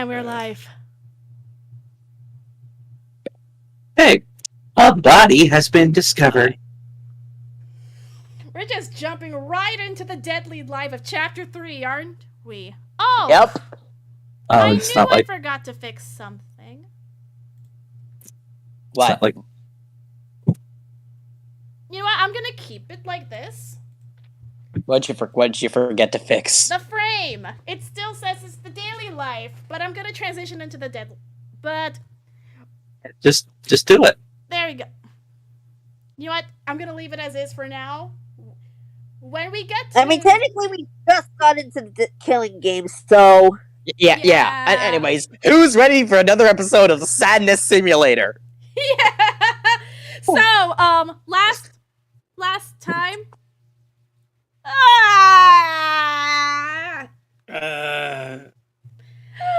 time we're live. Hey, a body has been discovered. We're just jumping right into the deadly life of Chapter 3, aren't we? Oh! Yep. I knew I forgot to fix something. What? Like... You know what? I'm gonna keep it like this. What'd you forget to fix? The frame! It still says it's the daily life, but I'm gonna transition into the dead... But... Just do it. There we go. You know what? I'm gonna leave it as is for now. When we get to... I mean, technically, we just got into the killing game, so... Yeah. Anyways, who's ready for another episode of the Sadness Simulator? Yeah! So, last time...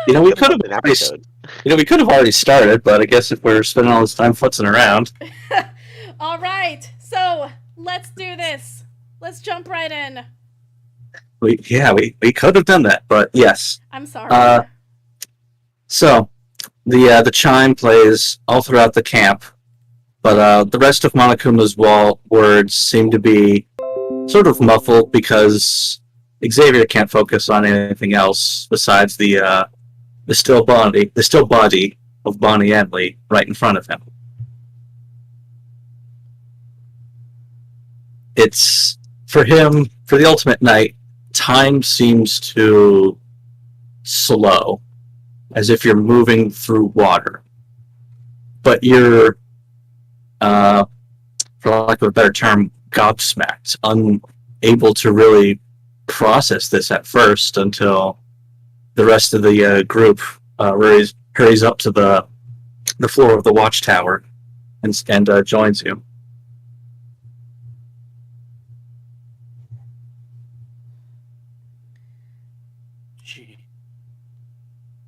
We could have already started, but I guess if we're spending all this time futzing around. All right, so let's do this. Let's jump right in. We could have done that, but yes. I'm sorry. So the chime plays all throughout the camp, but the rest of Monokuma's words seem to be sort of muffled because Xavier can't focus on anything else besides the still body of Bonnie Enley right in front of him. It's for him, for the ultimate night, time seems to slow, as if you're moving through water. But you're, for lack of a better term, gobsmacked, unable to really process this at first until the rest of the group hurries up to the floor of the watchtower and joins you.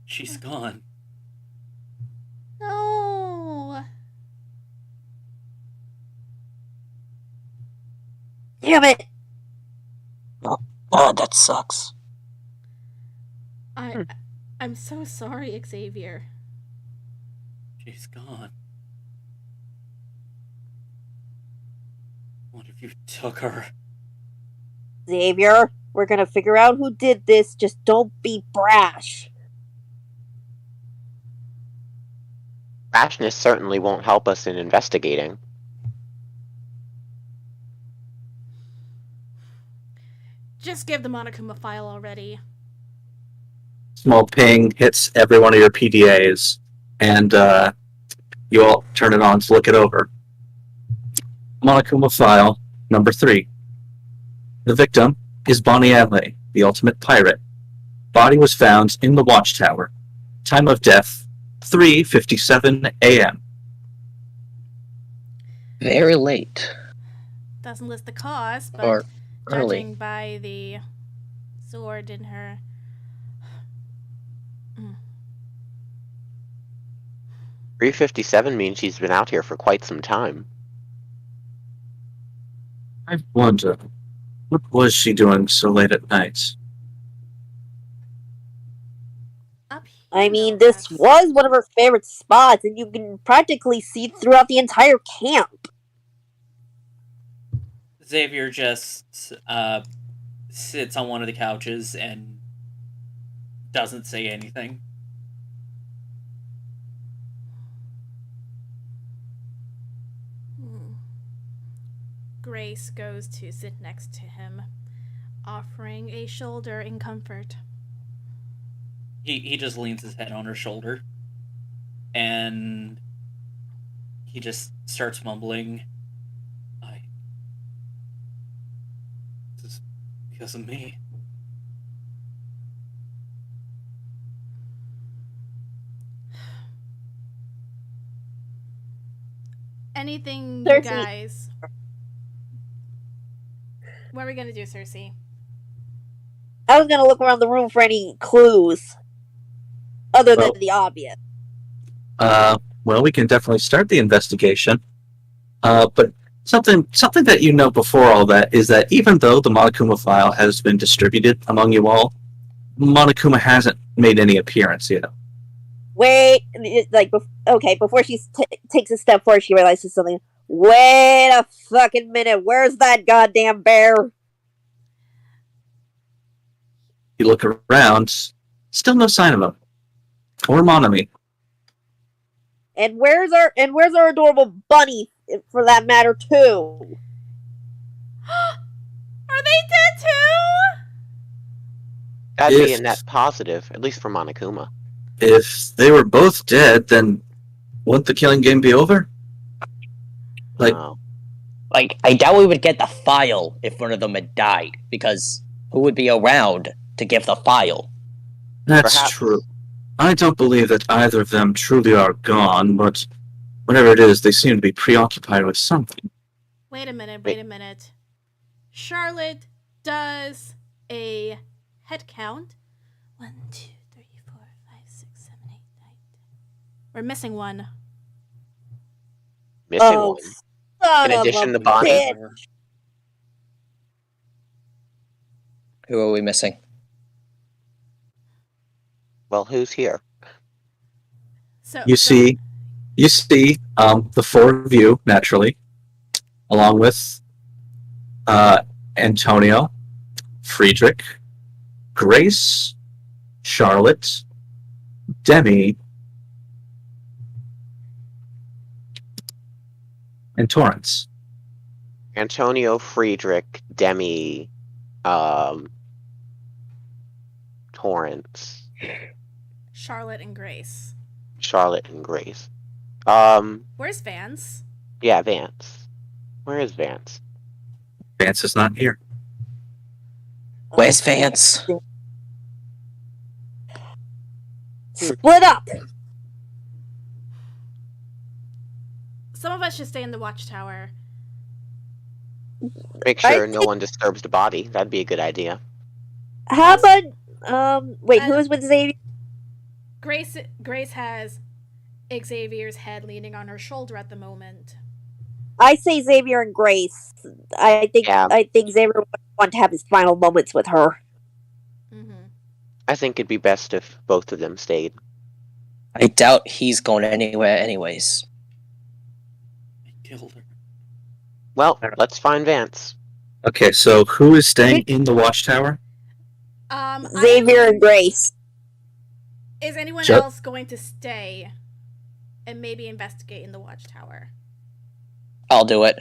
She's gone. No. Damn it! Oh, that sucks. I'm so sorry, Xavier. She's gone. What if you took her? Xavier, we're gonna figure out who did this, just don't be brash. Brashness certainly won't help us in investigating. Just give the Monokuma file already. Small ping hits every one of your PDAs, and you all turn it on to look it over. Monokuma file number 3. The victim is Bonnie Enley, the ultimate pirate. Body was found in the watchtower. Time of death, 3:57 a.m. Very late. Doesn't list the cause, but Or early. judging by the sword in her... 3:57 means she's been out here for quite some time. I wonder, what was she doing so late at night? Up here, I mean, no this less. was one of her favorite spots, and you can practically see it throughout the entire camp. Xavier just sits on one of the couches and doesn't say anything. Grace goes to sit next to him, offering a shoulder in comfort. He just leans his head on her shoulder, and he just starts mumbling, This is because of me. Anything, Circe. you guys? What are we gonna do, Circe? I was gonna look around the room for any clues, other than Well- the obvious. Well, we can definitely start the investigation. But something that you know before all that is that even though the Monokuma file has been distributed among you all, Monokuma hasn't made any appearance yet. Wait, like, okay, before she takes a step forward, she realizes something. Wait a fucking minute, where's that goddamn bear? You look around, still no sign of him. Or Monomi. And where's our adorable bunny, for that matter, too? Are they dead too? That'd be a If- net positive, at least for Monokuma. If they were both dead, then wouldn't the killing game be over? Like, Oh. Like, I doubt we would get the file if one of them had died, because who would be around to give the file? that's Perhaps. true. I don't believe that either of them truly are gone, but whatever it is, they seem to be preoccupied with something. Wait a minute. Charlotte does a head count. 1, 2, 3, 4, 5, 6, 7, 8, 9, 10. We're missing one. Missing Oh, one. son In of addition a to Bonnie. bitch. Who are we missing? Well, who's here? So You see the four of you, naturally, along with Antonio, Friedrich, Grace, Charlotte, Demi, and Torrance. Antonio, Friedrich, Demi, Torrance, Charlotte and Grace. Charlotte, and Grace. Where's Vance? Yeah, Vance. Where is Vance? Vance is not here. Where's Vance? Split up! Some of us should stay in the watchtower. Make I sure no one disturbs the body. That'd be a good idea. How about, wait, who is with Xavier? Grace has Xavier's head leaning on her shoulder at the moment. I say Xavier and Grace. I think Xavier would want to have his final moments with her. Mm-hmm. I think it'd be best if both of them stayed. I doubt he's going anywhere anyways. I killed her. Well, let's find Vance. Okay, so who is staying in the watchtower? Xavier and Grace. Is anyone Shut- else going to stay and maybe investigate in the watchtower? I'll do it.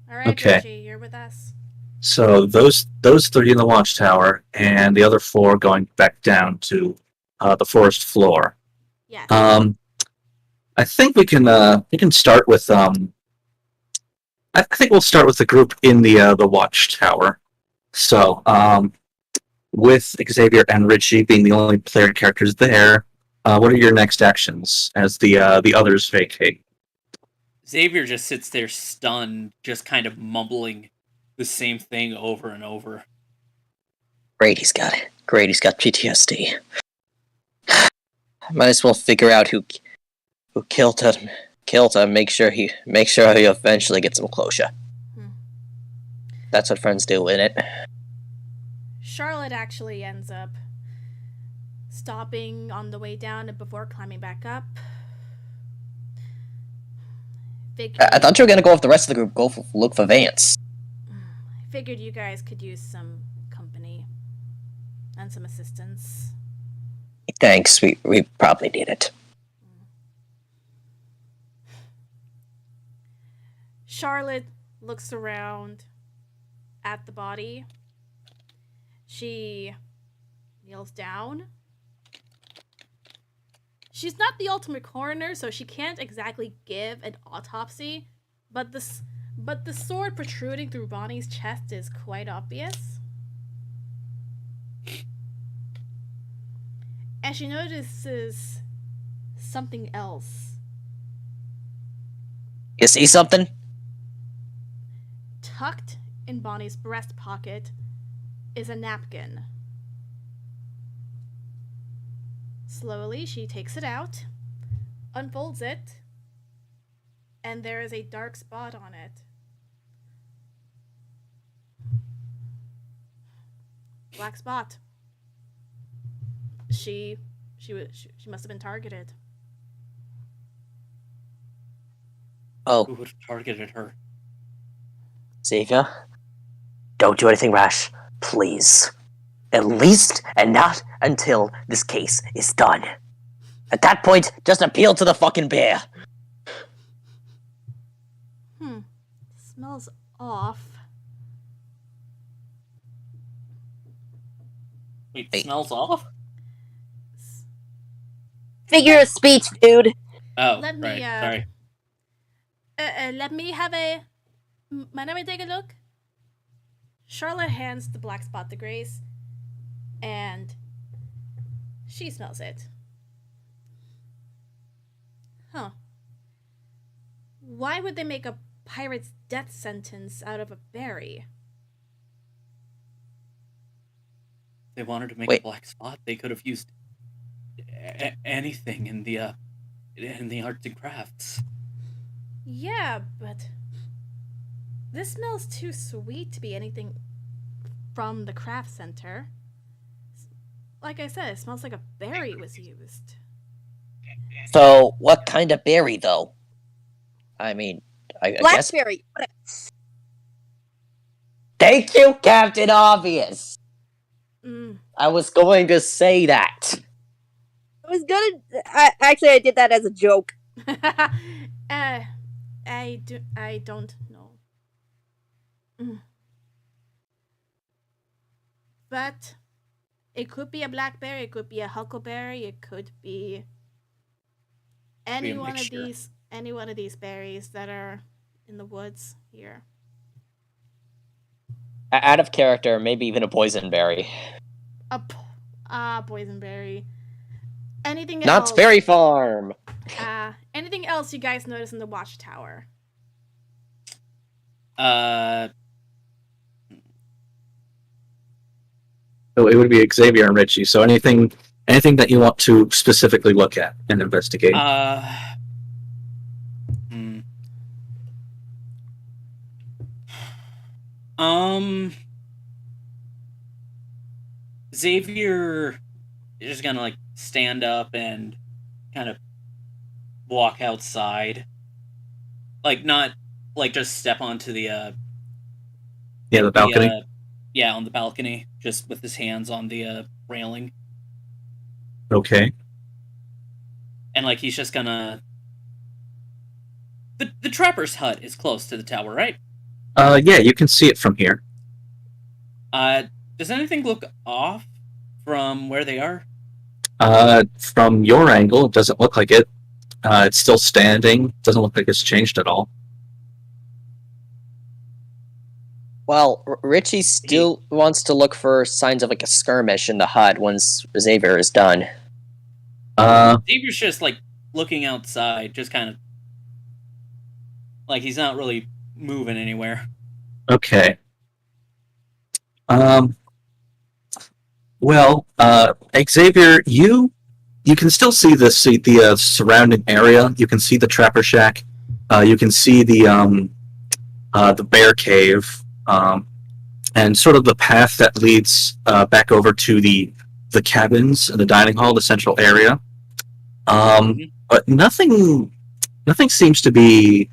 All right, Okay. Richie, you're with us. So those three in the watchtower, and the other four going back down to the forest floor. Yes. I think we can start with I think we'll start with the group in the watchtower. So with Xavier and Richie being the only player characters there, what are your next actions as the others vacate? Xavier just sits there stunned, just kind of mumbling the same thing over and over. Grady's got it. Grady's got PTSD. Might as well figure out who killed him. Make sure he eventually gets some closure. Hmm. That's what friends do, innit? Charlotte actually ends up stopping on the way down and before climbing back up. I thought you were gonna go with the rest of the group. Look for Vance. Figured you guys could use some company and some assistance. Thanks. We probably need it. Charlotte looks around at the body. She kneels down. She's not the ultimate coroner, so she can't exactly give an autopsy, but the sword protruding through Bonnie's chest is quite obvious. And she notices something else. You see something? Tucked in Bonnie's breast pocket is a napkin. Slowly, she takes it out, unfolds it, and there is a dark spot on it. Black spot. She She must have been targeted. Oh, Who would have targeted her? Xavier, don't do anything rash, please. At least, and not until this case is done. At that point, just appeal to the fucking bear. Smells off. Wait, Hey. smells off? Figure of speech, dude. Oh, Let me, right. Sorry. Let me have a. Mind if I take a look? Charlotte hands the black spot to Grace, and she smells it. Huh. Why would they make a pirate's death sentence out of a berry? They wanted to make Wait. a black spot. They could have used anything in the arts and crafts. Yeah, but this smells too sweet to be anything from the craft center. Like I said, it smells like a berry was used. So, what kind of berry, though? I mean, I guess... Blackberry. Thank you, Captain Obvious! Mm. I was going to say that. I was gonna. I did that as a joke. I don't know. But it could be a blackberry, it could be a huckleberry, it could be any a one of mixture. these berries that are in the woods here. Out of character, maybe even a poisonberry. Boysenberry. Anything Knott's else? Berry Farm! Anything else you guys notice in the watchtower? So it would be Xavier and Richie. So anything that you want to specifically look at and investigate. Xavier is just gonna like stand up and kind of walk outside, like not like just step onto the the balcony. on the balcony, just with his hands on the railing, Okay. and like he's just gonna. The trapper's hut is close to the tower, right? Yeah, you can see it from here. Does anything look off from where they are? From your angle, it doesn't look like it. It's still standing. Doesn't look like it's changed at all. Well, Richie still wants to look for signs of like a skirmish in the hut once Xavier is done. Xavier's just like looking outside, just kind of like he's not really moving anywhere. Okay. Well, Xavier, you can still see the surrounding area. You can see the trapper shack. You can see the bear cave, and sort of the path that leads back over to the cabins and the dining hall, the central area. But nothing seems to be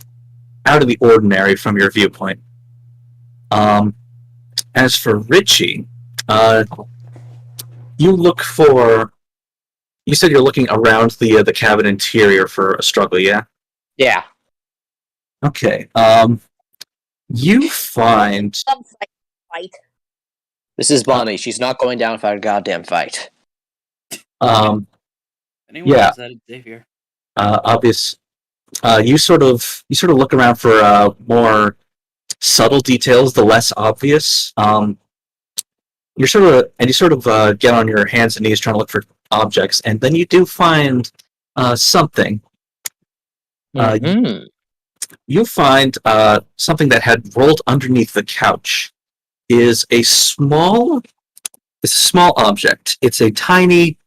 out of the ordinary from your viewpoint. As for Richie, you said you're looking around the cabin interior for a struggle, yeah? Yeah. Okay. You find Some fight. This is Bonnie. She's not going down without a goddamn fight. Anyone yeah. else that Xavier? Obvious. You sort of look around for more subtle details, the less obvious. You sort of get on your hands and knees trying to look for objects, and then you do find something. You find something that had rolled underneath the couch. Is a small object. It's a tiny,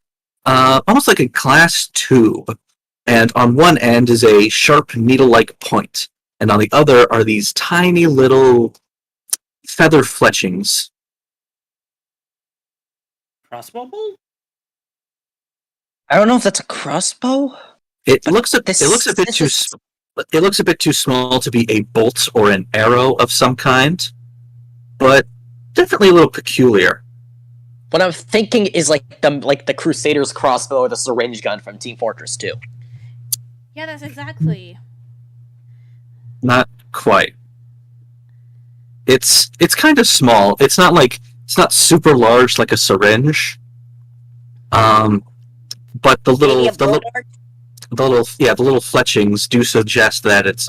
almost like a glass tube, and on one end is a sharp needle-like point, and on the other are these tiny little feather fletchings. Crossbow bolt? I don't know if that's a crossbow. It looks a This- it looks a bit this too is- it looks a bit too small to be a bolt or an arrow of some kind, but definitely a little peculiar. What I'm thinking is like the Crusader's crossbow or the syringe gun from Team Fortress 2. Yeah, that's exactly. Not quite. It's kind of small. It's not super large like a syringe. But the Maybe little a blowtorch? the little fletchings do suggest that it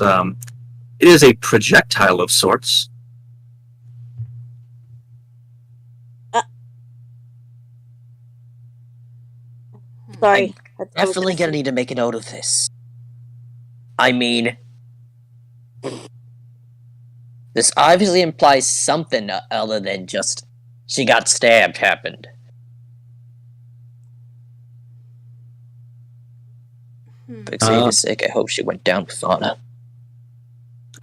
is a projectile of sorts. Sorry. Definitely gonna need to make a note of this. I mean, this obviously implies something other than just she got stabbed happened. For Xavier's sake, I hope she went down with Fauna.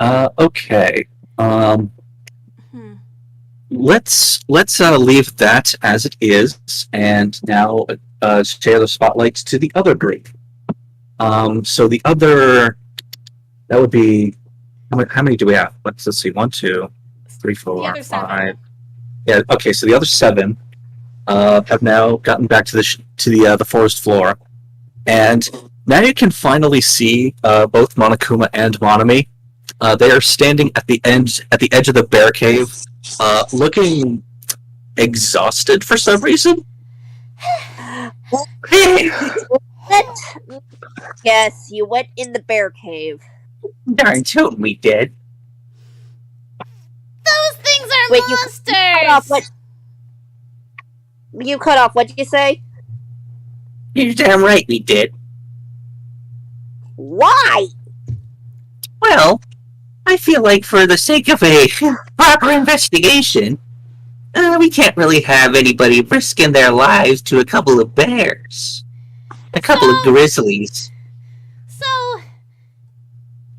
Okay. Hmm. Let's leave that as it is, and now share the spotlights to the other group. So the other, that would be how many do we have? Let's see, 1, 2, 3, 4, The other 7. 5. Yeah. Okay. So the other 7 have now gotten back to the forest floor, and now you can finally see both Monokuma and Monomi. They are standing at the edge of the bear cave, looking exhausted for some reason. Yes, you went in the bear cave. Darn tootin' we did. Those things are Wait, you monsters! cut off what? You cut off. What did you say? You're damn right we did. Why? Well, I feel like for the sake of a proper investigation, we can't really have anybody risking their lives to a couple of bears. A couple of grizzlies. So,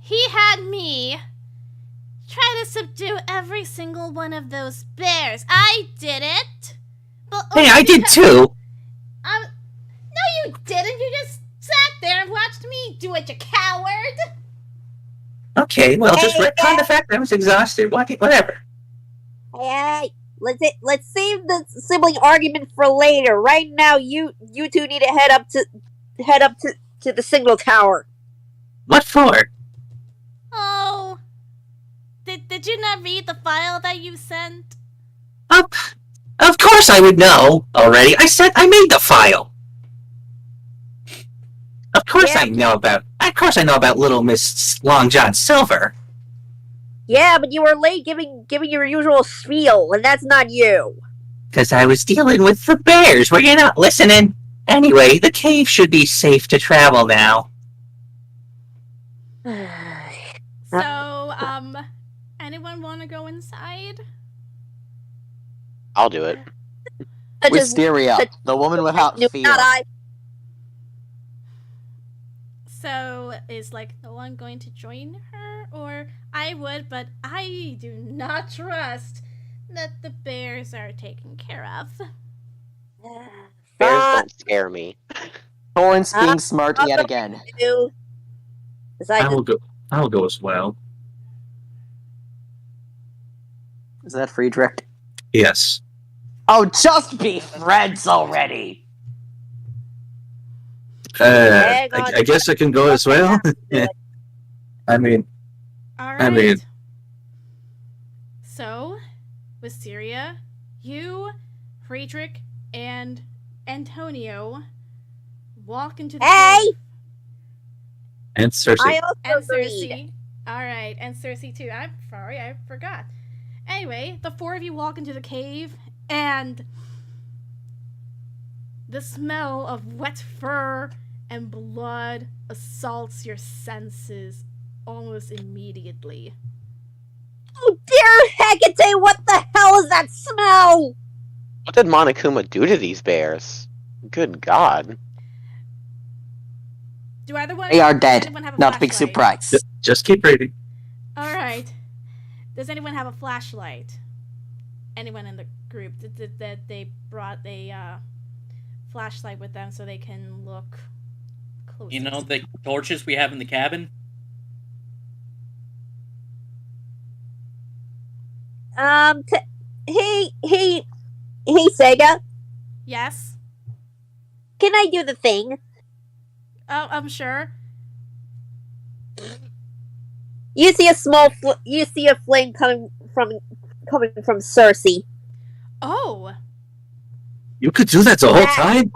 he had me try to subdue every single one of those bears. I did it! But Hey, only I did because- too. No, you didn't. You just sat there and watched me do it, you coward! Okay, well, just Hey, retcon the fact that I was exhausted. Whatever. Hey, let's save the sibling argument for later. Right now, you two need to head up to the signal tower. What for? Oh. Did you not read the file that you sent? Of course I would know already. I made the file. Of course Yeah. Of course I know about Little Miss Long John Silver. Yeah, but you were late giving your usual spiel, and that's not you. Because I was dealing with the bears. Were you not listening? Anyway, the cave should be safe to travel now. So, anyone want to go inside? I'll do it. Wisteria, the woman without fear. Not I. So, is no one going to join her? Or I would, but I do not trust that the bears are taken care of. Bears don't scare me. Torrance being smart yet again. Besides, I will go as well. Is that Friedrich? Yes. Oh, just be friends already! I guess I can go as well. I mean, Alright. So, Wisteria, you, Friedrich, and Antonio walk into the Hey! cave. and Circe. I also And agreed. Circe. Alright, and Circe too. I'm sorry, I forgot. Anyway, the 4 of you walk into the cave, and the smell of wet fur and blood assaults your senses almost immediately. Oh dear Hecate, what the hell is that smell? What did Monokuma do to these bears? Good God. Do either one? They are does dead. anyone have a Not a big flashlight? surprise. Just keep reading. Alright. Does anyone have a flashlight? Anyone in the group that they brought a flashlight with them so they can look closer. You know the torches we have in the cabin? Hey, Sega. Yes. Can I do the thing? Oh, I'm sure. You see a flame coming from Circe. Oh. You could do that the whole time?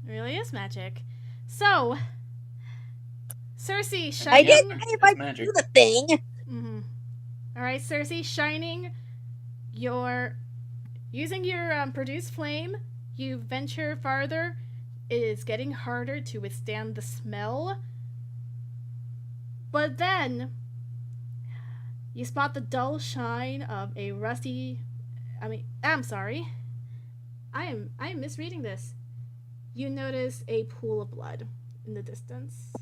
It really is magic. So, Circe I shining. didn't know if I could magic. do the thing. Mm-hmm. All right, Circe, shining using your produced flame, you venture farther. It is getting harder to withstand the smell. But then you spot the dull shine of a rusty. I'm sorry. I am misreading this. You notice a pool of blood in the distance.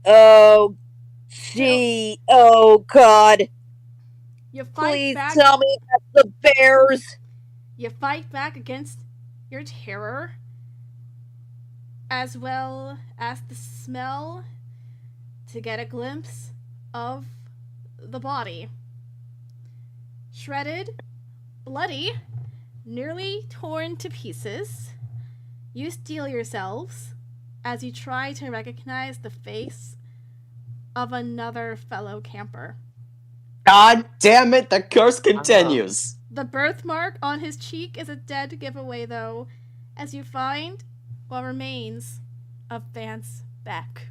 Oh, gee. Oh, God. You fight Please back. tell me that's the bears. You fight back against your terror, as well as the smell, to get a glimpse of the body. Shredded, bloody, nearly torn to pieces. You steel yourselves as you try to recognize the face of another fellow camper. God damn it, the curse continues. The birthmark on his cheek is a dead giveaway, though, as you find what remains of Vance Beck.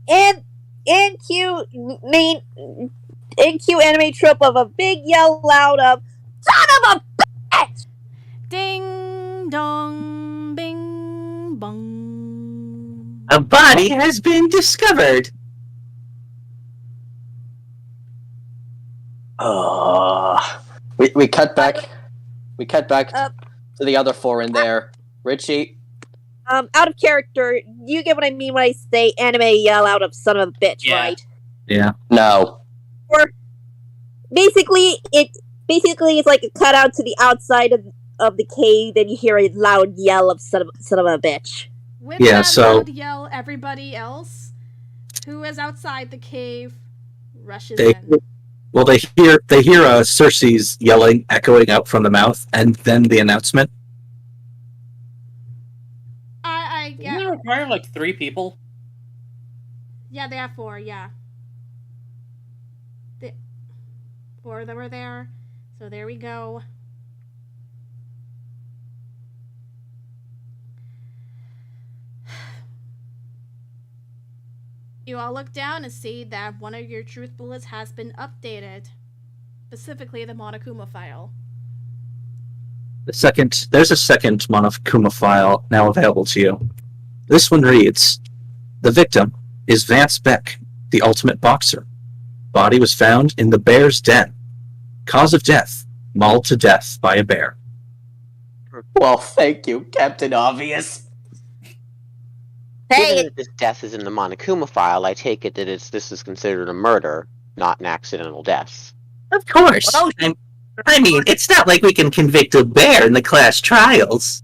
And in cue anime trope of a big yell loud of son of a bitch! Ding dong, bing bong. A body has been discovered. We cut back. We cut back Uh, to the other four in there. Richie. Out of character, you get what I mean when I say anime yell out of son of a bitch, Yeah. right? Yeah. No. Or basically it's like a cutout to the outside of the cave, then you hear a loud yell of son of a bitch. With Yeah, that so- loud yell, everybody else who is outside the cave rushes They in. well, they hear Circe's yelling echoing out from the mouth, and then the announcement. Doesn't it require like 3 people? Yeah, they have 4, yeah. 4 that were there. So there we go. You all look down and see that one of your truth bullets has been updated. Specifically the Monokuma file. There's a second Monokuma file now available to you. This one reads, the victim is Vance Beck, the ultimate boxer. Body was found in the bear's den. Cause of death, mauled to death by a bear. Well, thank you, Captain Obvious. Hey, Given that this death is in the Monokuma file, I take it that this is considered a murder, not an accidental death. Of course. I mean, it's not like we can convict a bear in the class trials.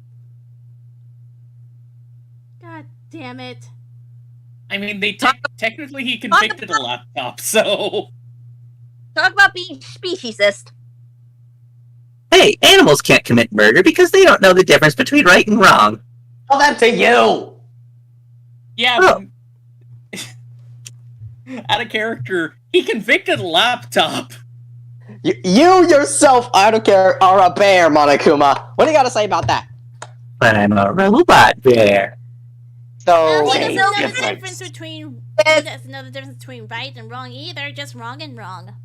God damn it. I mean, technically he convicted a laptop, so... talk about being speciesist. Hey, animals can't commit murder because they don't know the difference between right and wrong. Tell that to you. Yeah, Oh. but... out of character, he convicted a laptop. You yourself, I don't care, are a bear, Monokuma. What do you got to say about that? But I'm a robot bear. So, He Hey, doesn't know the difference. difference between... He doesn't know the difference between right and wrong either. Just wrong and wrong.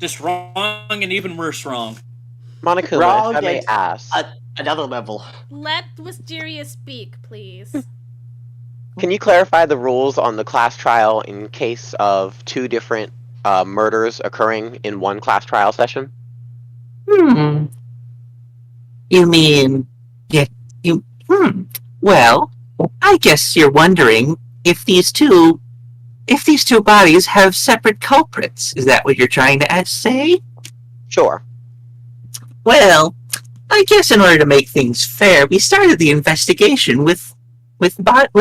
Just wrong and even worse wrong. Monokuma, Wrong if I may and- ask, another level. Let Wisteria speak, please. can you clarify the rules on the class trial in case of 2 different murders occurring in one class trial session? You mean... Well, I guess you're wondering if these 2 if these two bodies have separate culprits. Is that what you're trying to say? Sure. Well, I guess in order to make things fair, we started the investigation with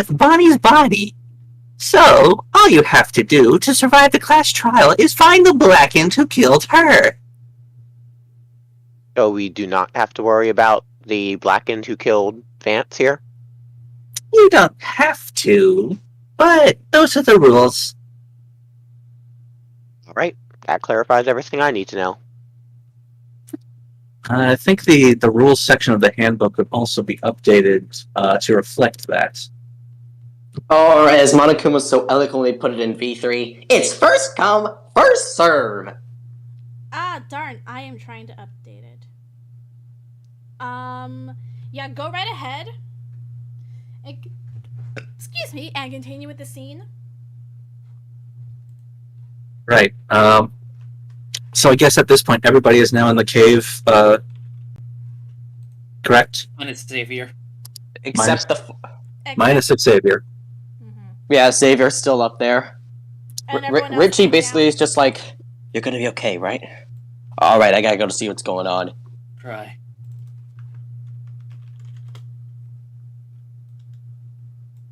Bonnie's body. So, all you have to do to survive the class trial is find the Blackened who killed her. So we do not have to worry about the Blackened who killed Vance here? You don't have to, but those are the rules. Alright, that clarifies everything I need to know. I think the rules section of the handbook could also be updated to reflect that. Or as Monokuma so eloquently put it in V3, it's first come, first serve. Ah, darn, I am trying to update it. Yeah, go right ahead. Excuse me, and continue with the scene. Right. So I guess at this point, everybody is now in the cave, correct? Minus Xavier. Except Minus Xavier. Yeah, Xavier's still up there. And everyone else Richie coming basically down. is just like, you're gonna be okay, right? Alright, I gotta go to see what's going on. Cry.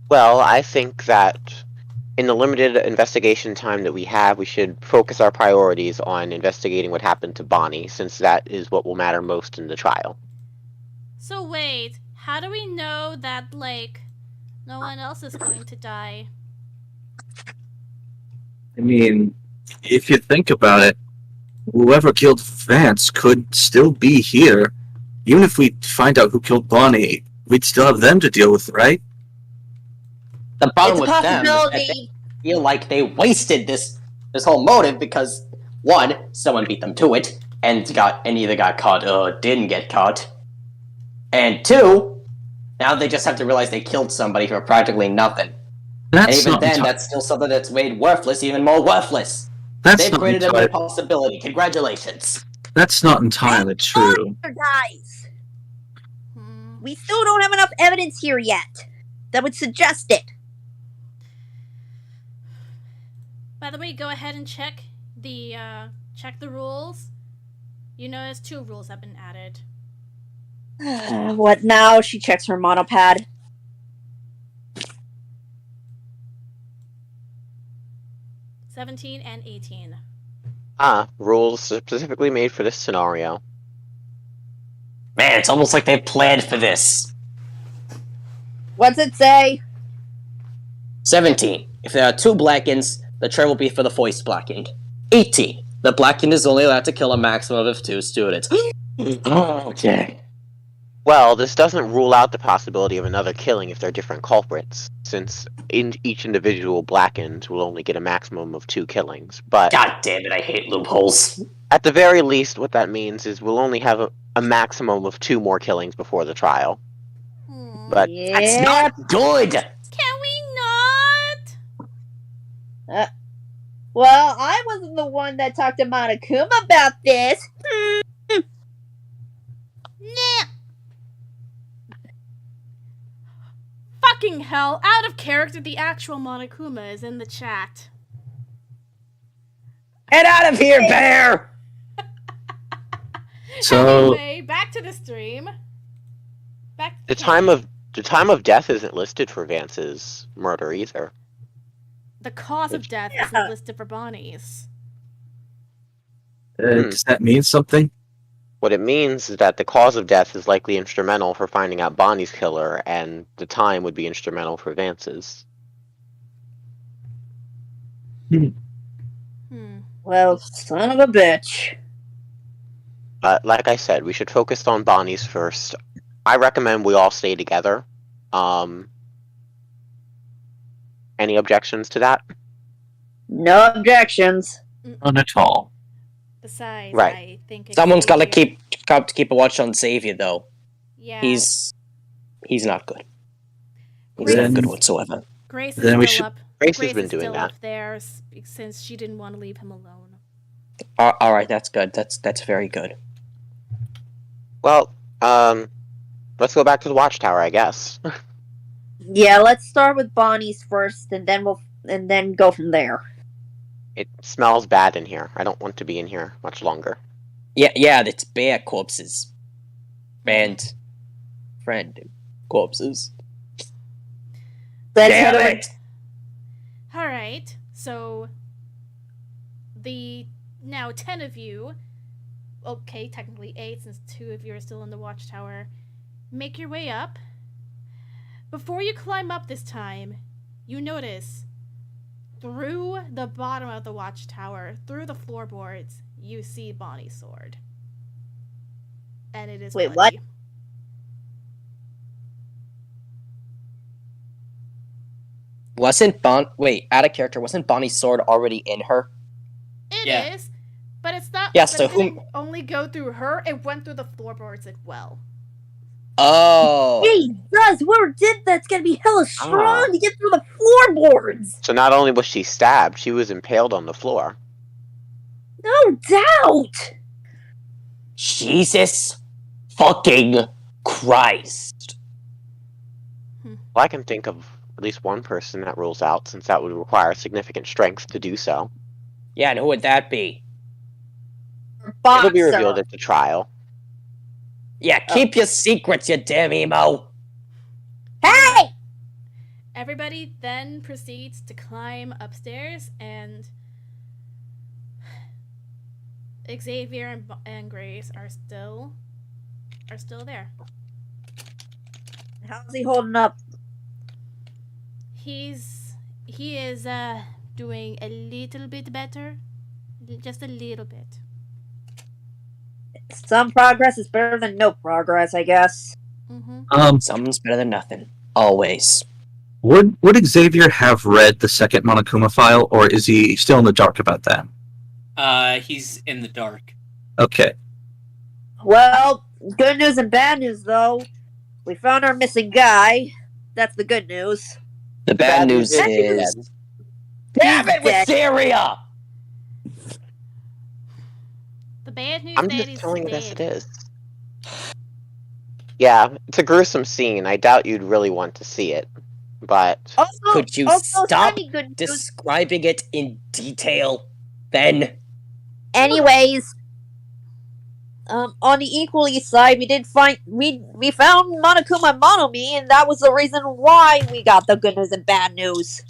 Well, I think that in the limited investigation time that we have, we should focus our priorities on investigating what happened to Bonnie, since that is what will matter most in the trial. So wait, how do we know that, like, no one else is going to die? I mean, if you think about it, whoever killed Vance could still be here. Even if we find out who killed Bonnie, we'd still have them to deal with, right? The problem It's a with them is that they possibility. feel like they wasted this whole motive because, one, someone beat them to it, and either got caught or didn't get caught. And two, now they just have to realize they killed somebody for practically nothing. And That's even not then, enti- that's still something that's made worthless even more worthless. that's They've not created a new entirely, possibility. Congratulations. that's not entirely true. Guys, Hmm. we still don't have enough evidence here yet that would suggest it. By the way, go ahead and check the rules. You notice 2 rules have been added. What now? She checks her monopad. (17) and 18. Rules specifically made for this scenario. Man, it's almost like they planned for this. What's it say? 17. If there are 2 Blackens, the tray will be for the voice Blackened. 18. The Blackened is only allowed to kill a maximum of 2 students. Okay. Well, this doesn't rule out the possibility of another killing if they're different culprits, since each individual Blackened will only get a maximum of 2 killings. But God damn it, I hate loopholes. at the very least, what that means is we'll only have a maximum of 2 more killings before the trial. But That's not good! Can we not? Well, I wasn't the one that talked to Monokuma about this. Nah. Fucking hell! Out of character. The actual Monokuma is in the chat. Get out of here, bear! So, Anyway, back to the stream. Back to the time of death isn't listed for Vance's murder either. the cause of death Yeah. isn't listed for Bonnie's. does that mean something? What it means is that the cause of death is likely instrumental for finding out Bonnie's killer, and the time would be instrumental for Vance's. Well, son of a bitch. But like I said, we should focus on Bonnie's first. I recommend we all stay together. Any objections to that? No objections. None at all. Besides, Right. I think Someone's gotta Xavier- keep a watch on Xavier, though. Yeah. He's not good. He's Grace, not good Then- whatsoever. Grace is then we still should- up. Grace Grace has been is doing still that. up there since she didn't want to leave him alone. Alright, that's good. That's very good. Well, let's go back to the watchtower, I guess. Yeah, let's start with Bonnie's first, and then we'll then go from there. It smells bad in here. I don't want to be in here much longer. Yeah, it's bear corpses. And friend corpses. Let's Damn head over. it! All right. So the now 10 of you, okay, technically 8 since 2 of you are still in the watchtower, make your way up. Before you climb up this time, you notice through the bottom of the watchtower, through the floorboards, you see Bonnie's sword. And it is Wait, bloody. what? Wait, out of character, wasn't Bonnie's sword already in her? It Yeah. is, but it's not. Yeah, but so it didn't only go through her, it went through the floorboards as well. Oh. Jesus, whoever did that's gonna be hella strong to get through the floorboards. So not only was she stabbed, she was impaled on the floor. No doubt. Jesus fucking Christ. Well, I can think of at least one person that rules out, since that would require significant strength to do so. Yeah, and who would that be? Boxer. It'll be revealed at the trial. Yeah, keep your secrets, you damn emo. Hey! Everybody then proceeds to climb upstairs, and Xavier and Grace are still there. How's he holding up? He is doing a little bit better, just a little bit. Some progress is better than no progress, I guess. Something's better than nothing. Always. Would Xavier have read the second Monokuma file, or is he still in the dark about that? He's in the dark. Okay. Well, good news and bad news, though. We found our missing guy. That's the good news. The bad news is- is... Damn it, dead. Wisteria! The bad news I'm that just he's telling it as it dead. is. Yeah, it's a gruesome scene. I doubt you'd really want to see it, but Also, Could you also stop semi-good news. describing it in detail, then? Anyways, on the equally side, we found Monokuma and Monomi, and that was the reason why we got the good news and bad news.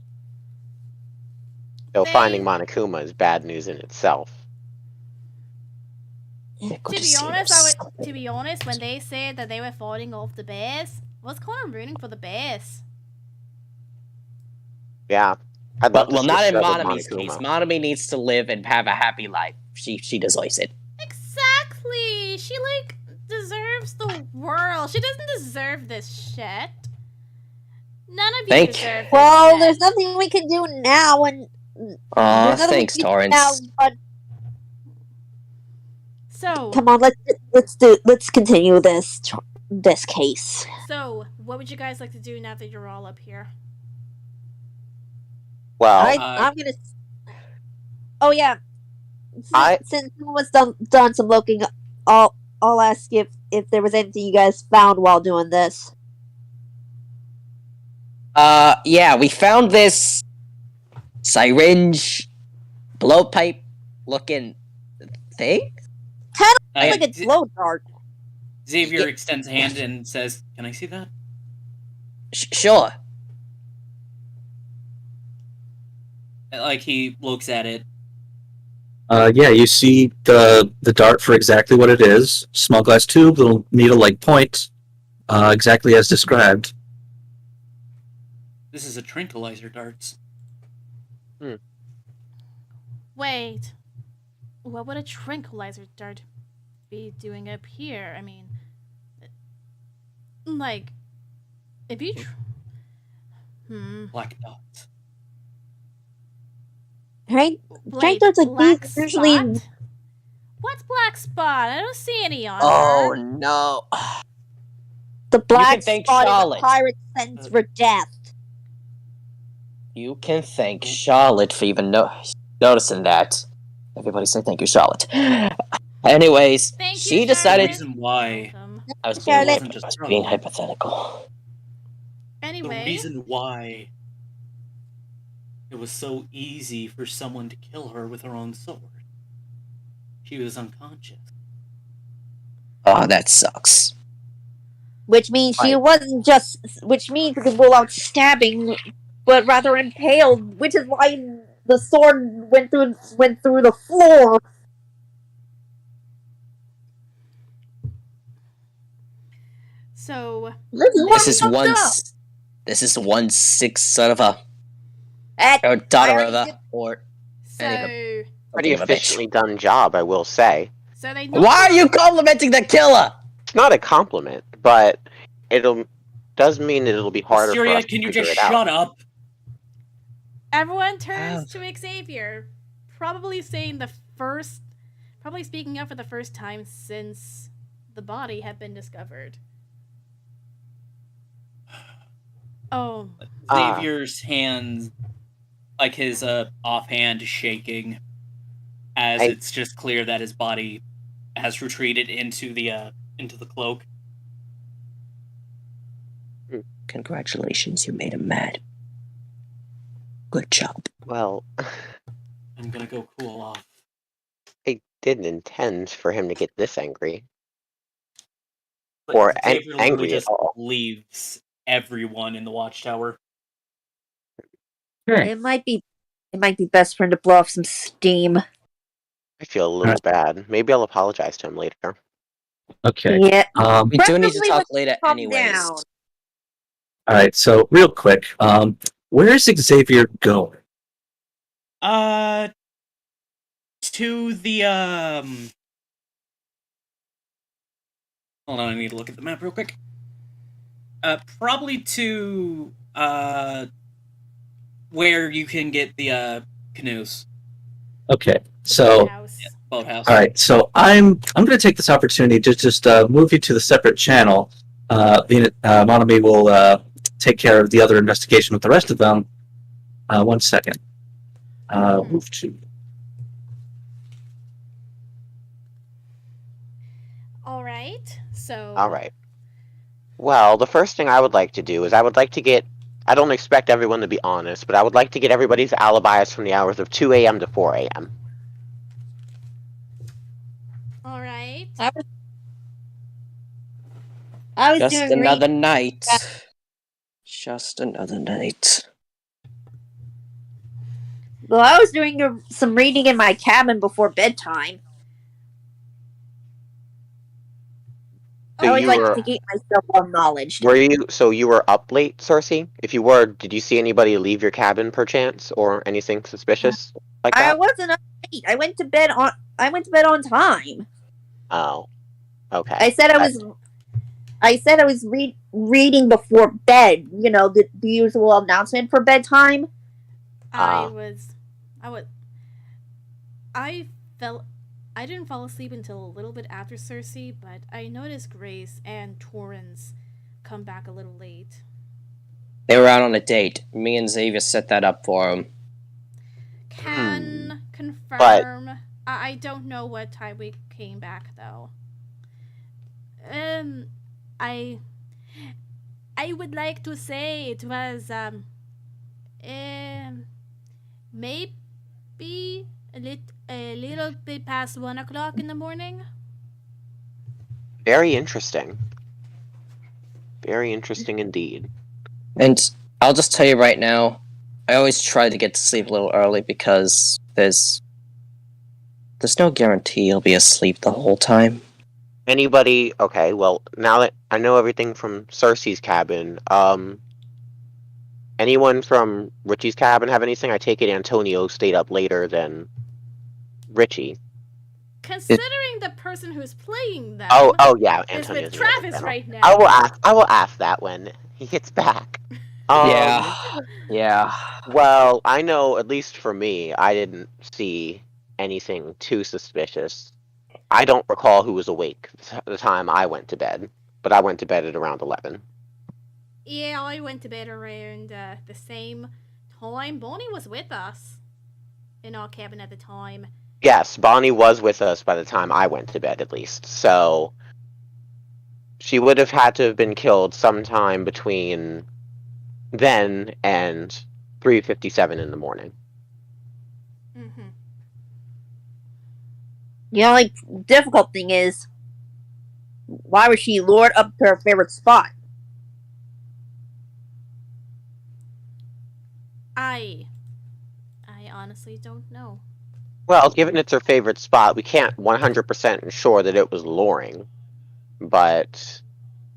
though They- finding Monokuma is bad news in itself. To be honest, when they said that they were fighting off the bears, I was kind of rooting for the bears. Yeah, I'd love to Well, see not a in show with Monomi's Monokuma. case. Monomi needs to live and have a happy life. She deserves it. Exactly. She deserves the world. She doesn't deserve this shit. None of you Thank- deserve this Well, shit. there's nothing we can do now, and Aw, there's nothing we thanks, can do Torrance. now, but So, come on, let's continue this case. so what would you guys like to do now that you're all up here? Well, I'm gonna. Oh yeah. I- Since someone's done some looking, I'll ask if there was anything you guys found while doing this. Yeah, we found this syringe, blowpipe looking thing. Like a glow dart. Xavier extends a hand and says, "Can I see that?" Sure. Like he looks at it. Yeah, you see the dart for exactly what it is. Small glass tube, little needle-like point, exactly as described. This is a tranquilizer darts. Wait. What would a tranquilizer dart be doing up here? I mean, like, if you... Black dots. Right? Wait, darts like black these usually- spot? What's black spot? I don't see any on Oh her. no. The black thank spot is Charlotte. a pirate sentence for death. You can thank Charlotte for even noticing that. Everybody say thank you, Charlotte. Anyways, Thank you, she The decided. Charlotte. reason why. Welcome. I was Charlotte. being, being hypothetical. The Anyway, reason why It was so easy for someone to kill her with her own sword. She was unconscious. Oh, that sucks. Which means she Right. wasn't just. Which means it could go out stabbing, but rather impaled. Which is why the sword went through the floor. So This is fucked one. up. This is 1/6 son of a That- or daughter I of already a or so Anyway. Pretty something of a bitch. efficiently done job, I will say. so they Why are you complimenting the killer? It's not a compliment, but does mean that it'll be harder for us Asteria, to can you figure just it out. shut up? Everyone turns to Xavier, probably speaking up for the first time since the body had been discovered. Oh, Xavier's hands, like his offhand, shaking as I- it's just clear that his body has retreated into the cloak. Congratulations, you made him mad. Good job. Well, I'm gonna go cool off. I didn't intend for him to get this angry. But Or Xavier literally angry at just all. leaves everyone in the watchtower. It might be best for him to blow off some steam. I feel a little bad. Maybe I'll apologize to him later. Okay. Yeah. We do need to Preferably talk when later calm anyways. down. All right. So real quick, where's Xavier going? To the Hold on, I need to look at the map real quick. Probably to where you can get the canoes. Okay. So house. Boathouse. all right. So I'm going to take this opportunity to just move you to the separate channel. Monomi will take care of the other investigation with the rest of them. 1 second. Move to. All right. So. All right. Well, the first thing I would like to do is I would like to get. I don't expect everyone to be honest, but I would like to get everybody's alibis from the hours of 2 a.m. to 4 a.m. All right. I was Just doing another night. Just another night. Well, I was doing some reading in my cabin before bedtime. So I always you like were- to keep myself on knowledge. Were you? So you were up late, Circe? If you were, did you see anybody leave your cabin perchance, or anything suspicious like I that? wasn't up late. I went to bed on time. Oh, okay. I said I was reading before bed. You know, the usual announcement for bedtime. I didn't fall asleep until a little bit after Circe, but I noticed Grace and Torrance come back a little late. They were out on a date. Me and Xavier set that up for them. Can confirm. I don't know what time we came back though. I would like to say it was maybe a little bit past 1 o'clock in the morning. Very interesting. Very interesting indeed. And I'll just tell you right now, I always try to get to sleep a little early because there's no guarantee you'll be asleep the whole time. Anybody? Okay, well, now that I know everything from Circe's cabin, anyone from Richie's cabin have anything? I take it Antonio stayed up later than Richie. Considering the person who's playing them Oh yeah, is Antonio. with Travis right now. I will ask that when he gets back. Yeah. Well, I know at least for me, I didn't see anything too suspicious. I don't recall who was awake the time I went to bed, but I went to bed at around 11. Yeah, I went to bed around the same time. Bonnie was with us in our cabin at the time. Yes, Bonnie was with us by the time I went to bed, at least. So she would have had to have been killed sometime between then and 3:57 in the morning. Mm-hmm. The only difficult thing is, why was she lured up to her favorite spot? I honestly don't know. Well, given it's her favorite spot, we can't 100% ensure that it was luring. But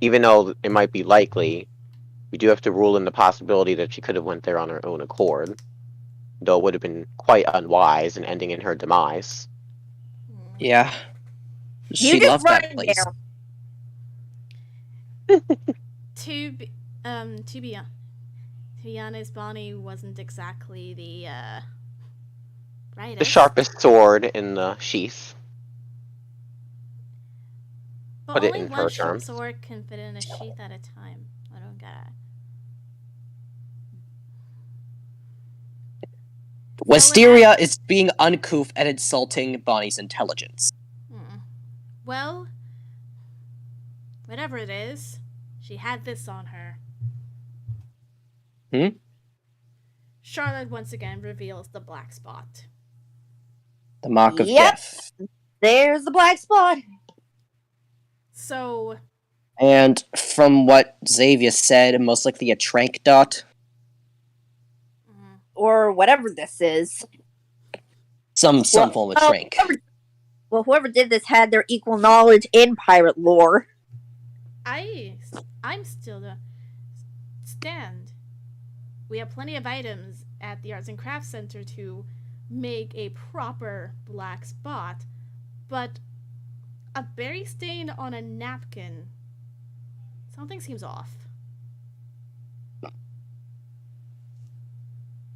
even though it might be likely, we do have to rule in the possibility that she could have went there on her own accord. Though it would have been quite unwise and ending in her demise. Yeah. You She just loved run that place. there. To be honest, Bonnie wasn't exactly the brightest. The sharpest sword in the sheath. But put it only in one her short terms. sword can fit in a sheath at a time. I don't get it. Wisteria is being uncouth and insulting Bonnie's intelligence. Well, whatever it is, she had this on her. Charlotte once again reveals the black spot. The mark of Yep. death. There's the black spot. So, And from what Xavier said, most likely a trank dot. Or whatever this is. Some form of trank. Whoever did this had their equal knowledge in pirate lore. I'm still the stand. We have plenty of items at the Arts and Crafts Center to make a proper black spot, but a berry stain on a napkin, something seems off.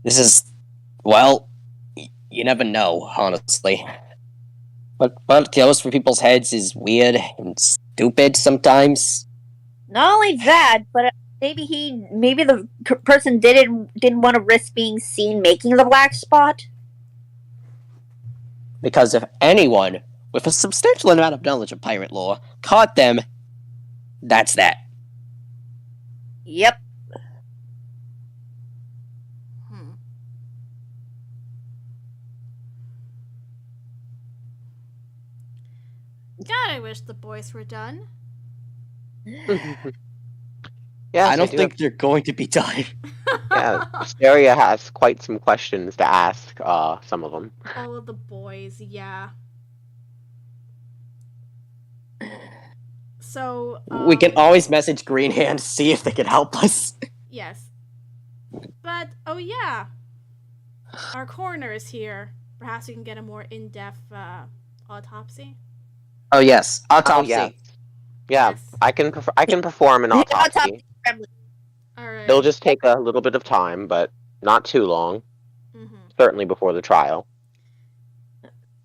This is, well, you never know, honestly. What goes through people's heads is weird and stupid sometimes. Not only that, but maybe the person didn't want to risk being seen making the black spot. Because if anyone with a substantial amount of knowledge of pirate lore caught them, that's that. Yep. God, I wish the boys were done. Yeah, I don't think they're going to be done. Yeah, Wisteria has quite some questions to ask, some of them. All of the boys, yeah. So, We can always message Greenhand to see if they can help us. Yes. But, oh yeah. Our coroner is here. Perhaps we can get a more in-depth autopsy. Oh yes, autopsy. Yeah, Yes. I can perform an autopsy. Alright. It'll just take a little bit of time, but not too long. Certainly before the trial.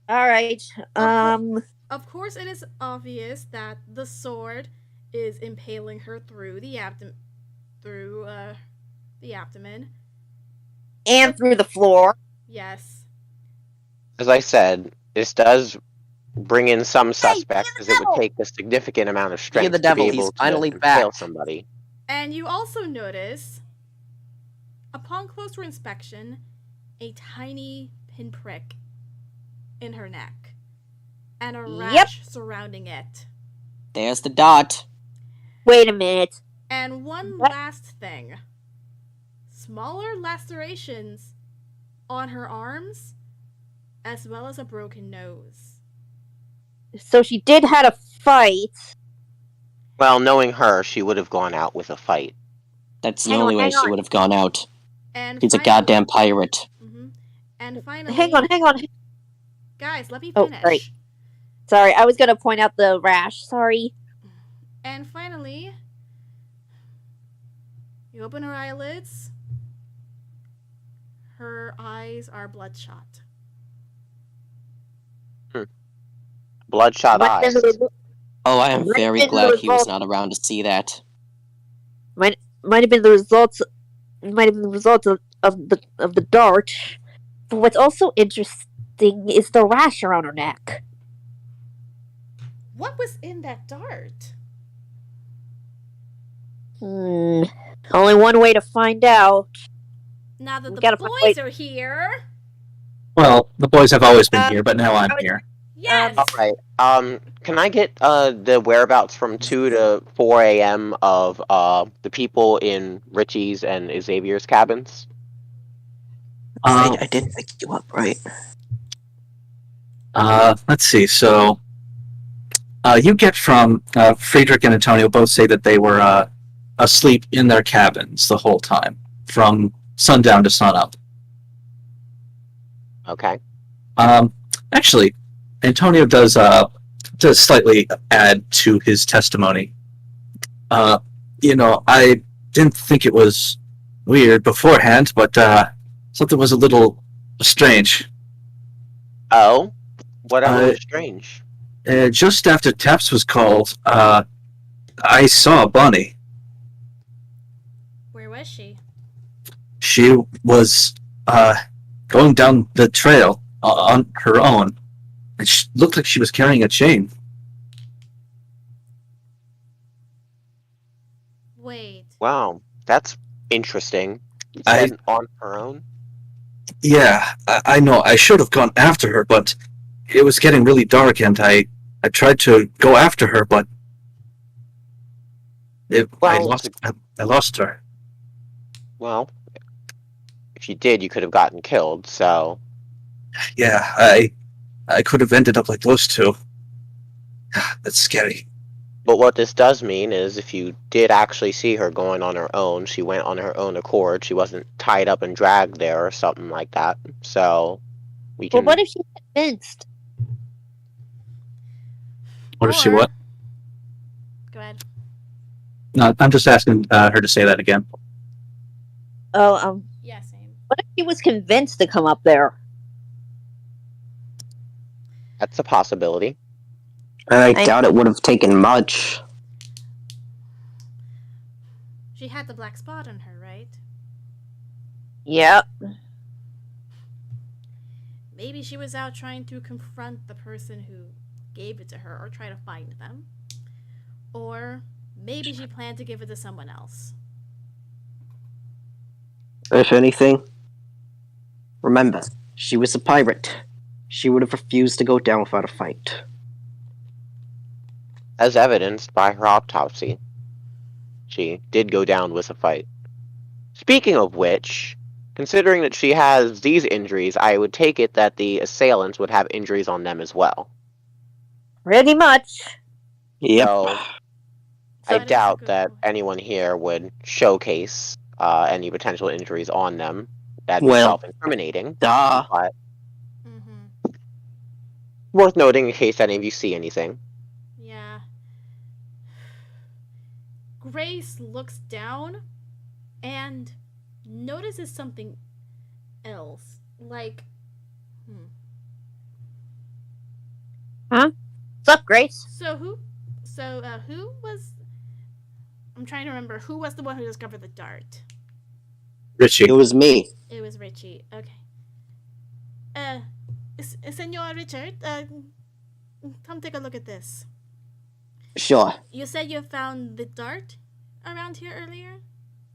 Alright. Of course, it is obvious that the sword is impaling her through the abdomen. And through the floor. Yes. As I said, this does bring in some suspects, because it would take a significant amount of strength the to devil, be he's able to finally impale back. somebody. And you also notice, upon closer inspection, a tiny pinprick in her neck. And a rash surrounding it. There's the dot. Wait a minute. And one last thing. Smaller lacerations on her arms, as well as a broken nose. So she did had a fight. Well, knowing her, she would have gone out with a fight. That's the only way she would have gone out. And She's a goddamn pirate. And finally... Hang on. Guys, let me finish. Oh, sorry, I was going to point out the rash. Sorry. And finally, you open her eyelids. Her eyes are bloodshot. Bloodshot eyes. Oh, I am very glad he was not around to see that. Might have been the results. Might have been the result of the dart. But what's also interesting is the rash around her neck. What was in that dart? Only one way to find out. Now that We the gotta boys wait. are here. Well, the boys have always been here, but now I'm here. Yes. Alright, can I get, the whereabouts from 2 to 4 a.m. of, the people in Richie's and Xavier's cabins? I did pick you up, right? Let's see. So, you get from Friedrich and Antonio both say that they were asleep in their cabins the whole time, from sundown to sunup. Okay. Actually, Antonio does slightly add to his testimony. I didn't think it was weird beforehand, but something was a little strange. Oh? Whatever was strange. Just after Taps was called, I saw Bunny. Where was she? She was going down the trail on her own. It looked like she was carrying a chain. Wait. Wow, that's interesting. I- Said on her own? Yeah, I know. I should have gone after her, but it was getting really dark, and I tried to go after her, but I lost her. Well, if you did, you could have gotten killed, so... Yeah, I could have ended up like those two. That's scary. But what this does mean is if you did actually see her going on her own, she went on her own accord. She wasn't tied up and dragged there or something like that. So, we Well, can... what if she's convinced? What if she Or- what? Go ahead. No, I'm just asking her to say that again. Oh, Yeah, same. what if she was convinced to come up there? That's a possibility. I I- doubt it would have taken much. She had the black spot on her, right? Yeah. Maybe she was out trying to confront the person who gave it to her or try to find them. Or maybe she planned to give it to someone else. If anything, remember, she was a pirate. She would have refused to go down without a fight. As evidenced by her autopsy, she did go down with a fight. Speaking of which, considering that she has these injuries, I would take it that the assailants would have injuries on them as well. Pretty much. Yep. So, So I that is a doubt good that point. anyone here would showcase any potential injuries on them. That'd be Well, self-incriminating. Duh. But Mm-hmm. worth noting in case any of you see anything. Yeah. Grace looks down and notices something else. Like, What's up, Grace? who was... I'm trying to remember. Who was the one who discovered the dart? Richie. It was me. It was Richie. Okay. Senor Richard, come take a look at this. Sure. You said you found the dart around here earlier?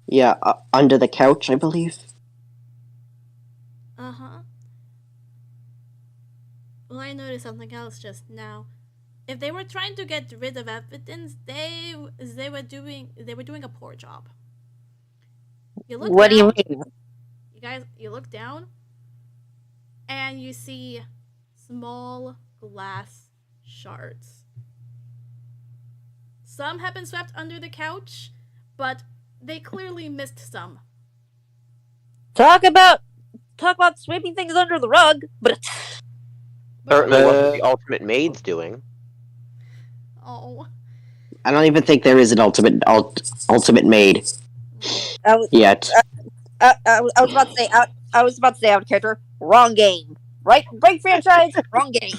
Yeah, under the couch, I believe. Uh-huh. Well, I noticed something else just now. If they were trying to get rid of evidence, they were doing a poor job. You look What do you down, mean? you look down and you see small glass shards. Some have been swept under the couch, but they clearly missed some. Talk about sweeping things under the rug, but Certainly wasn't the ultimate maid's doing. Oh. I don't even think there is an ultimate maid I was, yet. I was about to say out of character. Wrong game. Right? Great franchise. Wrong game.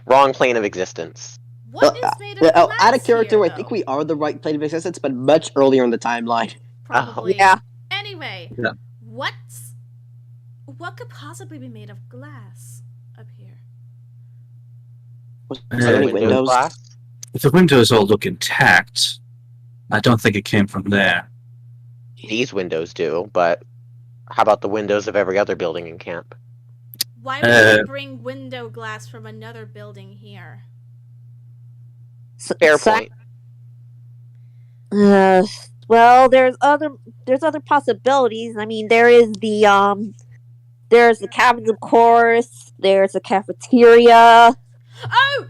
Wrong plane of existence. What is made of glass Out of character, here, I think though? we are the right plane of existence, but much earlier in the timeline. Probably. Yeah. Anyway, Yeah. what could possibly be made of glass up here? Was Uh, there any Windows windows? glass? If the windows all look intact, I don't think it came from there. These windows do, but How about the windows of every other building in camp? Why would you bring window glass from another building here? Fair point. Well, there's other possibilities. I mean, there's the cabins, of course. There's a cafeteria. Oh,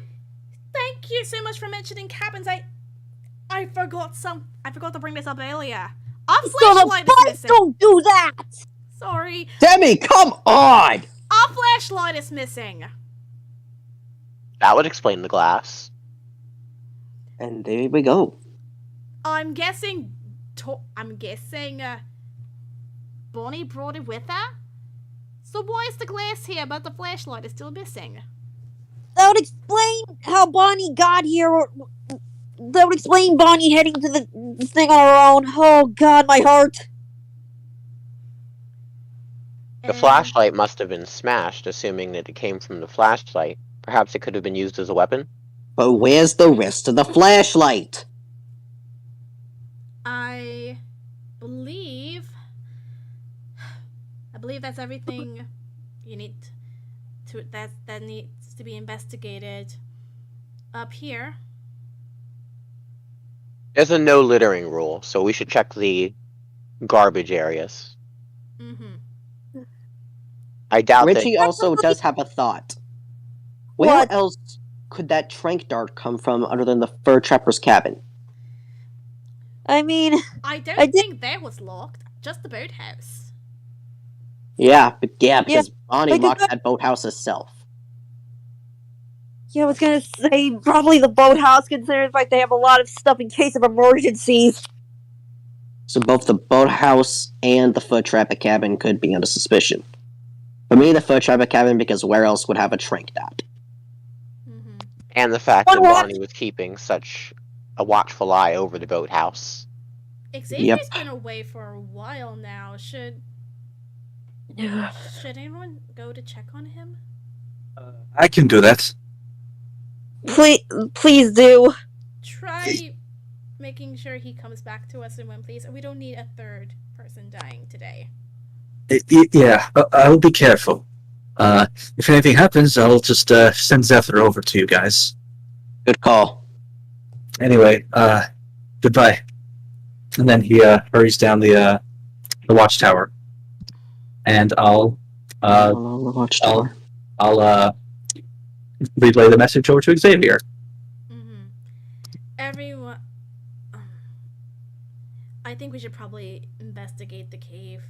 thank you so much for mentioning cabins. I forgot to bring this up earlier. Our flashlight is missing. Don't do that. Sorry, Demi, come on! our flashlight is missing. That would explain the glass. And there we go. I'm guessing. Bonnie brought it with her. So why is the glass here, but the flashlight is still missing? That would explain how Bonnie got here. That would explain Bonnie heading to the thing on her own. Oh God, my heart. The flashlight must have been smashed, assuming that it came from the flashlight. Perhaps it could have been used as a weapon? But where's the rest of the flashlight? I believe that's everything you need to that needs to be investigated up here. There's a no littering rule, so we should check the garbage areas. Mm-hmm. I doubt Richie that. also does have a thought. Where What? else could that trank dart come from other than the fur trapper's cabin? I mean, I don't think that was locked. Just the boathouse. Yeah, because Bonnie like, locked that boathouse herself. yeah, I was gonna say probably the boathouse, considering the fact they have a lot of stuff in case of emergencies. So both the boathouse and the fur trapper cabin could be under suspicion. For me, the fur trapper cabin, because where else would have a trank dart? Mm-hmm. And the fact What that was- Bonnie was keeping such a watchful eye over the boathouse. Xavier's been away for a while now. Should anyone go to check on him? I can do that. Please do. Try making sure he comes back to us in one place, and we don't need a third person dying today. Yeah, I'll be careful. If anything happens, I'll just send Zephyr over to you guys. Good call. Anyway, goodbye. And then he hurries down the watchtower, and I'll Watchtower. relay the message over to Xavier. Mm-hmm. Everyone, I think we should probably investigate the cave.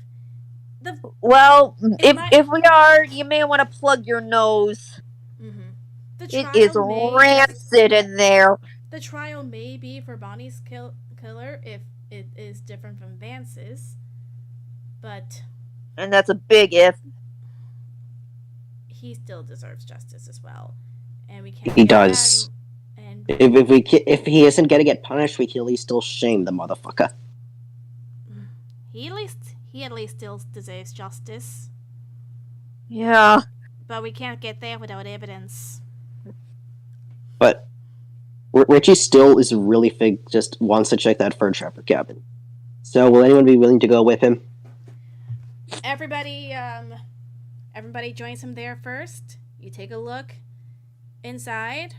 Well, It might- if we are, you may want to plug your nose. Mm-hmm. The It is rancid in there. The trial may be for Bonnie's killer if it is different from Vance's, but And that's a big if. he still deserves justice as well, and we can't. He get does. And If he isn't gonna get punished, we can at least still shame the motherfucker. he at least still deserves justice, Yeah. but we can't get there without evidence. But Richie still is really just wants to check that fur trapper cabin. So will anyone be willing to go with him? Everybody joins him there first. You take a look inside.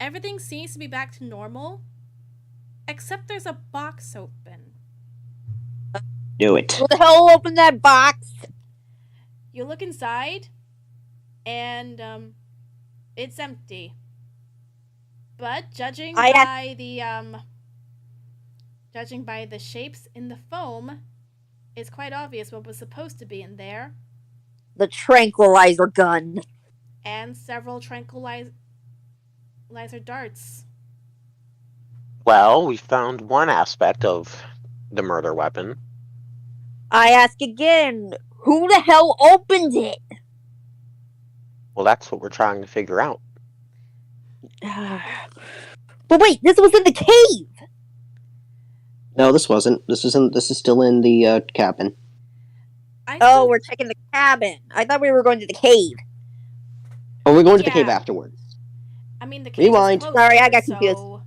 Everything seems to be back to normal, except there's a box open. Do it. Who the hell opened that box? You look inside, and it's empty. But judging by the shapes in the foam, it's quite obvious what was supposed to be in there. The tranquilizer gun. And several tranquilizer darts. Well, we found one aspect of the murder weapon. I ask again, who the hell opened it? Well, that's what we're trying to figure out. But wait, this was in the cave. No, this wasn't. This is still in the cabin. Oh, we're checking the cabin. I thought we were going to the cave. Oh, we're going to the Yeah. cave afterwards. I mean, the cave Rewind. is closer. Sorry, I got confused. So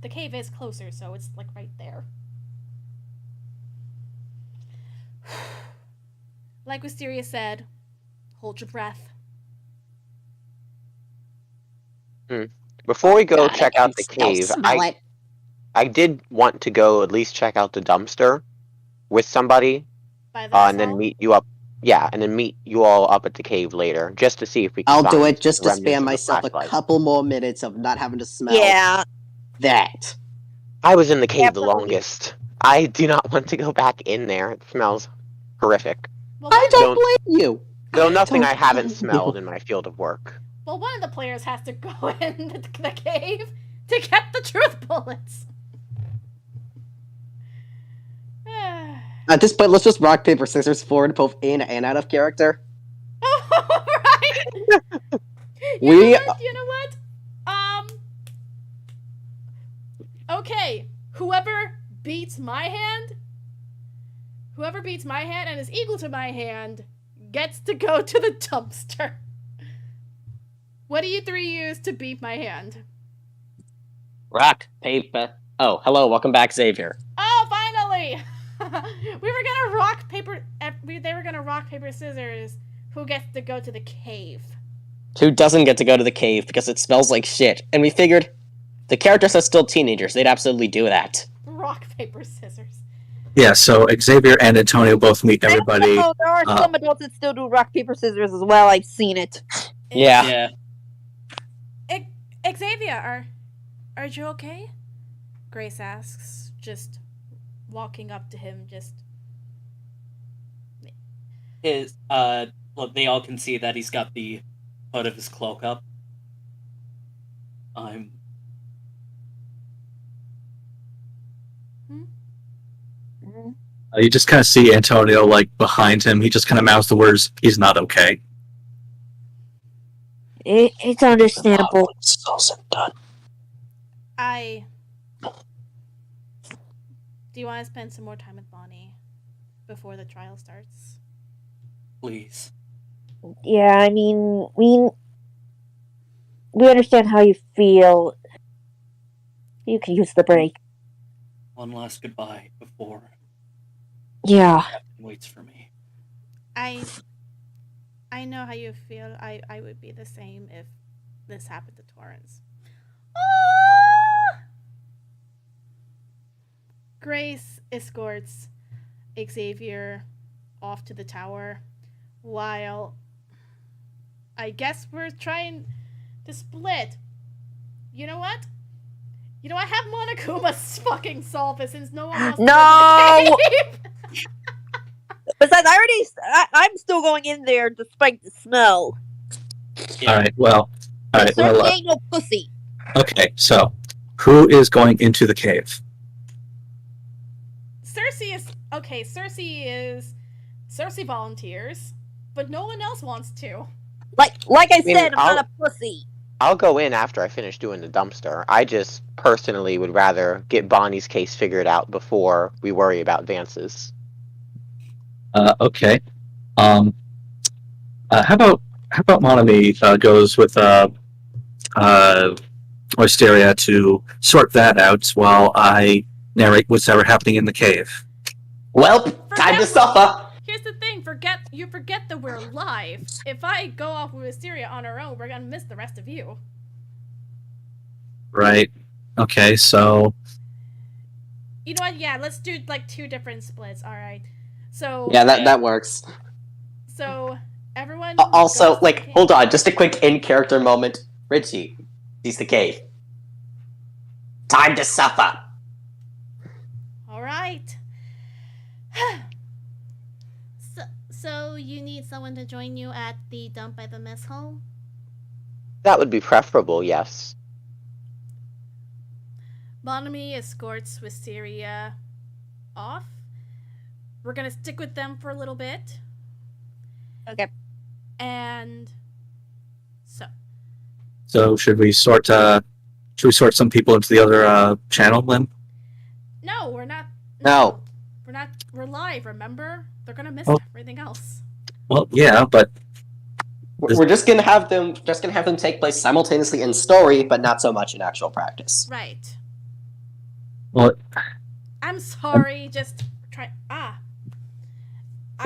the cave is closer, so it's like right there. Like Wisteria said, hold your breath. Before we go God, check I out can the still cave, smell it. I did want to go at least check out the dumpster with somebody, By the and then hall. meet you up. Yeah, and then meet you all up at the cave later, just to see if we can I'll find do it just to remnants spam of the myself a flashlight. couple more minutes of not having to smell Yeah. that. I was in the cave the Definitely. longest. I do not want to go back in there. It smells horrific. Well, I don't Don't- blame you. Though nothing I Don't haven't blame smelled you. in my field of work. well, one of the players has to go in the cave to get the truth bullets. At this point, let's just rock, paper, scissors forward both in and out of character. Right. We- You know what? Okay. Whoever beats my hand and is equal to my hand gets to go to the dumpster. What do you three use to beat my hand? Rock, paper. Oh, hello, welcome back, Xavier. Oh, finally! We were gonna rock paper. They were gonna rock paper scissors. Who gets to go to the cave? Who doesn't get to go to the cave because it smells like shit? And we figured the characters are still teenagers. They'd absolutely do that. Rock paper scissors. Yeah, so Xavier and Antonio both meet everybody. No, there are some adults that still do rock, paper, scissors as well. I've seen it. Yeah. Yeah. Xavier, are you okay? Grace asks, just walking up to him, just Well, they all can see that he's got the hood of his cloak up. You just kind of see Antonio like behind him. He just kind of mouths the words, "He's not okay." It's understandable. I. Do you want to spend some more time with Bonnie before the trial starts? Please. Yeah, I mean, we understand how you feel. You can use the break. One last goodbye before Yeah. Captain waits for me. I know how you feel. I would be the same if this happened to Torrance. Ah! Grace escorts Xavier off to the tower while I guess we're trying to split. You know what? Have Monokuma fucking solve it since no one wants to No! go to the cave. Besides, I'm still going in there despite the smell. Yeah. All right. Well. All right. Certainly Well. ain't no pussy. Okay. So, who is going into the cave? Circe volunteers, but no one else wants to. Like I mean, said, I'm not a pussy. I'll go in after I finish doing the dumpster. I just personally would rather get Bonnie's case figured out before we worry about Vance's. Okay. How about Monomi goes with Oysteria to sort that out while I narrate what's ever happening in the cave. Well, time to suffer. Here's the thing, you forget that we're live. If I go off with Wisteria on our own, we're gonna miss the rest of you. Right. Okay. So. You know what? Yeah, let's do like 2 different splits. All right. So Yeah, that works. So everyone. Also, goes to like, the cave. hold on, just a quick in-character moment. Richie sees the cave. Time to suffer. All right. So you need someone to join you at the dump by the mess hall? That would be preferable, yes. Monomi escorts Wisteria off. We're gonna stick with them for a little bit. Okay. And So should we sort some people into the other channel then? no, we're not. No. We're not. We're live. Remember, they're gonna miss Oh. everything else. Well, yeah, but We're just gonna have them take place simultaneously in story, but not so much in actual practice. Right. well, I'm sorry. Just try.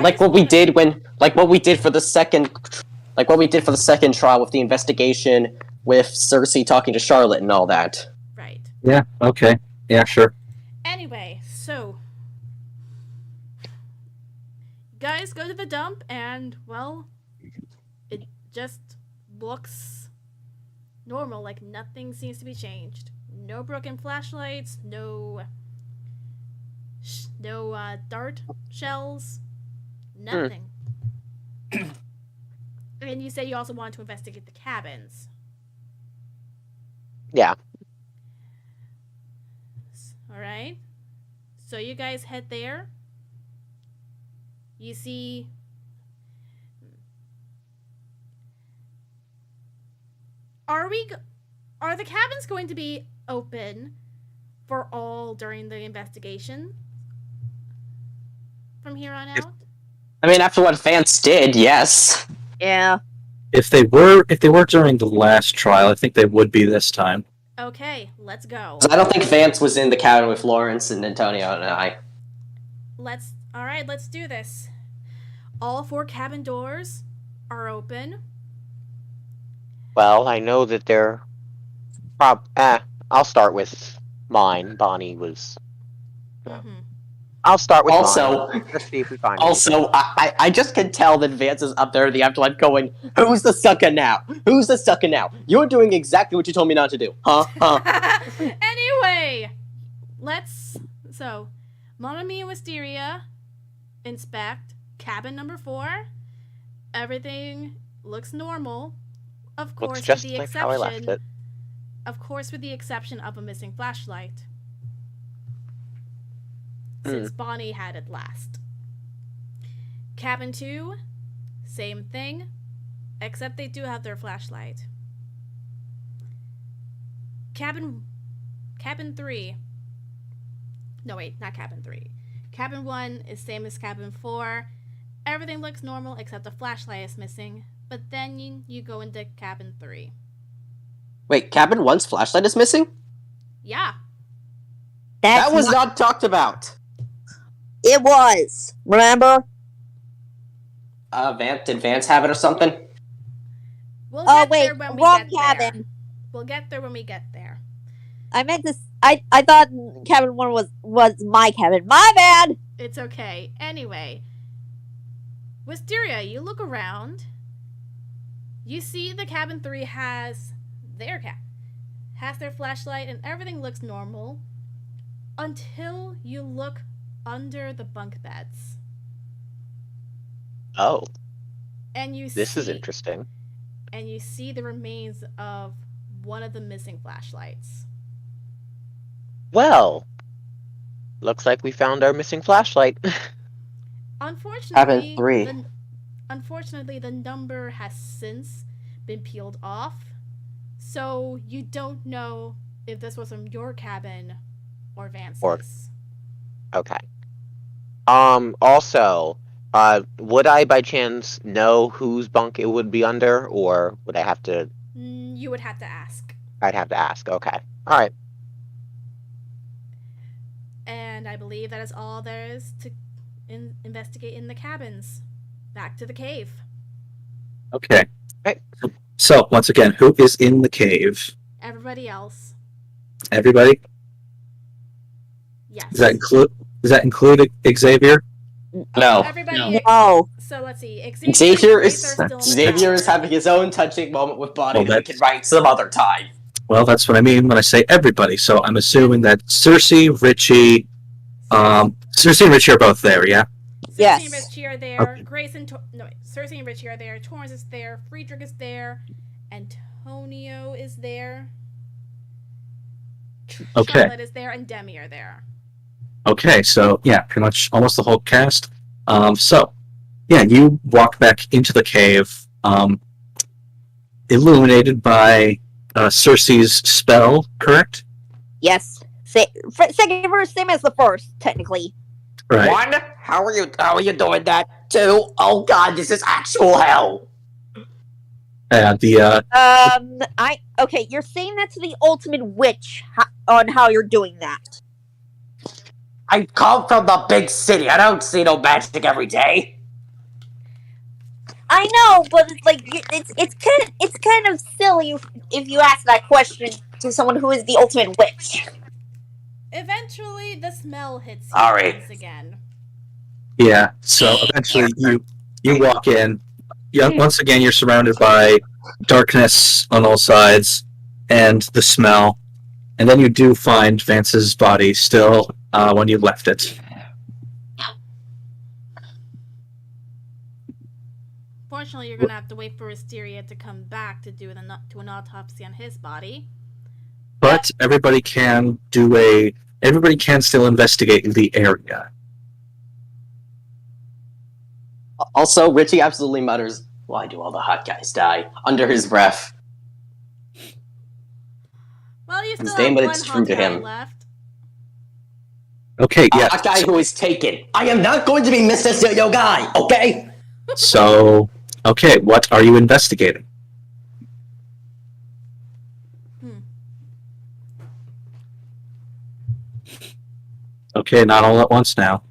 like what we did for the second trial with the investigation with Circe talking to Charlotte and all that. Right. Yeah, okay. Yeah, sure. Anyway, so guys go to the dump and, well, it just looks normal, like nothing seems to be changed. No broken flashlights, no dart shells, nothing. And you say you also want to investigate the cabins. Yeah. All right. So you guys head there. You see Are the cabins going to be open for all during the investigation from here on out? I mean, after what Vance did, yes. Yeah. If they were during the last trial, I think they would be this time. Okay, let's go. I don't think Vance was in the cabin with Lawrence and Antonio and I. All right, let's do this. All 4 cabin doors are open. Well, I know that they're I'll start with mine. Bonnie was. Mm-hmm. I'll start with Also, mine. Let's see if we find. Also, I just can tell that Vance is up there in the afterlife going, "Who's the sucker now? Who's the sucker now? You're doing exactly what you told me not to do, huh? Anyway, so Monomi and Wisteria inspect cabin number 4. Everything looks normal. Of course, Looks just with the like how I left it. Of course, with the exception of a missing flashlight. Since Bonnie had it last. Cabin 2, same thing, except they do have their flashlight. Cabin 3. No, wait, not cabin 3. Cabin 1 is same as cabin 4. Everything looks normal except the flashlight is missing. But then you go into cabin 3. Wait, cabin 1's flashlight is missing? Yeah. That's That was not talked about. It was. Remember? Did Vance have it or something? We'll Oh get wait, there when we wrong get cabin. there. We'll get there when we get there. I meant to. I thought cabin 1 was my cabin. My bad. It's okay. Anyway, Wisteria, you look around. You see the cabin 3 has their flashlight and everything looks normal until you look under the bunk beds. Oh. And This is interesting. And you see the remains of one of the missing flashlights. Well, looks like we found our missing flashlight. Unfortunately, Cabin 3. Unfortunately, the number has since been peeled off, so you don't know if this was from your cabin or Vance's. Okay. Also, would I by chance know whose bunk it would be under, or would I have to? You would have to ask. I'd have to ask. Okay. All right. And I believe that is all there is to investigate in the cabins. Back to the cave. Okay. Right. So, once again, who is in the cave? Everybody else. Everybody? Yes. Does that include Xavier? No. Everybody. No. So let's see. Xavier and is Grace are still in the Xavier tower. is having his own touching moment with Bonnie Well, that we can write some other time. Well, that's what I mean when I say everybody. So I'm assuming that Circe, Richie, Circe and Richie are both there, yeah? Circe and Yes. Richie are there. Okay. Grace and Circe and Richie are there. Torrance is there. Friedrich is there. Antonio is there. Okay. Charlotte is there, and Demi are there. Okay, so yeah, pretty much almost the whole cast. So yeah, you walk back into the cave, illuminated by Circe's spell, correct? Yes. Second verse, same as the first, technically. Right. One, how are you doing that? Two, oh god, this is actual hell. Okay, you're saying that to the ultimate witch on how you're doing that. I come from the big city. I don't see no magic every day. I know, but it's like it's kind of silly if you ask that question to someone who is the ultimate witch. Eventually, the smell hits you Alright. once again. Yeah. So eventually, you walk in. Yeah. Once again, you're surrounded by darkness on all sides and the smell, and then you do find Vance's body still when you left it. Fortunately, you're gonna have to wait for Wisteria to come back to do an autopsy on his body. But everybody can still investigate the area. Also, Richie absolutely mutters, "Why do all the hot guys die?" under his breath. Well, you still His have name, but one it's hot true to guy him. left. Okay. A Yeah. hot guy who is taken. I am not going to be Mr. Serial Guy, okay? So, okay, what are you investigating? Okay, not all at once now.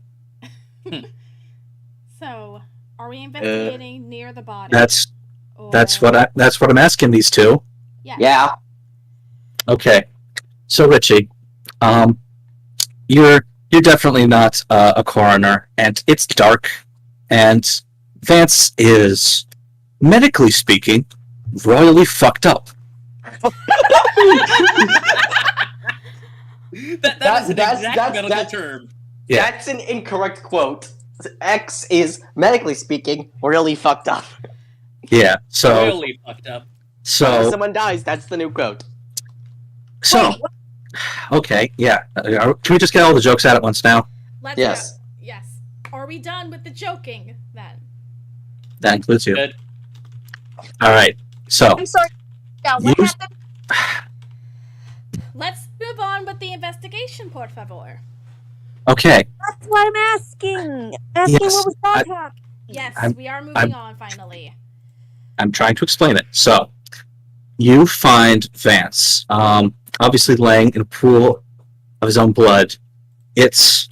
So, are we investigating near the body? That's what I'm asking these two. Yes. Yeah. Okay, so Richie, you're definitely not a coroner, and it's dark, and Vance is, medically speaking, royally fucked up. That's an exact medical that's- term. Yeah. That's an incorrect quote. X is, medically speaking, really fucked up. Yeah. So Really fucked up. When so someone dies, that's the new quote. so. Okay. Yeah. Can we just get all the jokes out at once now? Let's Yes. go. Yes. Are we done with the joking then? That includes you. Good. All right. So I'm sorry. Yeah, what You- happened? Let's move on with the investigation, por favor. okay. That's what I'm asking. Asking Yes, what was I- contact. Yes, I'm- we are moving on finally. I'm trying to explain it. So, you find Vance, obviously laying in a pool of his own blood. It's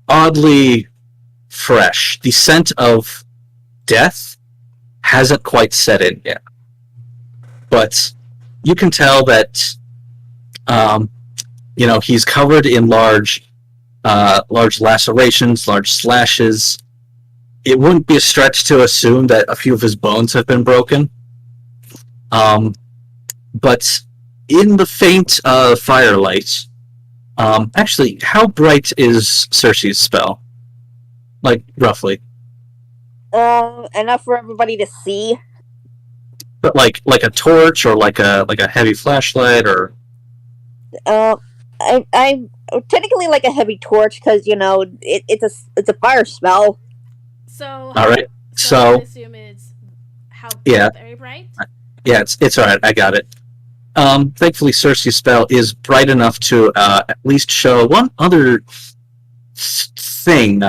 oddly fresh. The scent of death hasn't quite set in yet. But you can tell that, he's covered in large lacerations, large slashes. It wouldn't be a stretch to assume that a few of his bones have been broken. But in the faint firelight, actually, how bright is Circe's spell? Like, roughly. Enough for everybody to see. But like a torch or like a heavy flashlight or I'm technically like a heavy torch because it's a fire spell. So, all right. I So assume it's how Yeah. very bright. yeah, it's all right. I got it. Thankfully, Circe's spell is bright enough to at least show one other thing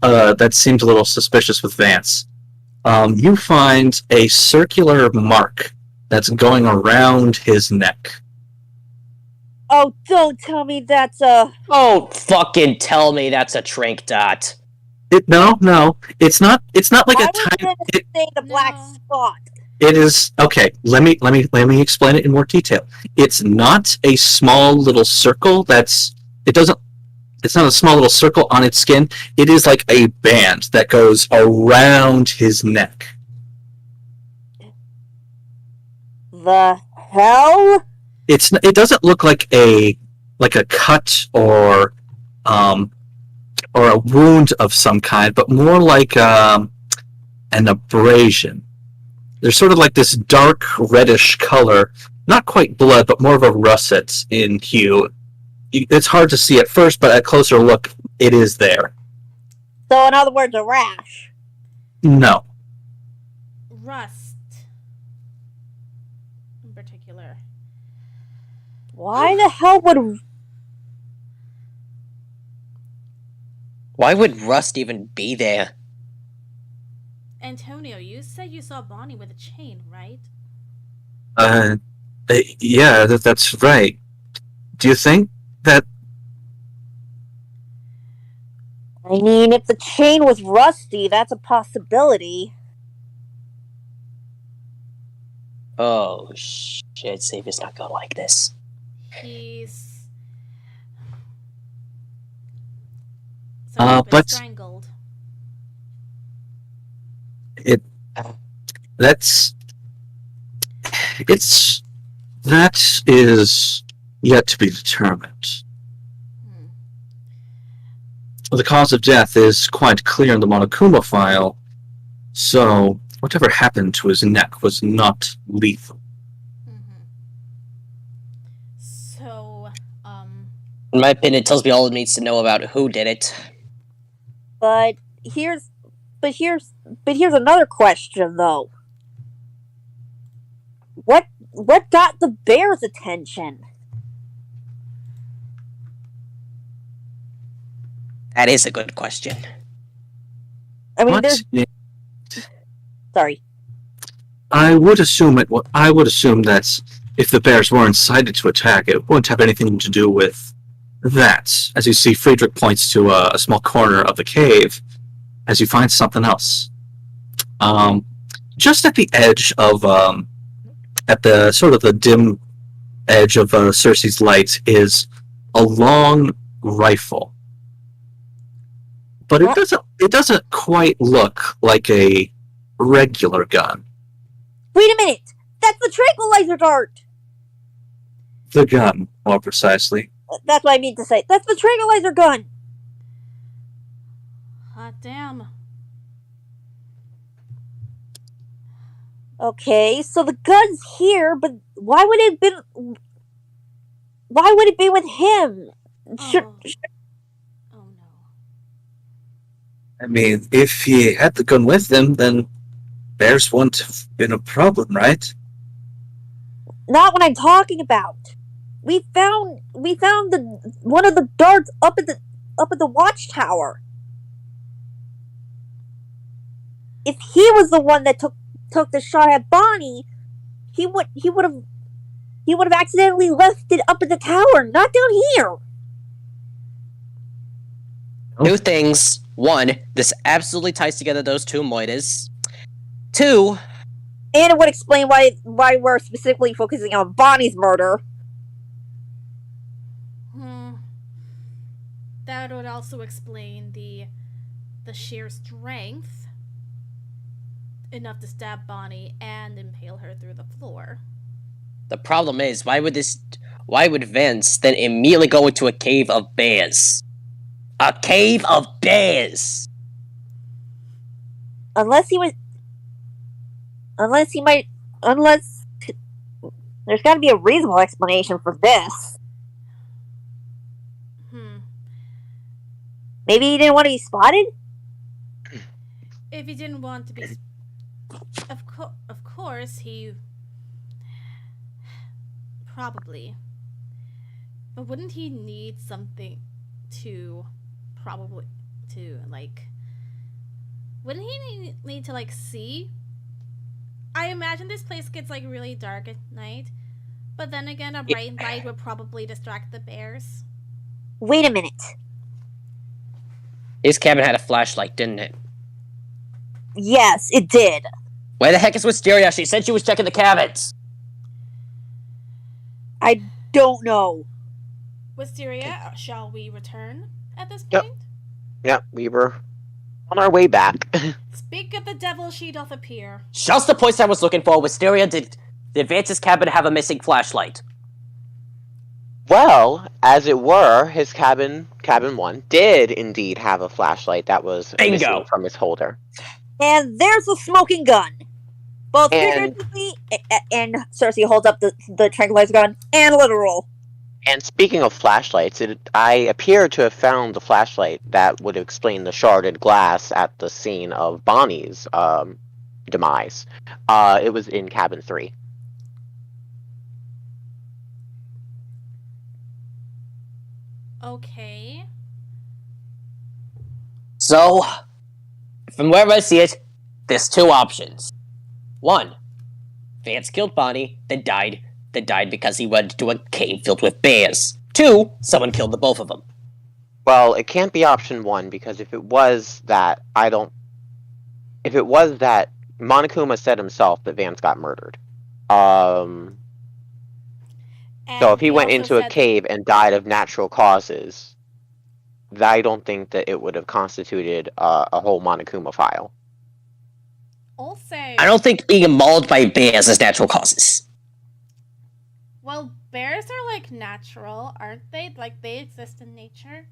that seems a little suspicious with Vance. You find a circular mark that's going around his neck. Oh, don't tell me that's a. Oh, fucking tell me that's a trank dot. No, it's not. It's not like I a was tiny. gonna say the black No. spot. It is okay. Let me explain it in more detail. It's not a small little circle. It's not a small little circle on its skin. It is like a band that goes around his neck. The hell? It doesn't look like a cut or a wound of some kind, but more like an abrasion. There's sort of like this dark reddish color, not quite blood, but more of a russet in hue. It's hard to see at first, but at closer look, it is there. So, in other words, a rash. No. Rust. In particular. Why the hell would. Why would rust even be there? Antonio, you said you saw Bonnie with a chain, right? Yeah, that's right. Do you think that? I mean, if the chain was rusty, that's a possibility. Oh shit, Savior's not gonna like this. He's so been but- strangled. That is yet to be determined. Hmm. The cause of death is quite clear in the Monokuma file, so whatever happened to his neck was not lethal. Mm-hmm. So, In my opinion, it tells me all it needs to know about who did it. But here's another question though. What got the bear's attention? That is a good question. I mean, What? there's sorry. I would assume that if the bears were incited to attack, it wouldn't have anything to do with that. As you see, Friedrich points to a small corner of the cave as you find something else. Just at the edge of, at the sort of the dim edge of Circe's light is a long rifle. But it doesn't quite look like a regular gun. Wait a minute! That's the tranquilizer dart! The gun, more precisely. That's what I mean to say. That's the tranquilizer gun! hot damn. Okay, so the gun's here, but why would it be with him? Should, Oh. Oh no. I mean, if he had the gun with him, then bears wouldn't have been a problem, right? not what I'm talking about. We found one of the darts up at the watchtower. If he was the one that took the shot at Bonnie, he would have accidentally left it up at the tower, not down here. Two things. One, this absolutely ties together those two moitas. Two, And it would explain why we're specifically focusing on Bonnie's murder. That would also explain the sheer strength enough to stab Bonnie and impale her through the floor. the problem is, why would Vince then immediately go into a cave of bears? A cave of bears! Unless there's got to be a reasonable explanation for this. Maybe he didn't want to be spotted? If he didn't want to be... Of course, he... Probably. But wouldn't he need something to... Probably... To, like... Wouldn't he need to, like, see? I imagine this place gets, like, really dark at night. But then again, a bright light would probably distract the bears. Wait a minute. His cabin had a flashlight, didn't it? Yes, it did. Where the heck is Wisteria? She said she was checking the cabins! I don't know. Wisteria, shall we return at this Yep. point? Yeah, we were on our way back. Speak of the devil, she doth appear. Just the points I was looking for. Wisteria, did Vance's cabin have a missing flashlight? Well, as it were, his cabin 1, did indeed have a flashlight that was Bingo. missing from his holder. And there's a smoking gun. Both And- figuratively and Circe holds up the tranquilizer gun and literal. And speaking of flashlights, I appear to have found the flashlight that would explain the sharded glass at the scene of Bonnie's demise. It was in cabin 3. Okay. So, from wherever I see it, there's two options. One, Vance killed Bonnie, then died because he went to a cave filled with bears. Two, someone killed the both of them. Well, it can't be option 1, because if it was that, Monokuma said himself that Vance got murdered. So And if he went also into a said- cave and died of natural causes, I don't think that it would have constituted a whole Monokuma file. Also, I don't think being mauled by bears is natural causes. well, bears are like natural, aren't they? Like they exist in nature.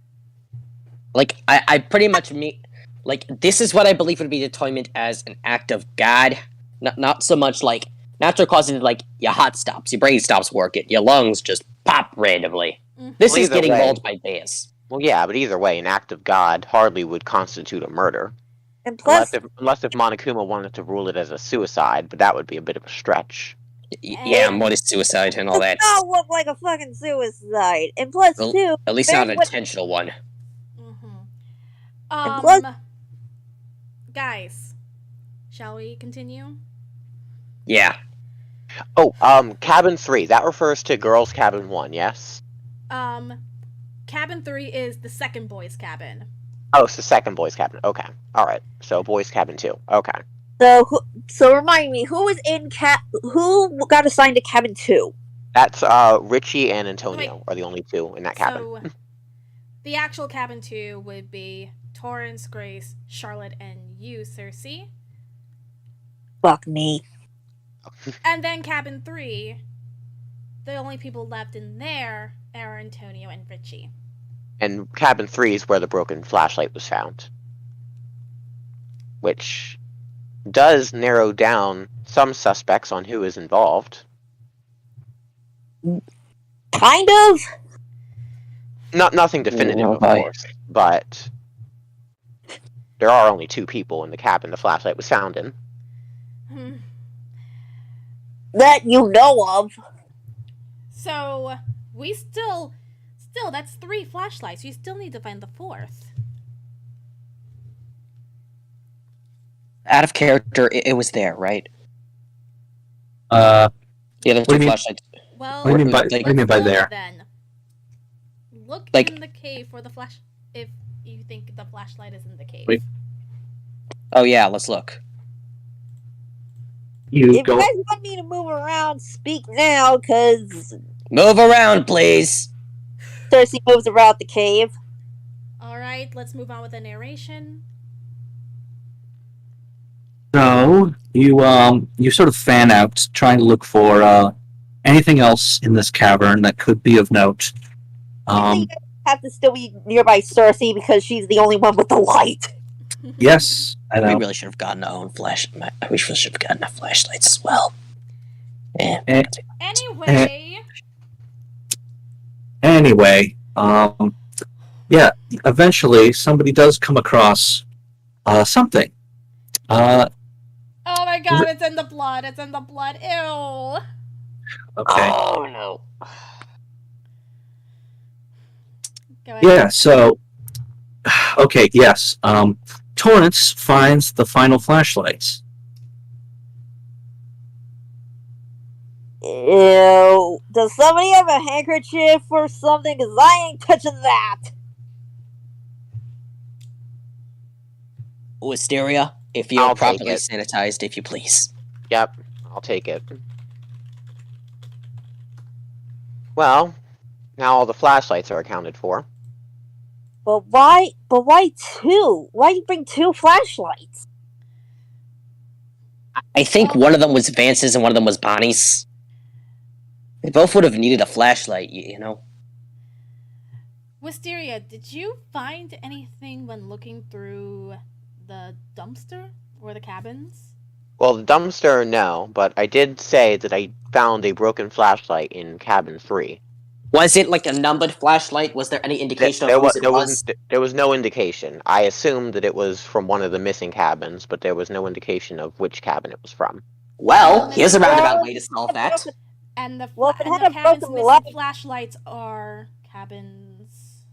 Like, I pretty much mean, like, this is what I believe would be determined as an act of God. Not so much like natural causes, like your heart stops, your brain stops working, your lungs just pop randomly. This Well, is either getting way. mauled by bears. Well, yeah, but either way, an act of God hardly would constitute a murder. And plus, Unless if Monokuma wanted to rule it as a suicide, but that would be a bit of a stretch. Yeah, more to suicide and all does that. not look like a fucking suicide. And plus, Well, too, At least not an bears would- intentional one. Mm-hmm. plus- Guys, shall we continue? Yeah. Oh, cabin 3. That refers to girls' cabin 1, yes? Cabin 3 is the second boys' cabin. Oh, it's the second boys' cabin. Okay. Alright. So boys' cabin 2. Okay. So remind me, who got assigned to cabin 2? That's Richie and Antonio Wait. are the only two in that cabin. So, the actual cabin 2 would be Torrance, Grace, Charlotte, and you, Circe. Fuck me. And then cabin 3, the only people left in there are Antonio and Richie. And cabin 3 is where the broken flashlight was found. Which does narrow down some suspects on who is involved. Kind of. Nothing definitive, Yeah, of bye. course, but there are only 2 people in the cabin the flashlight was found in. Hmm. That you know of. So, we still, that's 3 flashlights. You still need to find the 4th. Out of character, it was there, right? Uh, The other What do two you mean? flashlights. Well, What do you mean by- like- what do you mean by let's look there? Then. Look Like- in the cave for the flash. If you think the flashlight is in the cave. Wait. Oh yeah, let's look. you If go. you guys want me to move around, speak now, because Move around, please. Circe moves around the cave. All right, let's move on with the narration. So you sort of fan out, trying to look for anything else in this cavern that could be of note. You guys have to still be nearby Circe because she's the only one with the light. Yes, I We know. really should have gotten our own flash. We really should have gotten our flashlights as well. Yeah. Anyway, Anyway, yeah. Eventually, somebody does come across something. oh my god, it's in the blood. It's in the blood. Ew. Okay. Oh no. Go ahead. Yeah. So, okay. Yes. Torrance finds the final flashlights. Ew. Does somebody have a handkerchief or something? Because I ain't touching that. Wisteria, if you're I'll take properly it. sanitized, if you please. Yep, I'll take it. Well, now all the flashlights are accounted for. But why 2? Why you bring 2 flashlights? I think one of them was Vance's and one of them was Bonnie's. They both would have needed a flashlight, you know? Wisteria, did you find anything when looking through the dumpster or the cabins? Well, the dumpster, no, but I did say that I found a broken flashlight in cabin 3. Was it like a numbered flashlight? Was there any indication There of whose it was? there was no indication. I assumed that it was from one of the missing cabins, but there was no indication of which cabin it was from. Well, here's a roundabout way to solve that. And the, Well, if it and had the a cabins broken missing light- flashlights are cabins.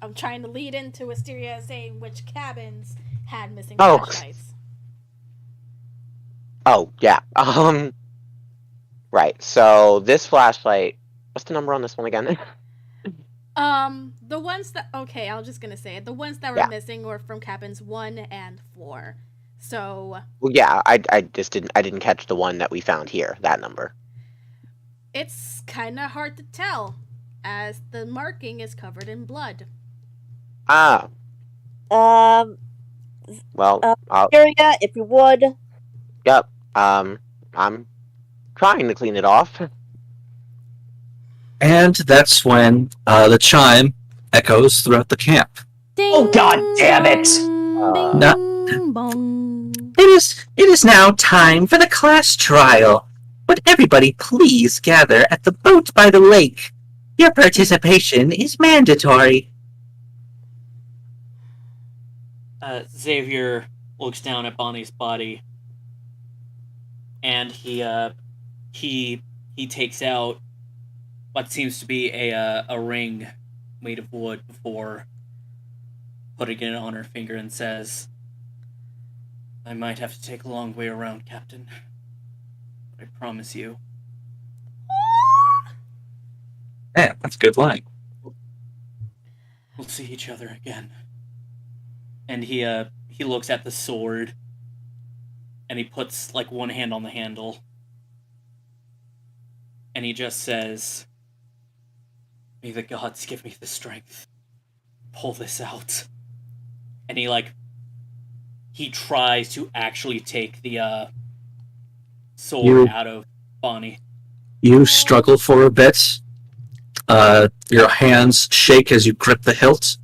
I'm trying to lead into Wisteria saying which cabins had missing Oh. flashlights. Oh, yeah. Right, so this flashlight... What's the number on this one again? The ones that I'm just gonna say it. The ones that were Yeah. missing were from cabins 1 and 4. So Well, yeah, I just didn't catch the one that we found here. That number. it's kind of hard to tell, as the marking is covered in blood. Ah, Um, well, Syria, if you would. yep. I'm trying to clean it off. And that's when the chime echoes throughout the camp. Ding, Oh, God damn it! Bing, bong. It is now time for the class trial. Would everybody please gather at the boat by the lake? Your participation is mandatory. Xavier looks down at Bonnie's body, and he takes out what seems to be a ring made of wood before putting it on her finger and says, "I might have to take a long way around, Captain. But I promise you." Yeah, that's a good line. "We'll see each other again." And he looks at the sword, and he puts like one hand on the handle, and he just says, "May the gods give me the strength. Pull this out." And he tries to actually take the sword out of Bonnie. You struggle for a bit. Your hands shake as you grip the hilt,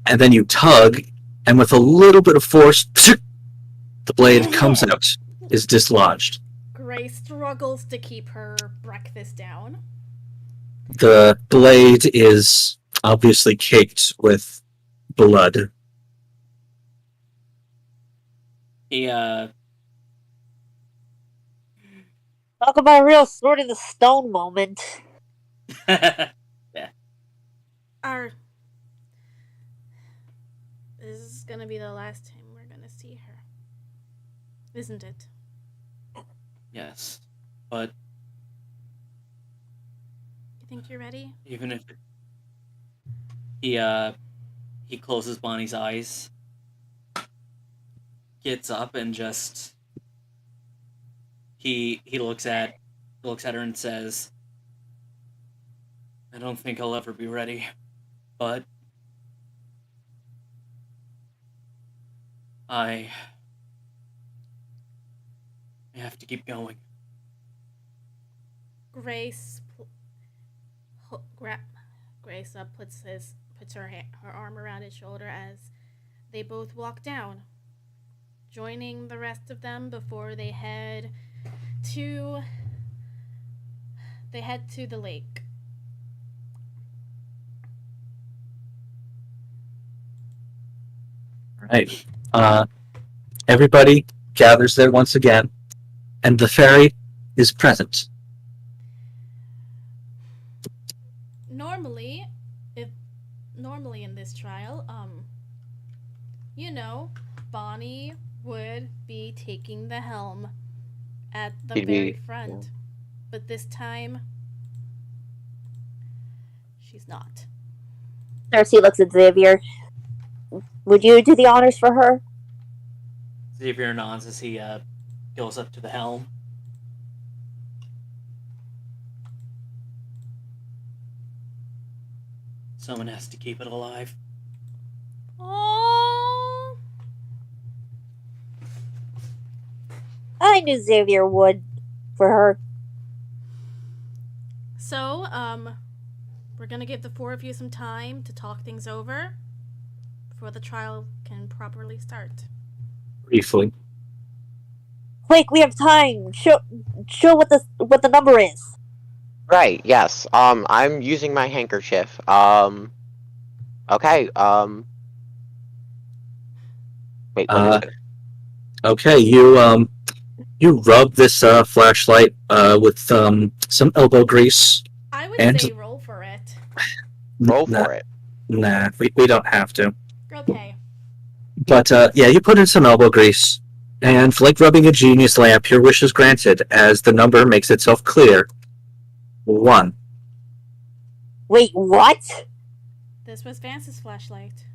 and then you tug, and with a little bit of force, the blade comes out, is dislodged. Gray struggles to keep her breakfast down. The blade is obviously caked with blood. He Talk about a real sword in the stone moment. Our This is gonna be the last time we're gonna see her, isn't it? Yes, but You think you're ready? even if he closes Bonnie's eyes, gets up, and just he looks at her and says, "I don't think I'll ever be ready, but I have to keep going." Grace puts her arm around his shoulder as they both walk down, joining the rest of them before they head to the lake. Right. Everybody gathers there once again, and the fairy is present. Normally in this trial, Bonnie would be taking the helm at the very front. But this time, she's not. Circe looks at Xavier. Would you do the honors for her? Xavier nods as he goes up to the helm. Someone has to keep it alive. Oh, I knew Xavier would for her. so we're gonna give the four of you some time to talk things over before the trial can properly start. Briefly. Quick, we have time. Show what the number is. Right. Yes. I'm using my handkerchief. Okay. Wait. What is it? Okay, you rub this flashlight with some elbow grease. I would And- say roll for it. Roll for it. Nah, we don't have to. Okay. But yeah, you put in some elbow grease, and like rubbing a genius lamp, your wish is granted as the number makes itself clear. 1. Wait, what? This was Vance's flashlight.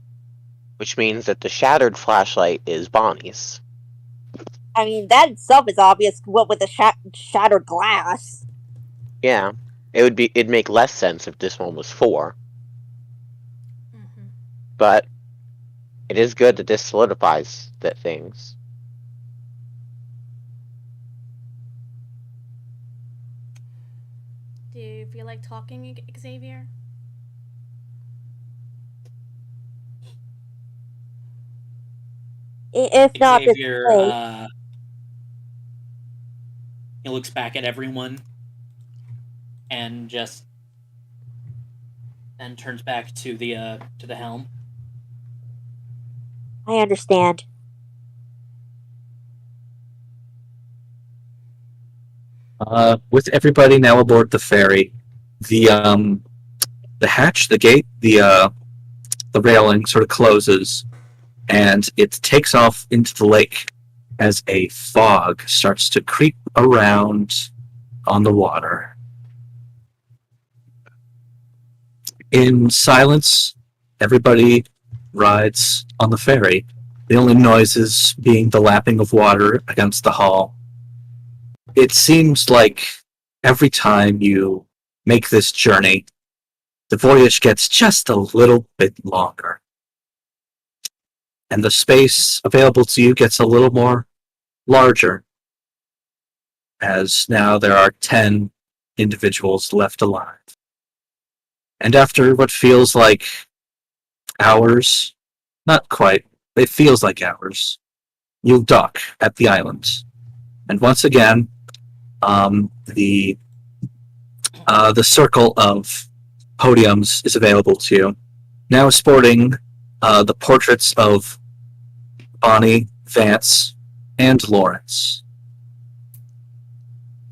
Which means that the shattered flashlight is Bonnie's. I mean, that itself is obvious. What with the shattered glass? Yeah, it'd make less sense if this one was 4, Mm-hmm. but it is good that this solidifies that things. Do you feel like talking, Xavier? If not this Xavier, way. he looks back at everyone and just then turns back to the helm. I understand. With everybody now aboard the ferry, the hatch, the gate, the railing sort of closes, and it takes off into the lake as a fog starts to creep around on the water. In silence, everybody rides on the ferry, the only noises being the lapping of water against the hull. It seems like every time you make this journey, the voyage gets just a little bit longer. And the space available to you gets a little more larger, as now there are 10 individuals left alive. And after what feels like hours, not quite, it feels like hours, you dock at the island. And once again, the circle of podiums is available to you, now sporting the portraits of Bonnie, Vance, and Lawrence.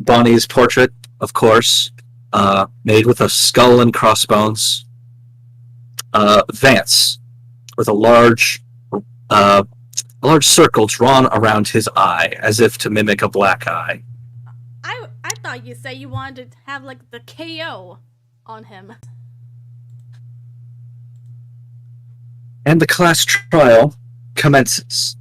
Bonnie's portrait, of course, made with a skull and crossbones. Vance, with a large circle drawn around his eye, as if to mimic a black eye. I thought you said you wanted to have like the KO on him. And the class trial commences.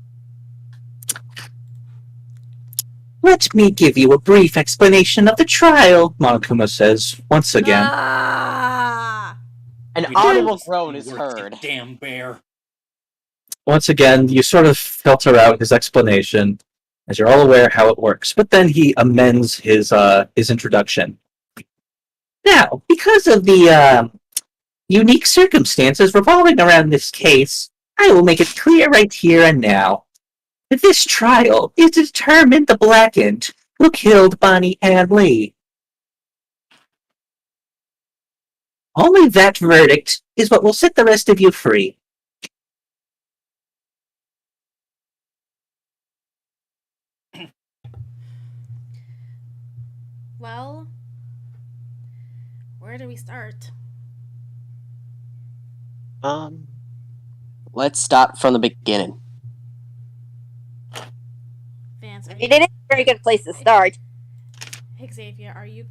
Let me give you a brief explanation of the trial, Monokuma says once again. An We audible don't groan is work, heard. you damn bear. Once again, you sort of filter out his explanation, as you're all aware how it works. But then he amends his introduction. Now, because of the unique circumstances revolving around this case, I will make it clear right here and now that this trial is to determine the blackened who killed Bonnie and Lee. Only that verdict is what will set the rest of you free. Well, where do we start? Let's start from the beginning. Vance, I mean, it is a very good place to start. Xavier, are you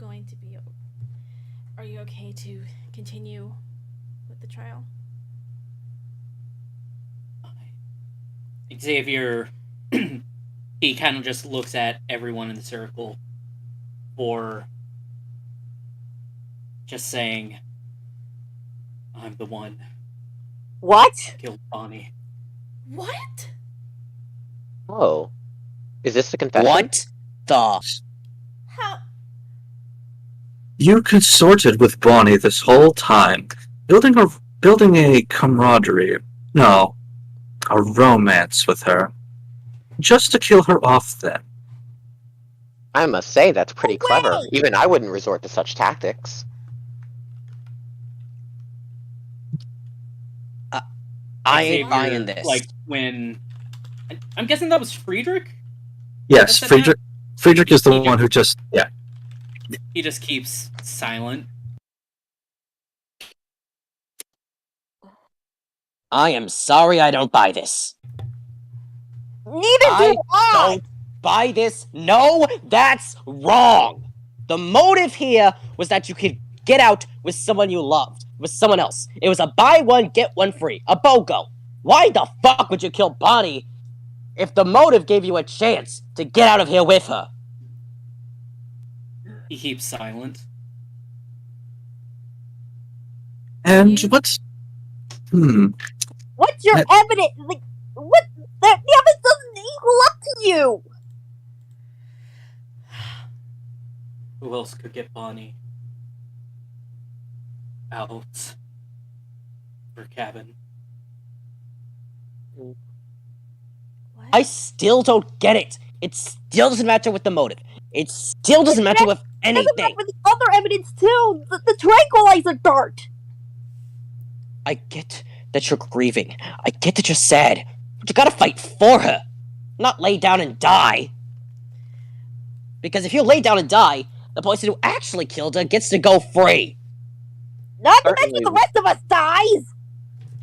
okay to continue with the trial? Xavier, he kind of just looks at everyone in the circle for just saying, I'm the one What? who killed Bonnie. What? Oh. Is this the confession? What the? How? You consorted with Bonnie this whole time, building a camaraderie, no, a romance with her, just to kill her off then. I must say, that's pretty No clever. way! Even I wouldn't resort to such tactics. I ain't Xavier, buying this. Like, when... I'm guessing that was Friedrich? Yes, That's the Friedrich is the one who just, yeah. He just keeps silent. I am sorry I don't buy this. Neither do I! Don't buy this. No, that's wrong. The motive here was that you could get out with someone you loved, with someone else. It was a buy one, get one free. A BOGO. Why the fuck would you kill Bonnie if the motive gave you a chance to get out of here with her. He keeps silent. And You- what's... What's your That- evidence? Like, what? The evidence doesn't equal up to you. Who else could get Bonnie out of her cabin? What? I still don't get it. It still doesn't matter with the motive. It still doesn't matter with It doesn't matter anything. with the other evidence too. The tranquilizer dart. I get that you're grieving. I get that you're sad. But you gotta fight for her. Not lay down and die. Because if you lay down and die, the person who actually killed her gets to go free. Not to mention Certainly. the rest of us dies.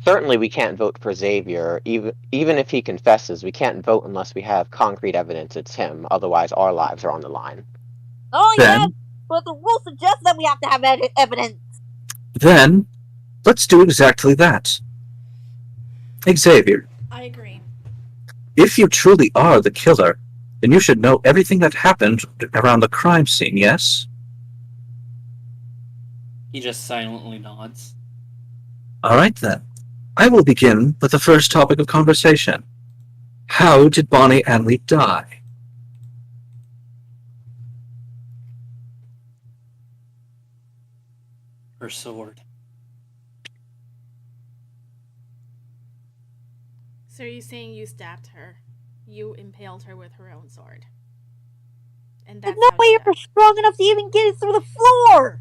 Certainly, we can't vote for Xavier. Even if he confesses, we can't vote unless we have concrete evidence it's him. Otherwise, our lives are on the line. Oh yeah, Then, but the rule suggests that we have to have evidence. then, let's do exactly that. Xavier, I agree. if you truly are the killer, then you should know everything that happened around the crime scene, yes? He just silently nods. All right, then. I will begin with the first topic of conversation. How did Bonnie Anley die? Her sword. So are you saying you stabbed her? You impaled her with her own sword. And There's that's no how way she you're died. strong enough to even get it through the floor.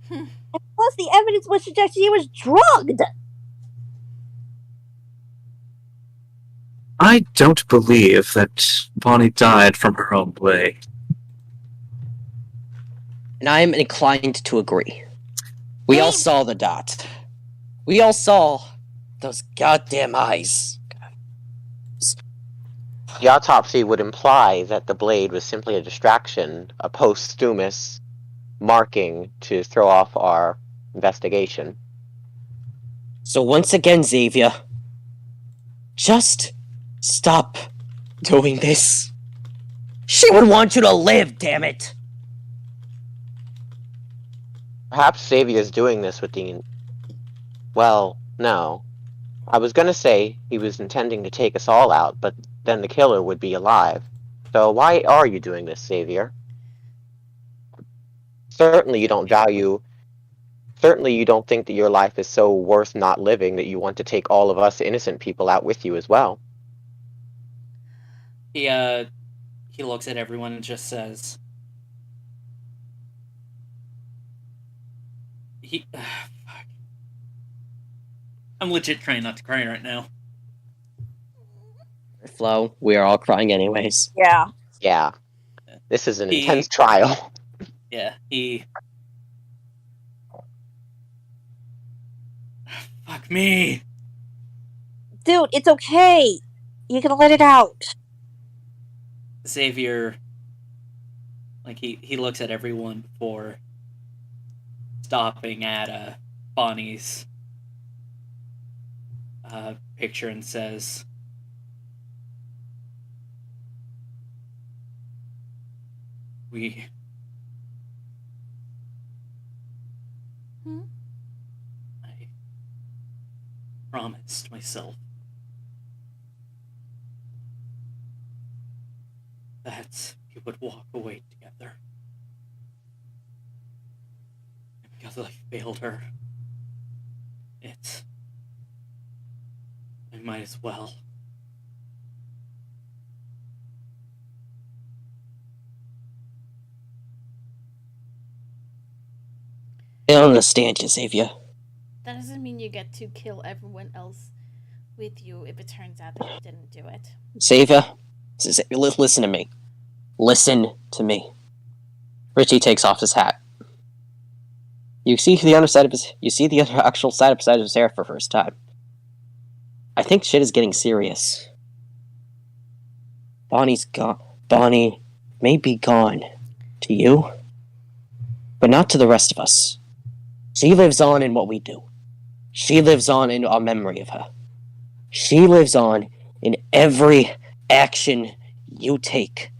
And plus, the evidence would suggest she was drugged. I don't believe that Bonnie died from her own blade. And I'm inclined to agree. We all saw the dot. We all saw those goddamn eyes. The autopsy would imply that the blade was simply a distraction, a posthumous marking to throw off our investigation. So once again, Xavier, just stop doing this. She would want you to live, damn it. Perhaps Xavier's doing this with the... Well, no. I was gonna say he was intending to take us all out, but then the killer would be alive. So why are you doing this, Xavier? Certainly you don't think that your life is so worth not living that you want to take all of us innocent people out with you as well. He looks at everyone and just says, fuck. I'm legit trying not to cry right now. Flo, we are all crying anyways. Yeah. Yeah. This is an He- intense trial. Yeah, fuck me. Dude, it's okay. You can let it out. Xavier, like, he looks at everyone before stopping at Bonnie's picture and says, I promised myself that we would walk away together. And because I failed her, I might as well. I don't understand you, Xavier. That doesn't mean you get to kill everyone else with you if it turns out that you didn't do it. Xavier, listen to me. Listen to me. Richie takes off his hat. You see the underside of his. You see the actual side of his hair for the first time. I think shit is getting serious. Bonnie's gone. Bonnie may be gone. To you? but not to the rest of us. She lives on in what we do. She lives on in our memory of her. She lives on in every action you take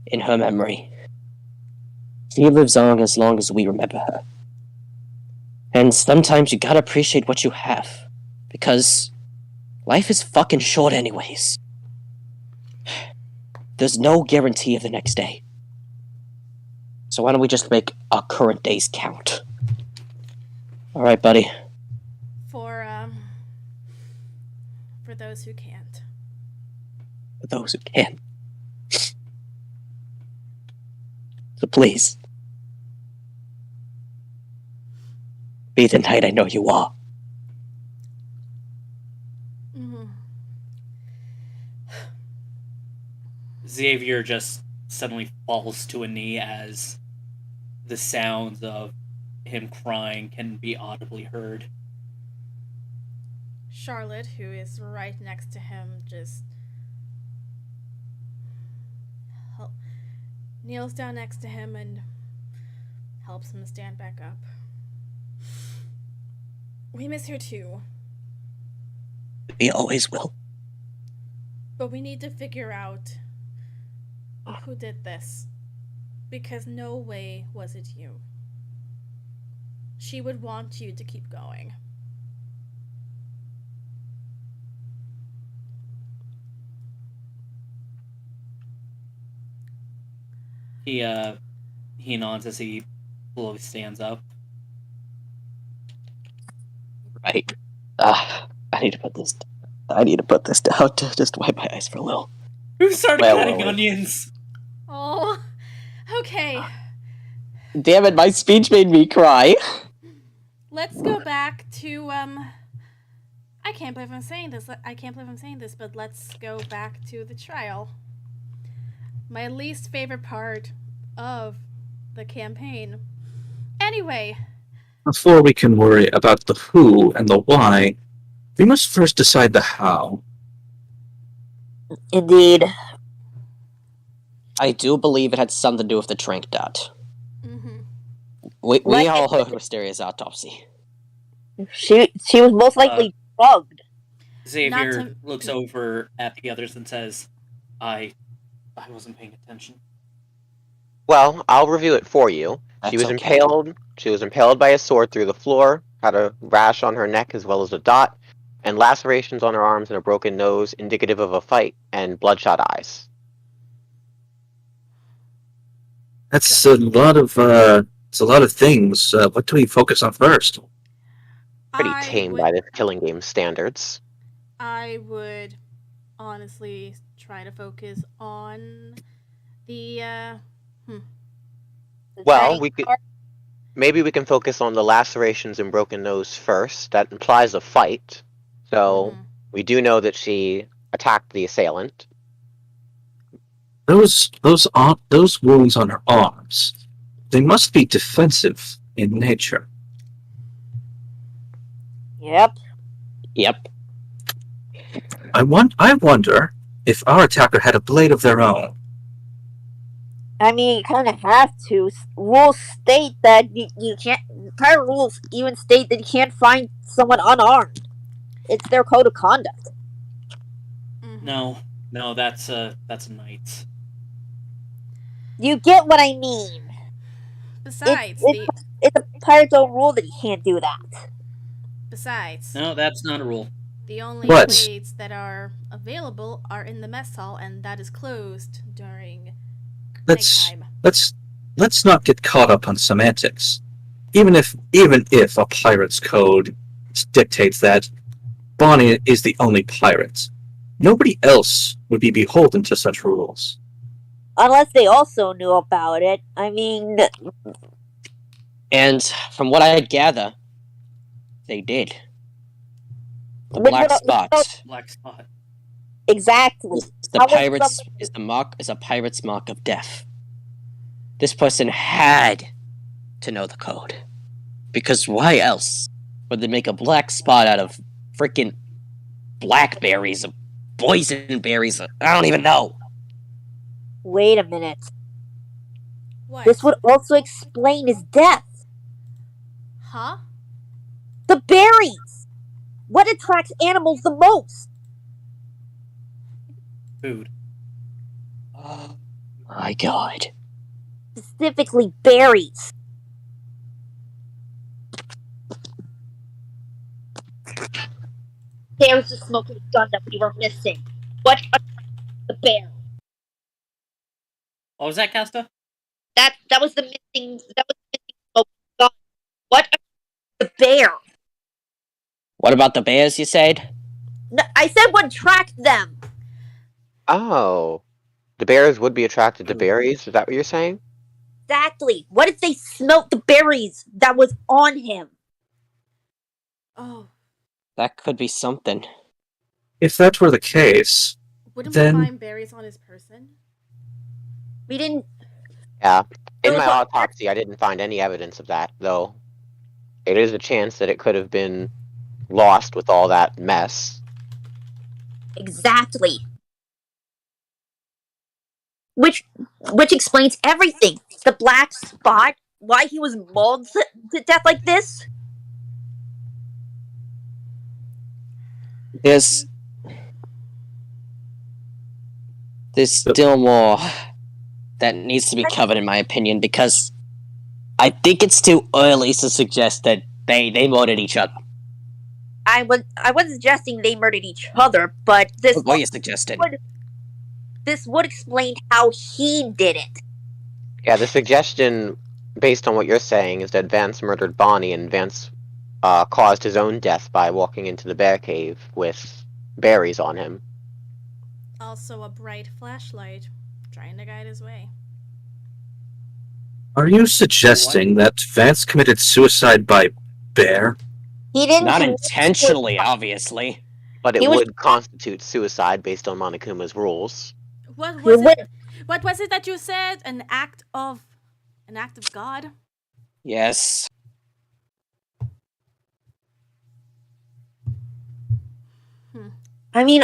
in her memory. She lives on as long as we remember her. And sometimes you gotta appreciate what you have, because life is fucking short anyways. There's no guarantee of the next day. So why don't we just make our current days count? Alright, buddy. For those who can't. For those who can. So please. Be the knight I know you are. Mm-hmm. Xavier just suddenly falls to a knee as the sounds of him crying can be audibly heard. Charlotte, who is right next to him, just kneels down next to him and helps him stand back up. We miss her too, We always will. but we need to figure out who did this, because no way was it you. She would want you to keep going. He nods as he slowly stands up. Right. I need to put this. I need to put this down to just wipe my eyes for a little. Who started Well, cutting well, onions? Oh, okay. Damn it! My speech made me cry. Let's go back to I can't believe I'm saying this. But let's go back to the trial. My least favorite part of the campaign. Anyway, Before we can worry about the who and the why, we must first decide the how. Indeed. I do believe it had something to do with the drink dot. mm-hmm. We Like all it- heard Wisteria's autopsy. She was most likely drugged. Xavier to- looks over at the others and says, I wasn't paying attention. Well, I'll review it for you. She That's was okay. impaled. She was impaled by a sword through the floor, had a rash on her neck as well as a dot, and lacerations on her arms and a broken nose, indicative of a fight, and bloodshot eyes. That's a lot of things. What do we focus on first? Pretty I tame would, by the killing game standards. I would honestly try to focus on the Well, maybe we can focus on the lacerations and broken nose first. That implies a fight. So Mhm. we do know that she attacked the assailant. Those wounds on her arms, they must be defensive in nature. Yep. Yep. I wonder if our attacker had a blade of their own. I mean, you kind of have to. Rules state that you can't. Prior rules even state that you can't find someone unarmed. It's their code of conduct. Mhm. No, that's a knight. You get what I mean. Besides, It's a pirate's own rule that you can't do that. besides, No, that's not a rule. the only What? blades that are available are in the mess hall, and that is closed during Let's nighttime. let's not get caught up on semantics. Even if a pirate's code dictates that Bonnie is the only pirate, nobody else would be beholden to such rules. Unless they also knew about it. I mean, And from what I gather, they did. The Which black one- spot Black spot. exactly. is the How was pirate's somebody- is a pirate's mark of death. This person had to know the code. Because why else would they make a black spot out of freaking blackberries or boysenberries? I don't even know. Wait a minute. What? This would also explain his death. Huh? The berries! What attracts animals the most? Food. Oh my god. Specifically berries. There's the smoking gun that we were missing. What attracts the bear? What was that, Casta? That was the missing smoking gun. What attracts the bear? What about the bears, you said? No, I said what attracts them. Oh. The bears would be attracted to berries? Is that what you're saying? Exactly. What if they smelt the berries that was on him? Oh, That could be something. If that were the case, wouldn't Then- we find berries on his person? We didn't. Yeah. It In was my what- autopsy, I didn't find any evidence of that, though. It is a chance that it could have been lost with all that mess. Exactly. Which explains everything. The black spot, why he was mauled to death like this. There's still more that needs to be covered, in my opinion, because I think it's too early to suggest that they murdered each other. I wasn't suggesting they murdered each other, but this What you suggested? would explain how he did it. Yeah, the suggestion, based on what you're saying, is that Vance murdered Bonnie and Vance caused his own death by walking into the bear cave with berries on him. Also, a bright flashlight trying to guide his way. are you suggesting that Vance committed suicide by bear? He didn't Not commit intentionally, obviously. But it He was- would constitute suicide based on Monokuma's rules. What He was would- it? What was it that you said? An act of God? Yes. I mean,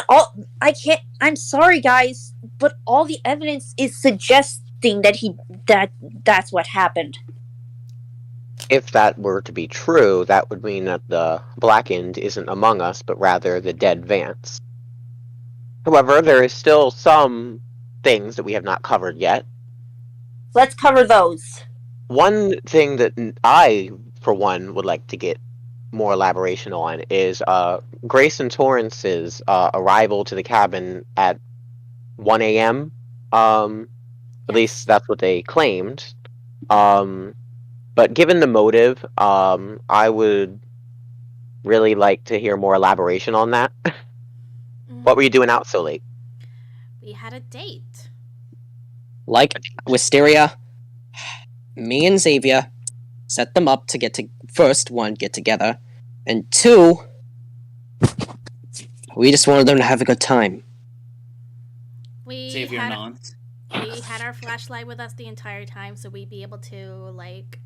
I'm sorry, guys, but all the evidence is suggesting that that's what happened. If that were to be true, that would mean that the Blackened isn't among us, but rather the dead Vance. However, there is still some things that we have not covered yet. Let's cover those. One thing that I, for one, would like to get more elaboration on is Grace and Torrance's arrival to the cabin at 1 a.m. At least that's what they claimed. But given the motive, I would really like to hear more elaboration on that. What were you doing out so late? We had a date. Like Wisteria, me and Xavier set them up to first, one, get together, and two, we just wanted them to have a good time. We Xavier had nods. we had our flashlight with us the entire time, so we'd be able to like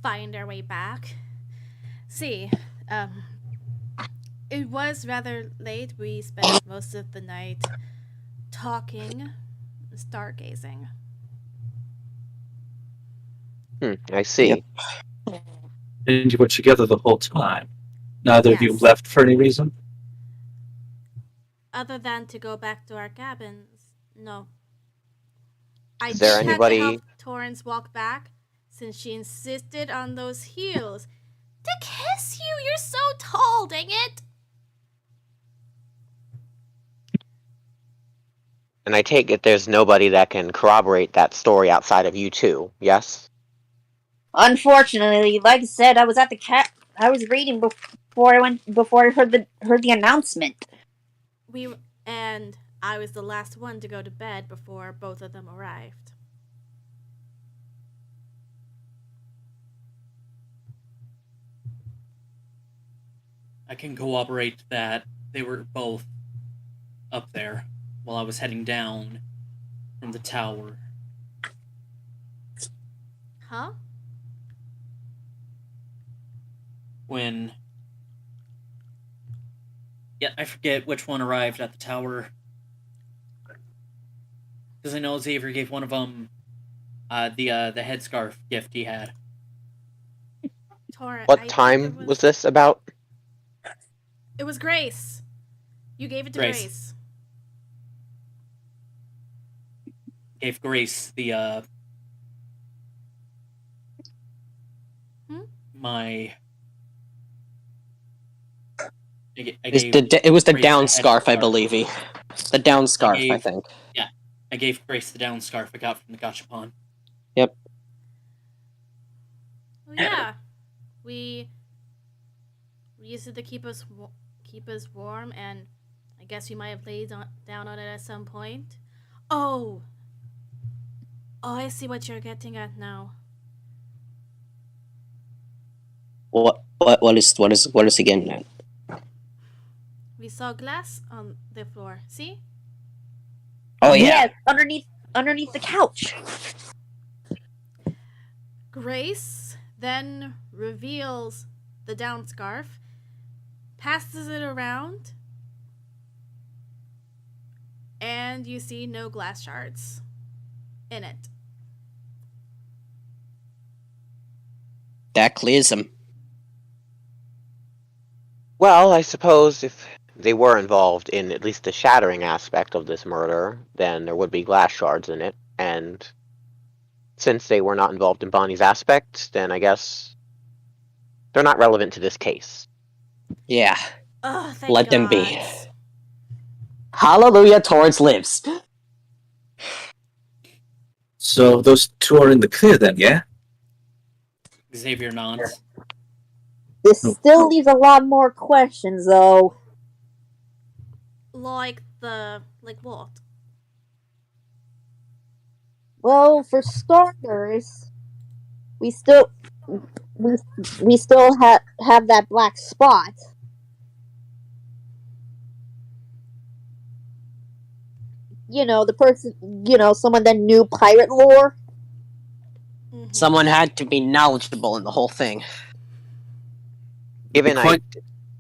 find our way back. See, it was rather late. We spent most of the night talking, stargazing. I see. Yep. And you were together the whole time. Neither of you Yes. left for any reason? Other than to go back to our cabins, no. I Is there did anybody- have to help Torrance walk back since she insisted on those heels. To kiss you! You're so tall, dang it! And I take it there's nobody that can corroborate that story outside of you two, yes? Unfortunately, like I said, I was at the I was reading before I heard the announcement. And I was the last one to go to bed before both of them arrived. I can corroborate that they were both up there while I was heading down from the tower. Huh? When... Yeah, I forget which one arrived at the tower. Because I know Xavier gave one of them The headscarf gift he had. Tora, I What think time was this about? It was Grace. You gave it to Grace. Grace. Gave Grace the my. It was the Grace down the scarf, I headscarf. believe. The down scarf, I gave- think. I gave Grace the down scarf I got from the gachapon. Yep. Well, yeah, we used it to keep us warm, and I guess we might have laid down on it at some point. Oh, I see what you're getting at now. What is again that? We saw glass on the floor. See? Oh yeah. Yes, underneath the couch. Grace then reveals the down scarf, passes it around, and you see no glass shards in it. That clears him. Well, I suppose if they were involved in at least the shattering aspect of this murder, then there would be glass shards in it, and since they were not involved in Bonnie's aspect, then I guess they're not relevant to this case. Yeah. Oh, thank Let God. them be. Hallelujah, Torrance lives. So those two are in the clear then, yeah? Xavier nods. This still leaves a lot more questions, though. Like what? Well, for starters, we still have that black spot. You know, the person, someone that knew pirate lore. Mm-hmm. Someone had to be knowledgeable in the whole thing. It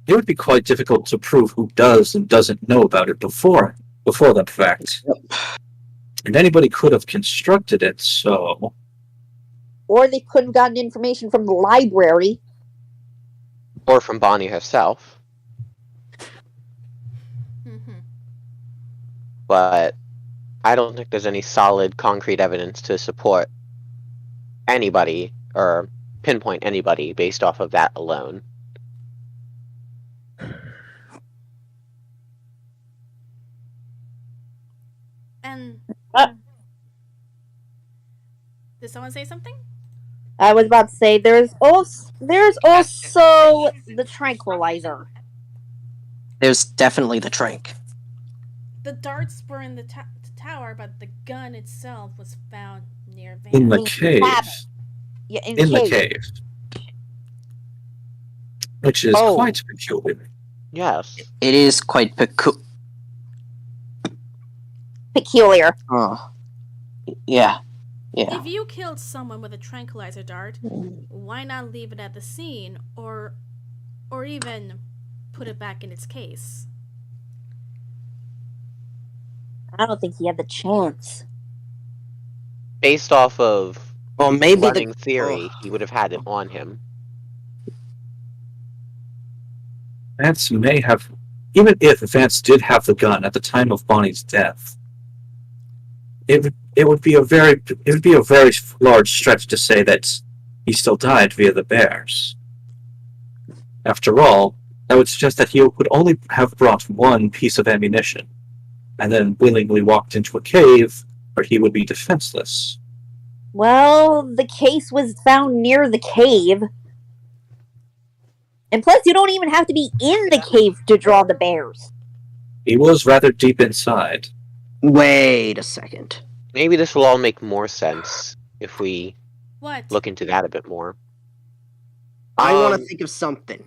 would be quite difficult to prove who does and doesn't know about it before that fact. Yep. And anybody could have constructed it, so... Or they could have gotten information from the library. Or from Bonnie herself. Mm-hmm. But I don't think there's any solid, concrete evidence to support anybody, or pinpoint anybody based off of that alone. And did someone say something? I was about to say there's also the tranquilizer. There's definitely the trank. The darts were in the tower, but the gun itself was found near Van. In the cave. Yeah, In the cave. Which is Oh. quite peculiar. Yes. It is quite peculiar. Oh. Yeah. If you killed someone with a tranquilizer dart, why not leave it at the scene, or even put it back in its case? I don't think he had the chance. Based off of Well, maybe running theory, he would have had it on him. Vance may have... Even if Vance did have the gun at the time of Bonnie's death, it would be a very large stretch to say that he still died via the bears. After all, that would suggest that he would only have brought one piece of ammunition, and then willingly walked into a cave where he would be defenseless. Well, the case was found near the cave. And plus, you don't even have to be in the cave to draw the bears. He was rather deep inside. Wait a second. Maybe this will all make more sense if we What? look into that a bit more. I want to think of something.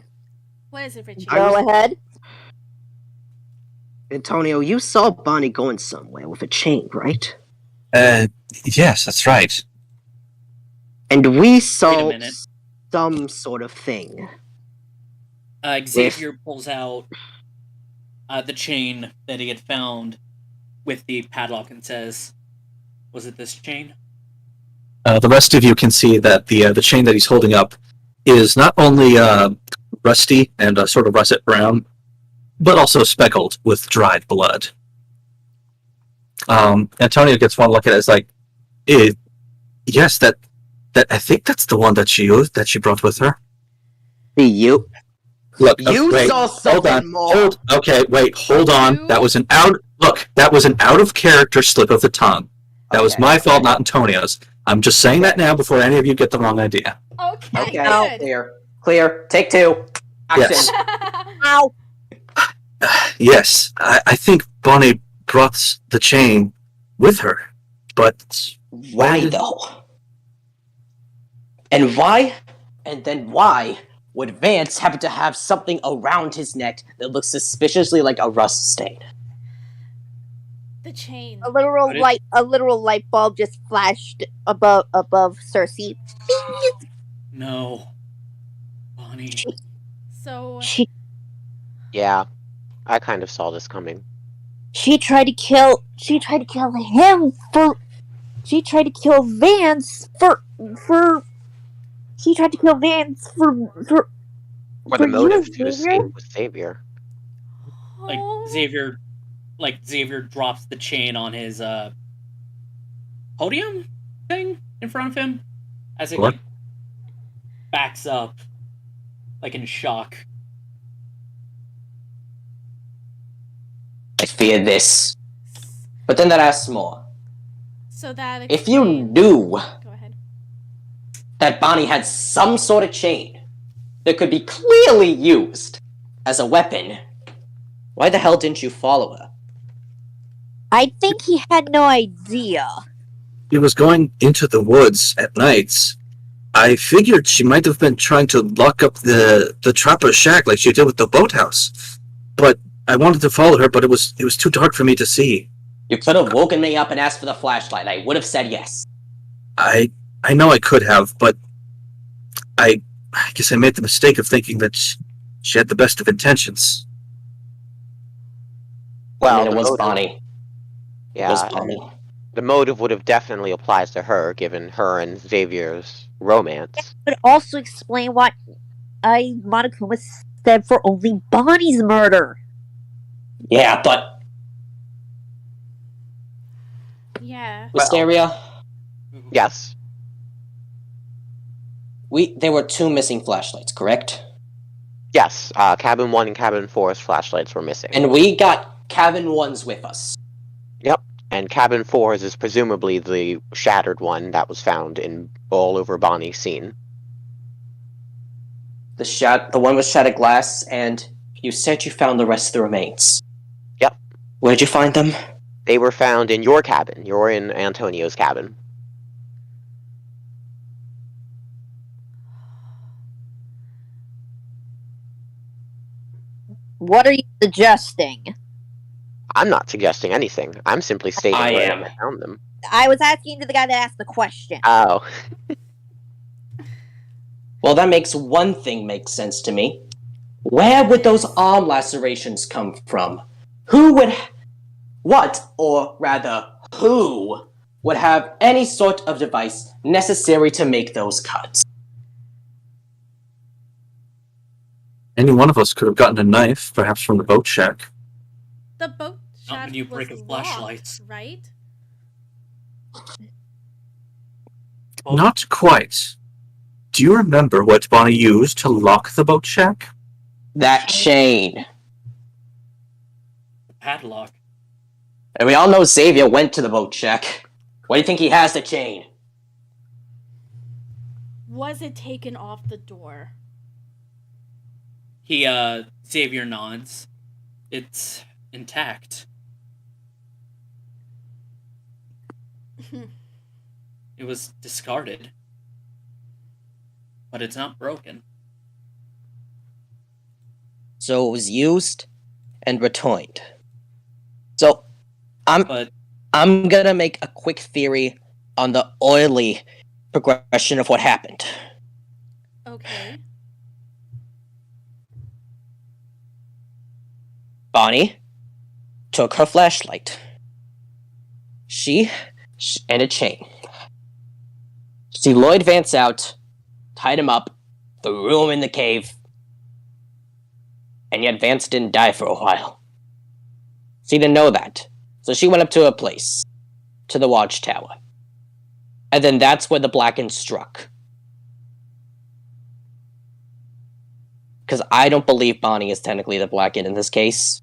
What is it, Richie? Go ahead. Antonio, you saw Bonnie going somewhere with a chain, right? Yes, that's right. And we Wait a saw minute. some sort of thing. Xavier pulls out the chain that he had found with the padlock and says, "Was it this chain?" The rest of you can see that the chain that he's holding up is not only rusty and sort of russet brown, but also speckled with dried blood. Antonio gets one look at it. It's like, yes, that I think that's the one that she used, that she brought with her. You Look, You saw something hold on, more. hold on. That was an out of character slip of the tongue. That was Okay, my fault, okay. not Antonio's. I'm just saying that now before any of you get the wrong idea. Okay, Okay, good. clear. Take two. Action. Yes. Ow! Yes, I think Bonnie brought the chain with her, but Why though? And why? And then why would Vance happen to have something around his neck that looks suspiciously like a rust stain? The chain. A literal light bulb just flashed above Circe. No. Bonnie. So She Yeah, I kind of saw this coming. tried to kill him for she tried to kill Vance for she tried to kill Vance for Or the you, motive to Xavier? escape with Xavier. Like Xavier drops the chain on his podium thing in front of him as it What? like backs up, like in shock. I fear this. But then that asks more. So that If you explains- knew Go ahead. that Bonnie had some sort of chain that could be clearly used as a weapon, why the hell didn't you follow her? I think he had no idea. he was going into the woods at nights. I figured she might have been trying to lock up the trapper's shack like she did with the boathouse. But I wanted to follow her, but it was too dark for me to see. You could have woken me up and asked for the flashlight. I would have said yes. I know I could have, but I guess I made the mistake of thinking that she had the best of intentions. Well, the it was motive- Bonnie. Yeah, It was and Bonnie. the motive would have definitely applied to her, given her and Xavier's romance. But also explain why Monokuma said for only Bonnie's murder. Yeah, but Yeah. Wisteria, Yes. there were two missing flashlights, correct? Yes, Cabin 1 and Cabin 4's flashlights were missing. And we got Cabin 1's with us. And Cabin 4's is presumably the shattered one that was found in all over Bonnie's scene. The one with shattered glass, and you said you found the rest of the remains. Yep. Where'd you find them? They were found in your cabin. You're in Antonio's cabin. What are you suggesting? I'm not suggesting anything. I'm simply stating I where am. I found them. I was asking to the guy that asked the question. Oh. Well, that makes one thing make sense to me. Where would those arm lacerations come from? Who would have any sort of device necessary to make those cuts? Any one of us could have gotten a knife, perhaps from the boat shack. The boat Not shack when you was break a flashlight. locked, right? Well, Not quite. Do you remember what Bonnie used to lock the boat shack? That chain. padlock. And we all know Xavier went to the boat shack. Why do you think he has the chain? Was it taken off the door? Xavier nods. It's intact. It was discarded. But it's not broken. So it was used and returned. So But I'm gonna make a quick theory on the oily progression of what happened. Okay. Bonnie took her flashlight. She and a chain. She lured Vance out, tied him up, threw him in the cave, and yet Vance didn't die for a while. She didn't know that, so she went up to a place, to the watchtower. And then that's where the Blacken struck. Because I don't believe Bonnie is technically the Blacken in this case.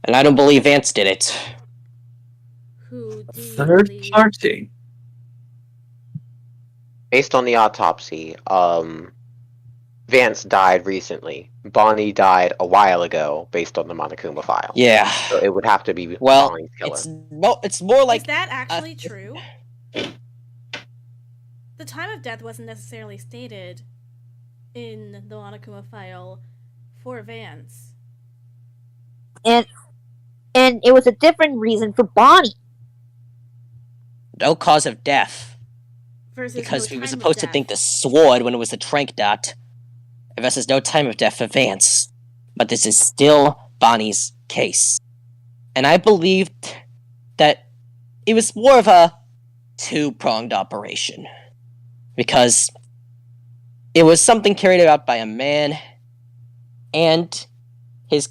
And I don't believe Vance did it. Who do you Third believe? party. Based on the autopsy, Vance died recently. Bonnie died a while ago, based on the Monokuma file. Yeah. So it would have to be Well, Bonnie's killer. it's more like... Is that actually true? The time of death wasn't necessarily stated in the Monokuma file for Vance. And it was a different reason for Bonnie. no cause of death. Versus Because no we were time of supposed to death. think the sword when it was the trank dot. Versus no time of death for Vance. But this is still Bonnie's case. And I believed that it was more of a two-pronged operation. Because it was something carried out by a man and his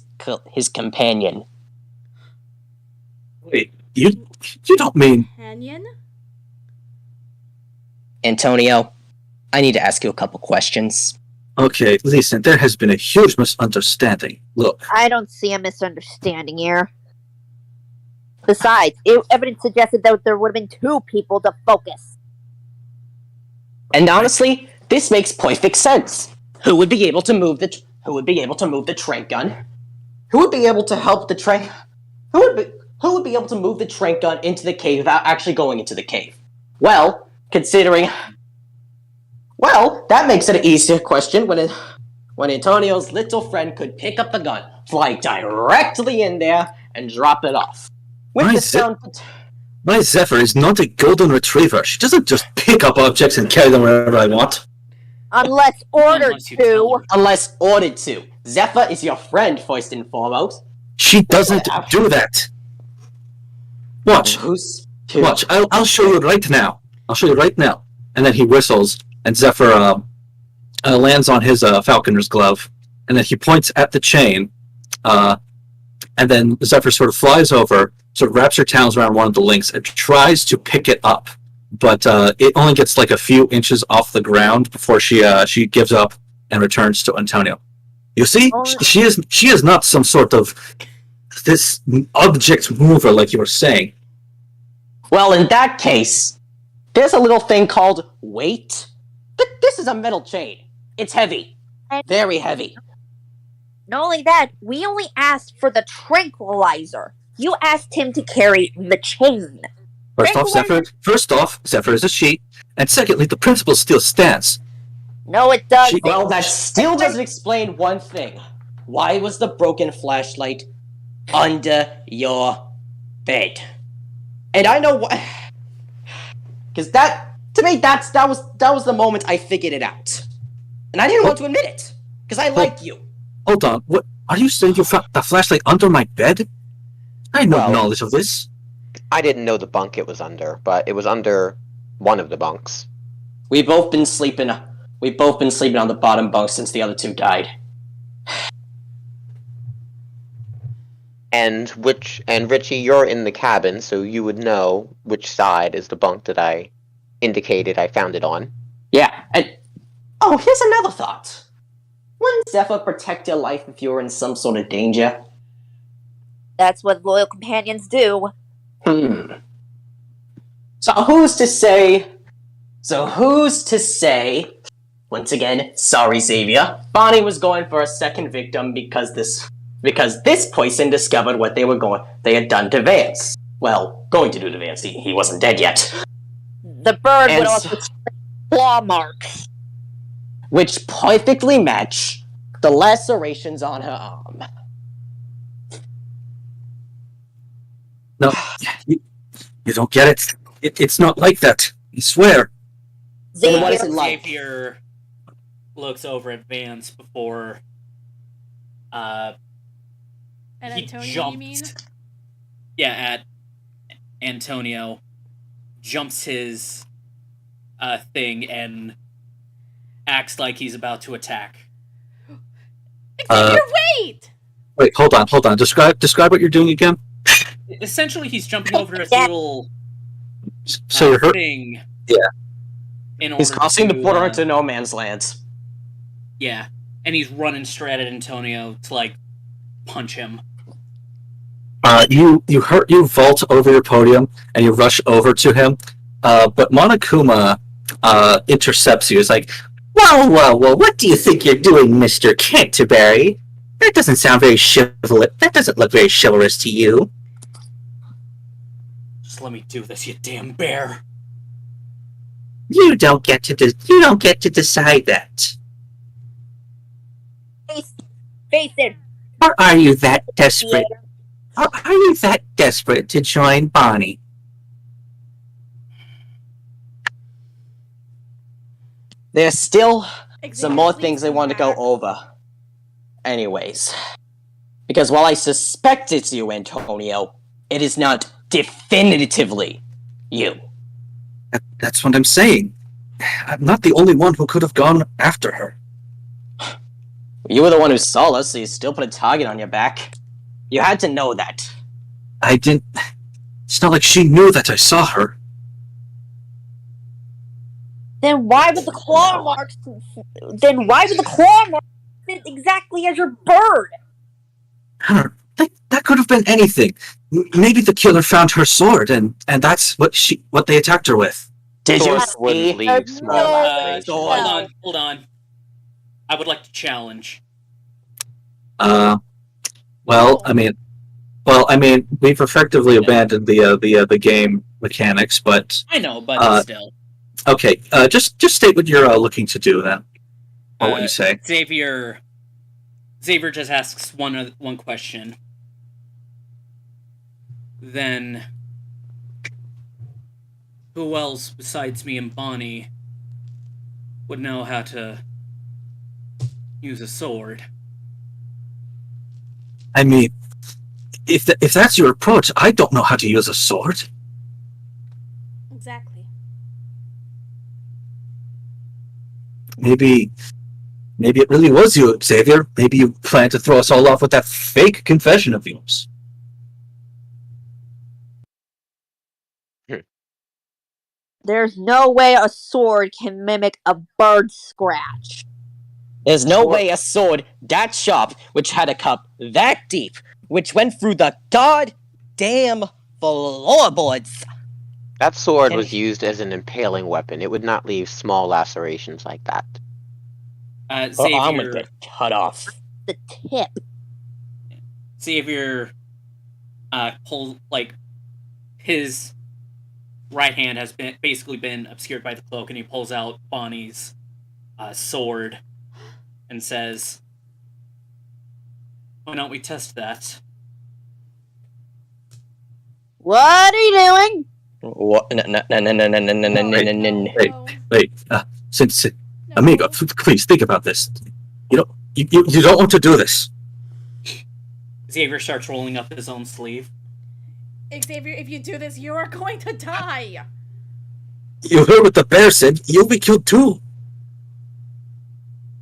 companion. Wait, you don't mean... Companion? Antonio, I need to ask you a couple questions. Okay, listen, there has been a huge misunderstanding. Look, I don't see a misunderstanding here. Besides, evidence suggested that there would have been two people to focus. And honestly, this makes perfect sense. Who would be able to move the trank gun? Who would be able to help the trank? Who would be able to move the trank gun into the cave without actually going into the cave? Well, that makes it an easier question when Antonio's little friend could pick up the gun, fly directly in there, and drop it off. With the sound. my Zephyr is not a golden retriever. She doesn't just pick up objects and carry them wherever I want. Unless ordered Unless you tell to. her. Unless ordered to. Zephyr is your friend, first and foremost. She doesn't do that. Watch. Watch. I'll show you right now. I'll show you right now. And then he whistles, and Zephyr lands on his falconer's glove, and then he points at the chain, and then Zephyr sort of flies over, sort of wraps her talons around one of the links, and tries to pick it up, but it only gets like a few inches off the ground before she gives up and returns to Antonio. You see, she is not some sort of this object mover like you were saying. Well, in that case, there's a little thing called weight. This is a metal chain. It's heavy. Very heavy. Not only that, we only asked for the tranquilizer. You asked him to carry the chain. First off, Zephyr is a she, and secondly, the principle still stands. No, it doesn't. Well, that still doesn't explain one thing. Why was the broken flashlight under your bed? And I know why. Because to me, that was the moment I figured it out. And I didn't want to admit it. Because I like you. Hold on, what? Are you saying you found the flashlight under my bed? I had no knowledge of this. I didn't know the bunk it was under, but it was under one of the bunks. We've both been sleeping on the bottom bunk since the other two died. And Richie, you're in the cabin, so you would know which side is the bunk that I indicated I found it on. Yeah, and here's another thought. Wouldn't Zephyr protect your life if you were in some sort of danger? That's what loyal companions do. So who's to say, once again, sorry Xavier, Bonnie was going for a second victim because this person discovered what they had done to Vance. Well, going to do to Vance, he wasn't dead yet. The bird would also claw marks. Which perfectly match the lacerations on her arm. No, you don't get it. It's not like that. I swear. Then what is it like? Xavier looks over at Vance before And he Antonio, jumps. you mean? Yeah, at Antonio, jumps his thing and acts like he's about to attack. Xavier, wait! Wait, hold on. Describe what you're doing again. Essentially, he's jumping over this Yeah. little So you're hurt. thing. Yeah. In He's order crossing the to, border into no man's land. Yeah, and he's running straight at Antonio to like punch him. You vault over your podium and you rush over to him. But Monokuma intercepts you. It's like, whoa, what do you think you're doing, Mr. Canterbury? That doesn't sound very chivalrous. That doesn't look very chivalrous to you. Just let me do this, you damn bear. You don't get to decide that. Face it. Or are you that desperate? Or are you that desperate to join Bonnie? There's still Xavier some more needs things I to want to go back. over. Anyways. Because while I suspect it's you, Antonio, it is not definitively you. That's what I'm saying. I'm not the only one who could have gone after her. You were the one who saw us, so you still put a target on your back. You had to know that. I didn't. It's not like she knew that I saw her. Then why would the claw marks? Then why would the claw marks fit exactly as your bird? I don't know. That could have been anything. Maybe the killer found her sword, and that's what they attacked her with. Did you Swords wouldn't see? leave small No. lacerations. Sword. Hold on. I would like to challenge. Well, I mean, we've effectively abandoned the game mechanics, but I know, but still. okay. Just state what you're looking to do then, or what you say. Xavier just asks one question. Then, who else besides me and Bonnie would know how to use a sword? I mean, if that's your approach, I don't know how to use a sword. Exactly. Maybe it really was you, Xavier. Maybe you planned to throw us all off with that fake confession of yours. There's no way a sword can mimic a bird scratch. There's no way a sword that sharp, which had a cup that deep, which went through the goddamn floorboards. That sword And- was used as an impaling weapon. It would not leave small lacerations like that. Her arm would Xavier, get cut off. The tip. Xavier, pulls like his right hand has basically been obscured by the cloak, and he pulls out Bonnie's sword and says, "Why don't we test that?" What are you doing? What? No. Wait, since No. amigo, please think about this. You don't want to do this. Xavier starts rolling up his own sleeve. Xavier, if you do this, you are going to die. You heard what the bear said. You'll be killed too.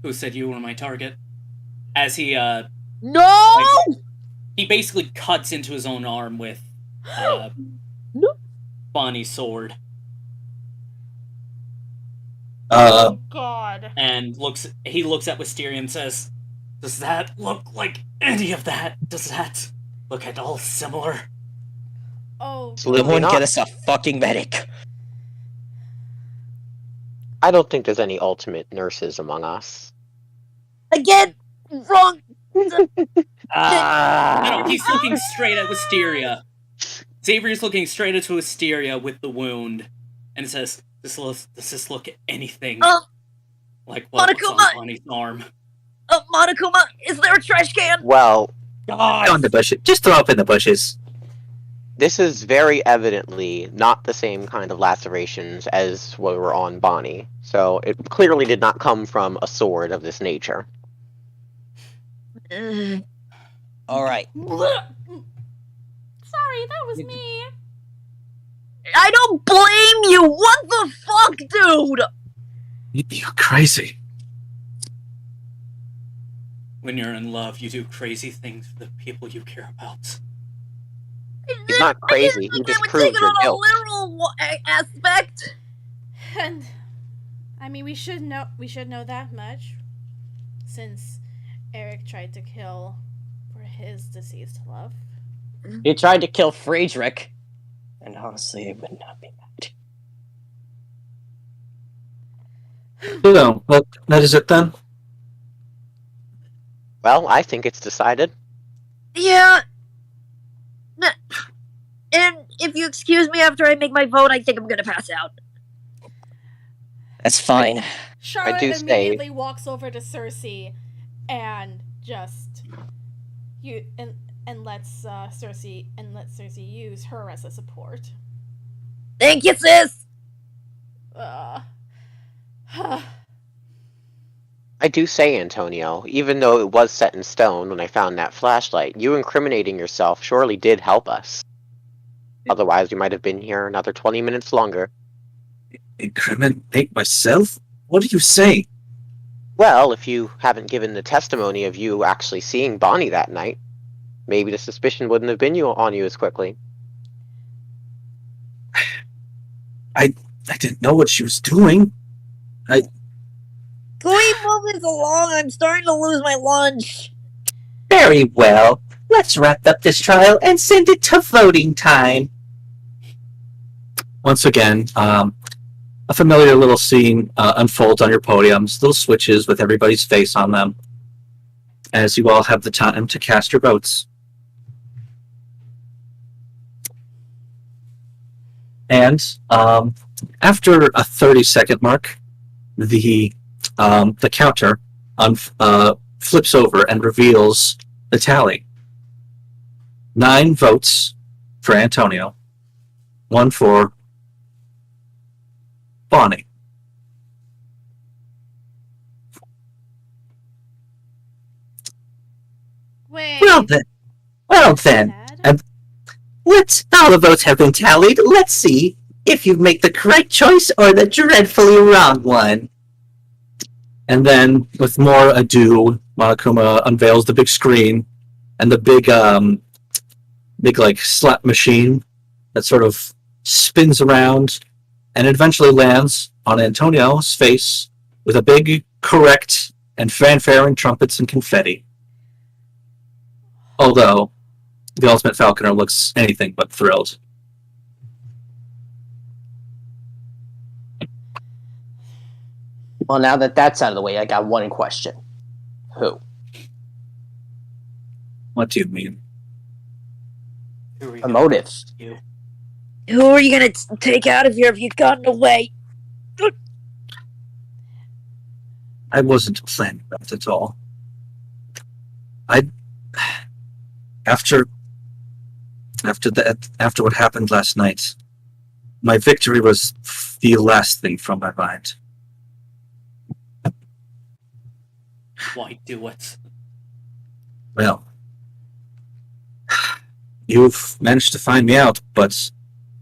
Who said you were my target? As he No! he basically cuts into his own arm with No. Bonnie's sword, Oh God. and he looks at Wisteria and says, "Does that look like any of that? Does that look at all similar?" Oh. Absolutely Someone not. get us a fucking medic. I don't think there's any ultimate nurses among us. Again, wrong. He's looking straight at Wisteria. Xavier's looking straight at Wisteria with the wound, and says, "Does this look anything like what's on Monokuma! Bonnie's arm?" Monokuma, is there a trash can? Well, Go in the bushes. Just throw up in the bushes. this is very evidently not the same kind of lacerations as what were on Bonnie. So it clearly did not come from a sword of this nature. All right. Sorry, that was me. I don't blame you! What the fuck, dude? You're crazy. When you're in love, you do crazy things for the people you care about. He's not crazy. He just proved your on guilt. a literal aspect. And I mean, we should know that much, since Eric tried to kill for his deceased love. He tried to kill Friedrich, and honestly, it would not be bad. So, well, that is it then? Well, I think it's decided. Yeah. And if you excuse me after I make my vote, I think I'm gonna pass out. That's fine. Charlotte do say- immediately walks over to Circe and just lets Circe use her as a support. Thank you, sis. I do say, Antonio, even though it was set in stone when I found that flashlight, you incriminating yourself surely did help us. Otherwise, we might have been here another 20 minutes longer. Incriminate myself? What are you saying? Well, if you haven't given the testimony of you actually seeing Bonnie that night, maybe the suspicion wouldn't have been on you as quickly. I didn't know what she was doing. Can we move this along? I'm starting to lose my lunch. Very well. Let's wrap up this trial and send it to voting time. Once again, a familiar little scene unfolds on your podiums, little switches with everybody's face on them, as you all have the time to cast your votes. And after a 30-second mark, the counter flips over and reveals the tally. 9 votes for Antonio, 1 for Bonnie. Wait. Well then, Dad? all the votes have been tallied. Let's see if you make the correct choice or the dreadfully wrong one. And then, with more ado, Monokuma unveils the big screen and the big like slot machine that sort of spins around and eventually lands on Antonio's face with a big correct and fanfare and trumpets and confetti. Although the Ultimate Falconer looks anything but thrilled. Well, now that that's out of the way, I got one question. Who? What do you mean? Who are you A gonna motive. You. Who are you gonna take out of here if you've gotten away? I wasn't planning that at all. After what happened last night, my victory was the last thing from my mind. Why do it? Well, you've managed to find me out, but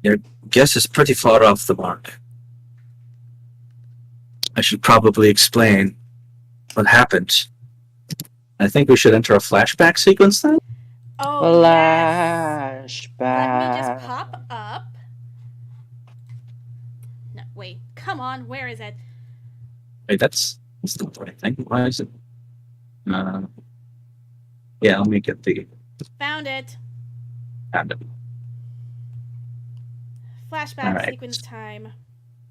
your guess is pretty far off the mark. I should probably explain what happened. I think we should enter a flashback sequence then? Oh, yes. Let me just pop up. No, wait. Come on. Where is it? Wait, that's not the right thing. Why is it? Yeah, let me get the... Found it. Found it. Flashback All right. sequence time.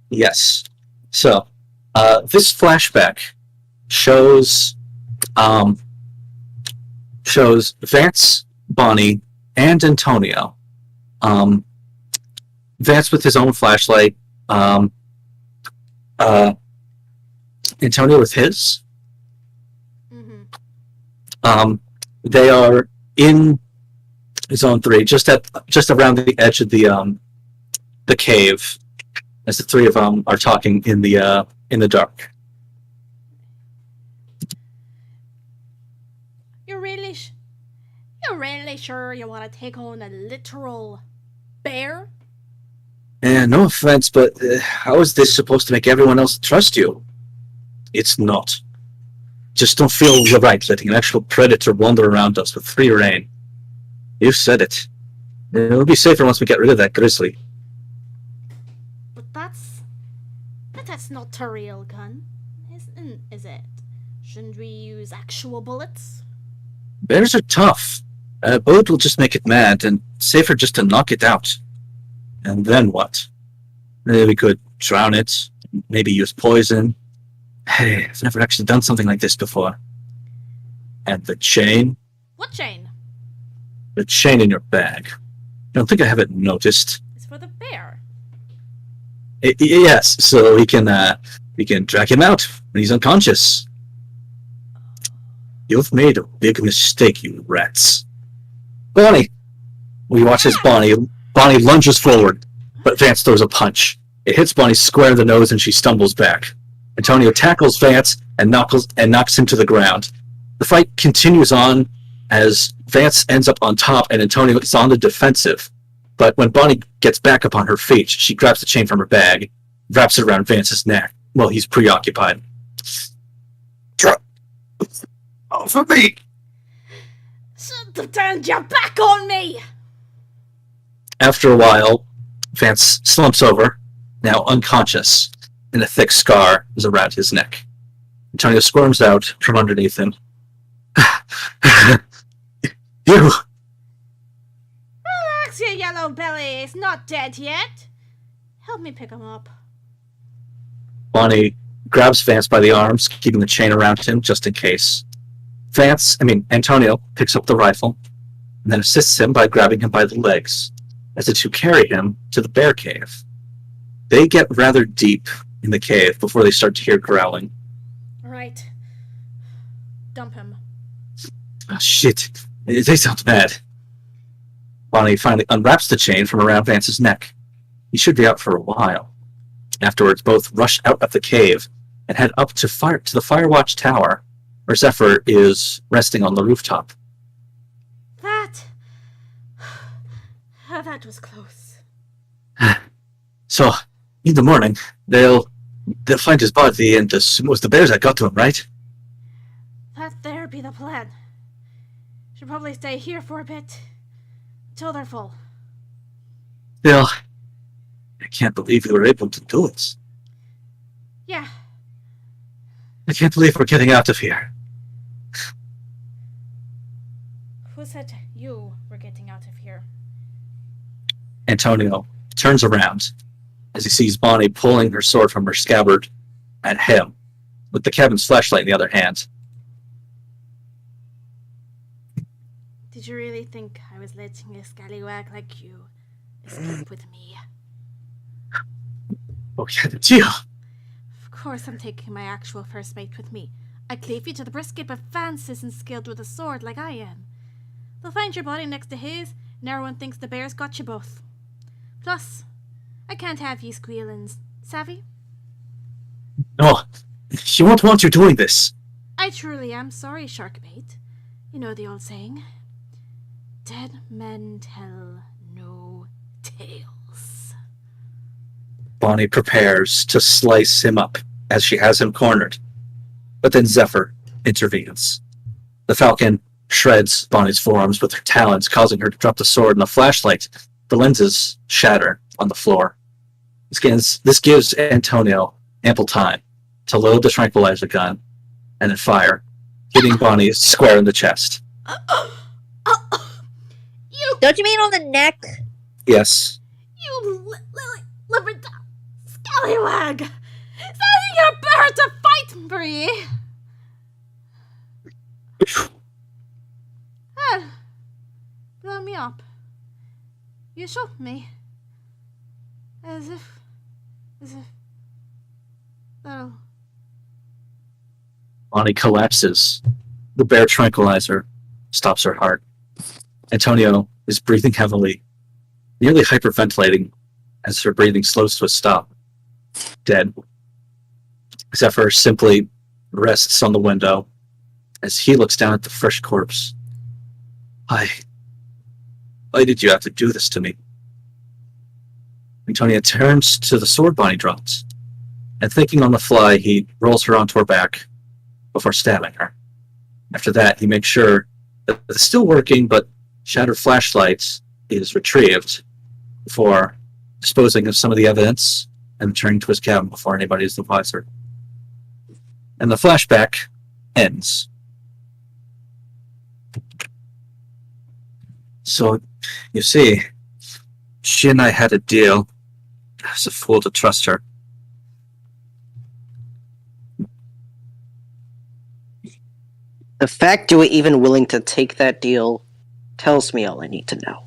Yes. So, this flashback shows Vance, Bonnie, and Antonio. Vance with his own flashlight. Antonio with his. Mm-hmm. They are in Zone 3, just around the edge of the cave, as the three of them are talking in the dark. You're really sure you want to take on a literal bear? No offense, but how is this supposed to make everyone else trust you? It's not. Just don't feel right letting an actual predator wander around us with free reign. You've said it. It'll be safer once we get rid of that grizzly. But that's not a real gun, is it? Shouldn't we use actual bullets? Bears are tough. A bullet will just make it mad, and safer just to knock it out. And then what? Maybe we could drown it, maybe use poison. Hey, I've never actually done something like this before. And the chain? What chain? The chain in your bag. I don't think I haven't noticed. It's for the bear. Yes, so we can drag him out when he's unconscious. You've made a big mistake, you rats. Bonnie! We watch as Bonnie lunges forward, but Vance throws a punch. It hits Bonnie square in the nose and she stumbles back. Antonio tackles Vance and knocks him to the ground. The fight continues on as Vance ends up on top and Antonio is on the defensive. But when Bonnie gets back up on her feet, she grabs the chain from her bag, wraps it around Vance's neck while he's preoccupied. Drop off of me! Shouldn't have turned your back on me! After a while, Vance slumps over, now unconscious, and a thick scar is around his neck. Antonio squirms out from underneath him. You! Relax, your yellow belly. It's not dead yet. Help me pick him up. Bonnie grabs Vance by the arms, keeping the chain around him just in case. Antonio picks up the rifle and then assists him by grabbing him by the legs as the two carry him to the bear cave. They get rather deep in the cave before they start to hear growling. Right. Dump him. Oh, shit. They sound bad. Bonnie finally unwraps the chain from around Vance's neck. He should be out for a while. Afterwards, both rush out of the cave and head up to the Firewatch Tower, where Zephyr is resting on the rooftop. That was close. So, in the morning, they'll find his body and assume it was the bears that got to him, right? That there be the plan. Should probably stay here for a bit. Till they're full. Still, I can't believe we were able to do it. Yeah. I can't believe we're getting out of here. Who said you were getting out of here? Antonio turns around as he sees Bonnie pulling her sword from her scabbard at him, with the cabin's flashlight in the other hand. Did you really think I was letting a scallywag like you escape with me? Oh, yeah, the deal. Of course I'm taking my actual first mate with me. I cleave you to the brisket, but Vance isn't skilled with a sword like I am. They'll find your body next to his, and everyone thinks the bears got you both. Plus, I can't have ye squealing, savvy? No, she won't want you doing this. I truly am sorry, Sharkbait. You know the old saying. Dead men tell no tales. Bonnie prepares to slice him up as she has him cornered. But then Zephyr intervenes. The falcon shreds Bonnie's forearms with her talons, causing her to drop the sword and the flashlight. The lenses shatter on the floor. This gives Antonio ample time to load the tranquilizer gun and then fire, hitting Bonnie square in the chest. You, Don't you mean on the neck? Yes. you liver scallywag! Sending your bear to fight for ye! Blow me up. You shot me. As if that'll... Bonnie collapses. The bear tranquilizer stops her heart. Antonio is breathing heavily, nearly hyperventilating as her breathing slows to a stop. Dead. Zephyr simply rests on the window as he looks down at the fresh corpse. Why did you have to do this to me? Antonia turns to the sword Bonnie drops, and thinking on the fly, he rolls her onto her back before stabbing her. After that, he makes sure that it's still working, but shattered flashlight is retrieved before disposing of some of the evidence and returning to his cabin before anybody is the wiser. And the flashback ends. So, you see, she and I had a deal. I was a fool to trust her. The fact you were even willing to take that deal tells me all I need to know.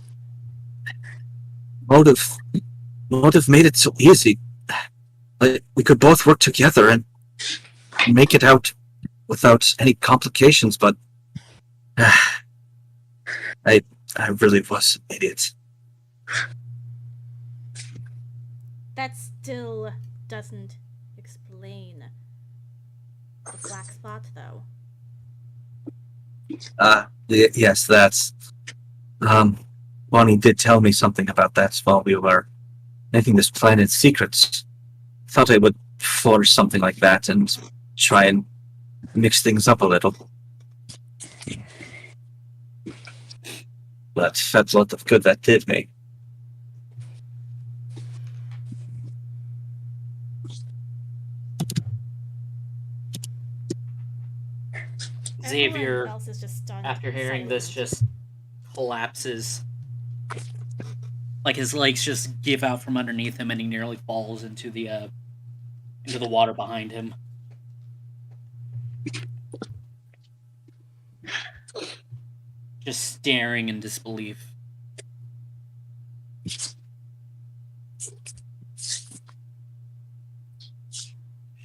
Motive made it so easy. Like, we could both work together and make it out without any complications, but I really was an idiot. That still doesn't explain the black spot, though. Yes, that's... Bonnie did tell me something about that while we were making this plan in secret. Thought I would forge something like that and try and mix things up a little. But that's a lot of good that did me. Xavier, Everyone else is just stunned after hearing silent. this, just collapses. Like his legs just give out from underneath him, and he nearly falls into the water behind him. Just staring in disbelief.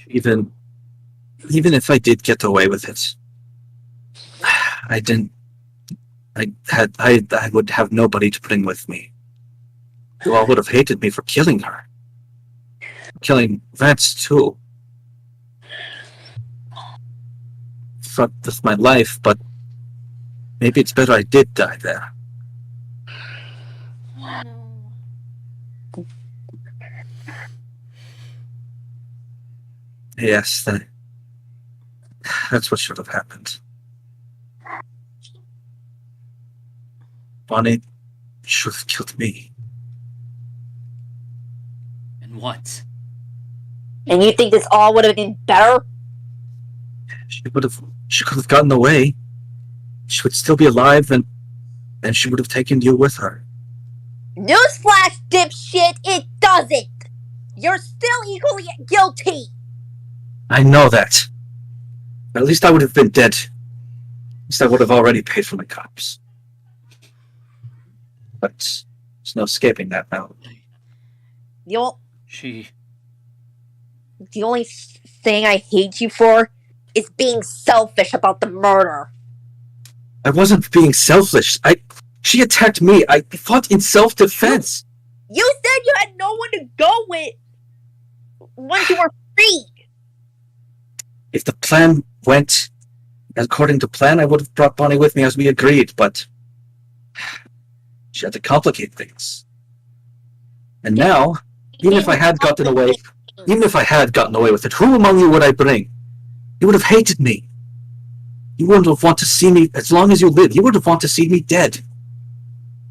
Even if I did get away with it, I would have nobody to bring with me. You all would have hated me for killing her. Killing Vance, too. Fucked with my life, but maybe it's better I did die there. Oh, no. Yes, that's what should have happened. Bonnie should have killed me. And what? And you think this all would have been better? She could have gotten away. She would still be alive, and she would have taken you with her. Newsflash, dipshit, it doesn't! You're still equally guilty! I know that. But at least I would have been dead. At least I would have already paid for my cops. But there's no escaping that now. The only thing I hate you for is being selfish about the murder. I wasn't being selfish. She attacked me. I fought in self-defense. You said you had no one to go with once you were free. If the plan went according to plan, I would have brought Bonnie with me as we agreed, but she had to complicate things. And now, even if I had gotten away with it, who among you would I bring? You would have hated me. You wouldn't have wanted to see me, as long as you live, you would have wanted to see me dead.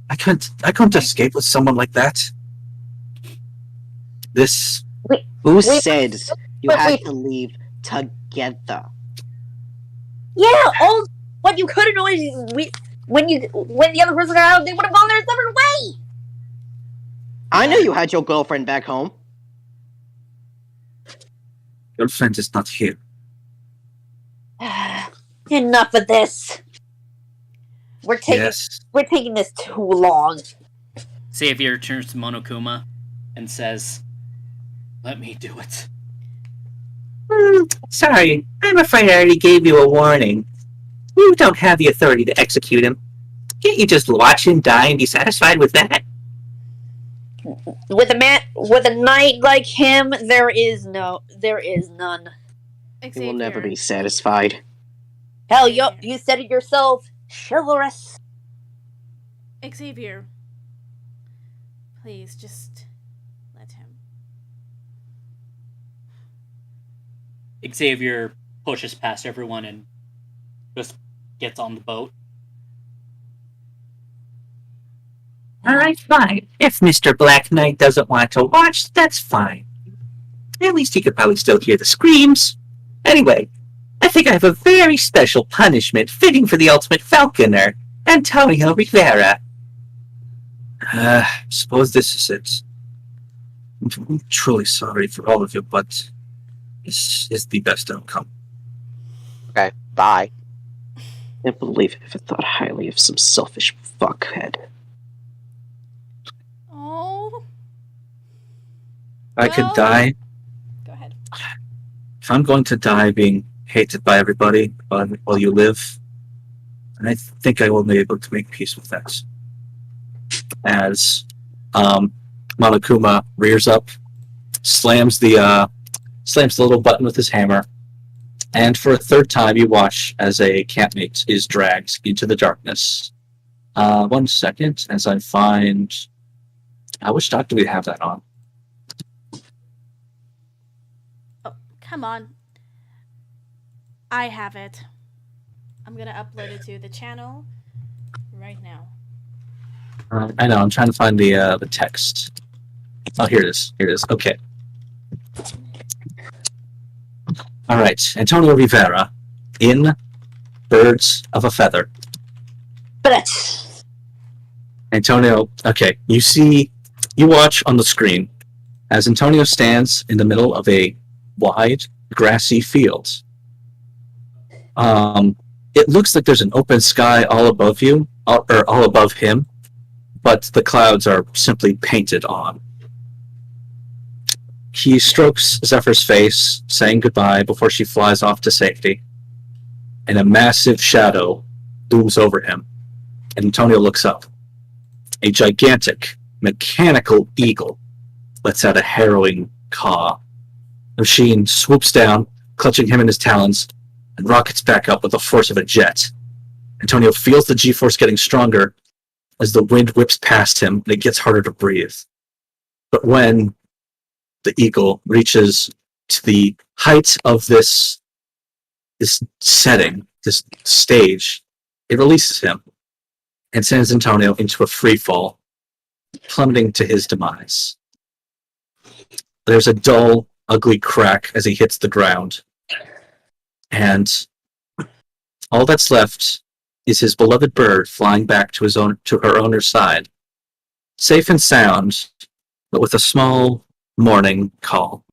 I couldn't escape with someone like that. Who said you had to leave together? Yeah, what you could have known is when the other person got out, they would have gone their separate way. I knew you had your girlfriend back home. Girlfriend is not here. Enough of this. We're taking this too long. Xavier turns to Monokuma and says, "Let me do it." Sorry, I'm afraid I already gave you a warning. You don't have the authority to execute him. Can't you just watch him die and be satisfied with that? With a knight like him, there is none. He will never be satisfied. Hell, you said it yourself. Chivalrous. Xavier, please just let him. Xavier pushes past everyone and just gets on the boat. All right, fine. If Mr. Black Knight doesn't want to watch, that's fine. At least he could probably still hear the screams. Anyway, I think I have a very special punishment fitting for the ultimate falconer, Antonio Rivera. Suppose this is it. I'm truly sorry for all of you, but this is the best outcome. Okay, bye. I can't believe I ever thought highly of some selfish fuckhead. Oh. I could Well- die. Go ahead. If I'm going to die being hated by everybody while you live, and I think I will be able to make peace with that. As Monokuma rears up, slams the little button with his hammer, and for a third time you watch as a campmate is dragged into the darkness. 1 second, as I find... which dock do we have that on? Oh, come on. I have it. I'm gonna upload it to the channel right now. I know, I'm trying to find the text. Oh, here it is. Here it is. Okay. All right. Antonio Rivera in Birds of a Feather. But Antonio, okay. You watch on the screen as Antonio stands in the middle of a wide, grassy field. It looks like there's an open sky all above you, or all above him, but the clouds are simply painted on. He strokes Zephyr's face, saying goodbye before she flies off to safety, and a massive shadow looms over him. And Antonio looks up. A gigantic, mechanical eagle lets out a harrowing caw. The machine swoops down, clutching him in his talons, and rockets back up with the force of a jet. Antonio feels the G-force getting stronger as the wind whips past him and it gets harder to breathe. But when the eagle reaches to the height of this setting, this stage, it releases him and sends Antonio into a free fall, plummeting to his demise. There's a dull, ugly crack as he hits the ground, and all that's left is his beloved bird flying back to her owner's side, safe and sound, but with a small morning call.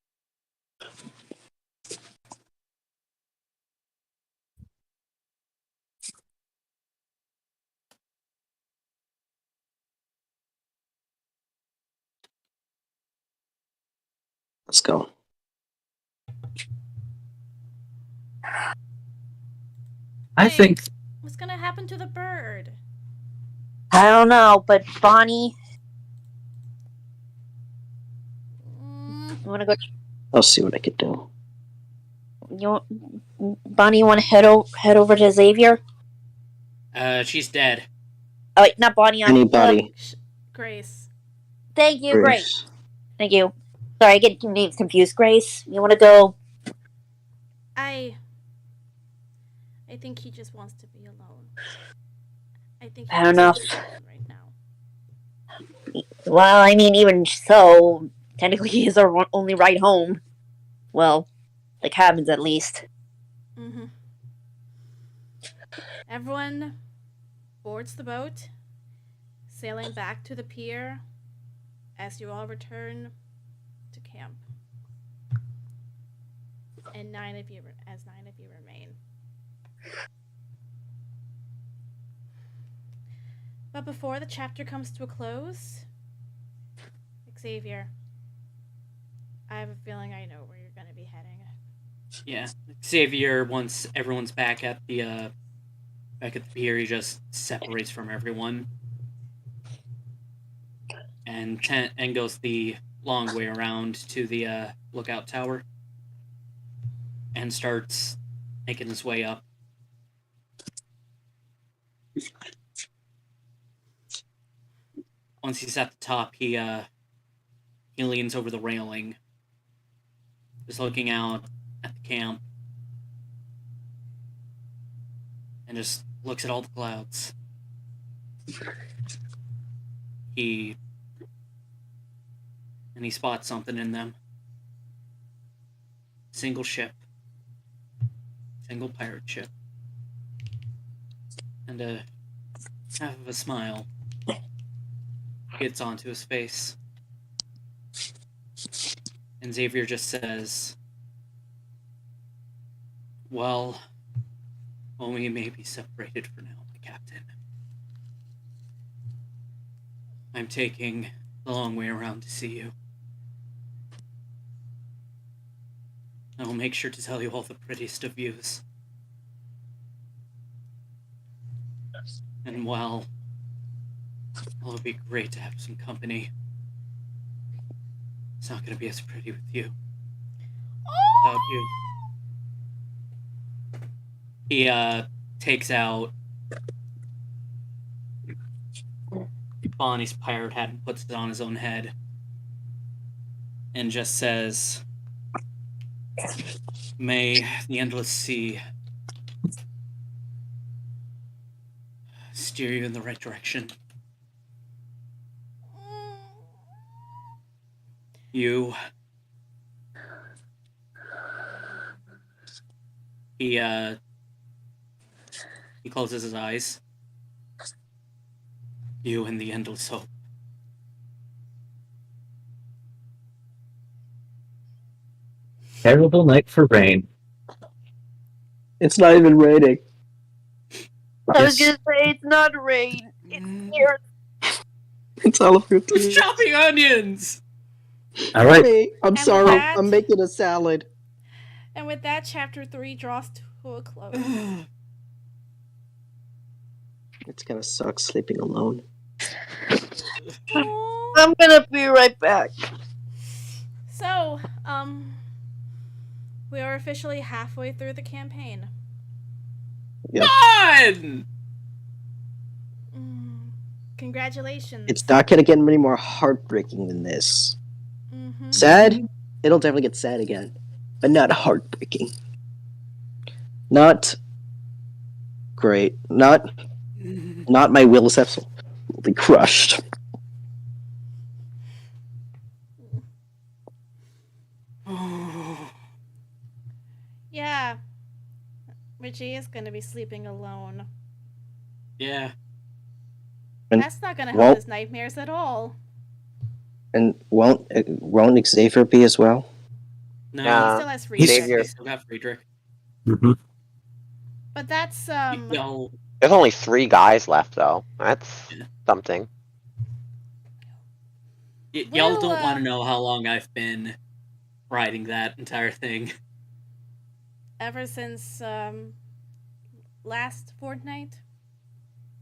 Let's go. I think What's gonna happen to the bird? I don't know, but Bonnie, you wanna go? I'll see what I can do. Bonnie, you wanna head over to Xavier? She's dead. Oh wait, not Bonnie. Anybody? Grace. Thank you, Grace. Thank you. Sorry, I get names confused. Grace, you wanna go? I think he just wants to be alone. I think Fair enough. Right now. Well, I mean, even so, technically he is our only ride home. Well, the cabins at least. Mm-hmm. Everyone boards the boat, sailing back to the pier as you all return to camp. And 9 of you remain. But before the chapter comes to a close, Xavier, I have a feeling I know where you're going to be heading. Yeah, Xavier, once everyone's back at the pier, he just separates from everyone and goes the long way around to the lookout tower and starts making his way up. Once he's at the top, he He leans over the railing, just looking out at the camp, and just looks at all the clouds. He spots something in them. Single ship. Single pirate ship. And half of a smile gets onto his face. And Xavier just says, well, we may be separated for now, my captain. I'm taking the long way around to see you. I'll make sure to tell you all the prettiest of views. And while it'll be great to have some company, it's not going to be as pretty with you. Without you. He takes out Bonnie's pirate hat and puts it on his own head and just says, may the endless sea steer you in the right direction. You. He closes his eyes. You and the endless hope. Terrible night for rain. It's not even raining. I was gonna say it's not rain. It's here. It's all over. Who's chopping onions? All right. Hey, I'm And sorry. with that- I'm making a salad. And with that, chapter 3 draws to a close. It's gonna suck sleeping alone. Aw. I'm gonna be right back. So, we are officially halfway through the campaign. Done! Congratulations. It's not gonna get any more heartbreaking than this. Mm-hmm. Sad? It'll definitely get sad again. But not heartbreaking. Not great. Not my will is absolutely crushed. Yeah. Richie is going to be sleeping alone. Yeah. And That's not going to well- help his nightmares at all. And won't Xavier be as well? No. He Yeah. still has Friedrich. Xavier. He still got Friedrich. Mm-hmm. But that's, Y'all, There's only 3 guys left, though. That's Yeah. something. y'all Well, don't want to know how long I've been writing that entire thing. ever since, last fortnight.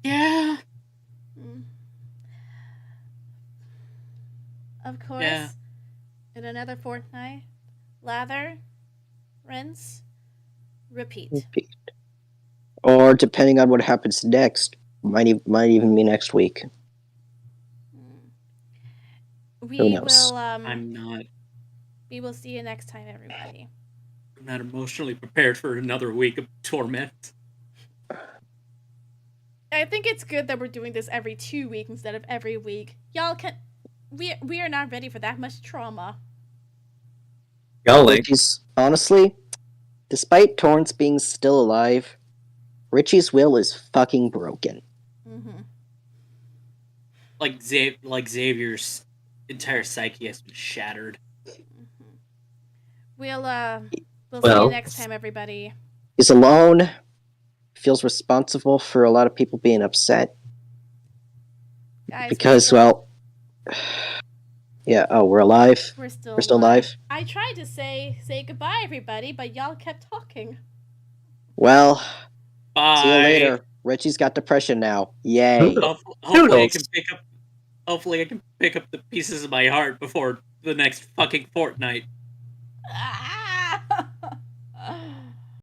Yeah. Mm. Of course, Yeah. in another fortnight, lather, rinse, repeat. Repeat. Or depending on what happens next, might even be next week. We knows? will I'm not we will see you next time, everybody. emotionally prepared for another week of torment. I think it's good that we're doing this every 2 weeks instead of every week. Y'all can we are not ready for that much trauma. Golly. Richie's honestly, despite Torrance being still alive, Richie's will is fucking broken. Mm-hmm. Like Xavier's entire psyche has been shattered. We'll see you Well- next time, everybody. He's alone, feels responsible for a lot of people being upset. Guys, Because, well, yeah, oh, we're alive. we're still alive. I tried to say goodbye, everybody, but y'all kept talking. Well, Bye. see you later. Richie's got depression now. Yay. Hopefully I Toodles. can pick up. Hopefully I can pick up the pieces of my heart before the next fucking fortnight. Ah!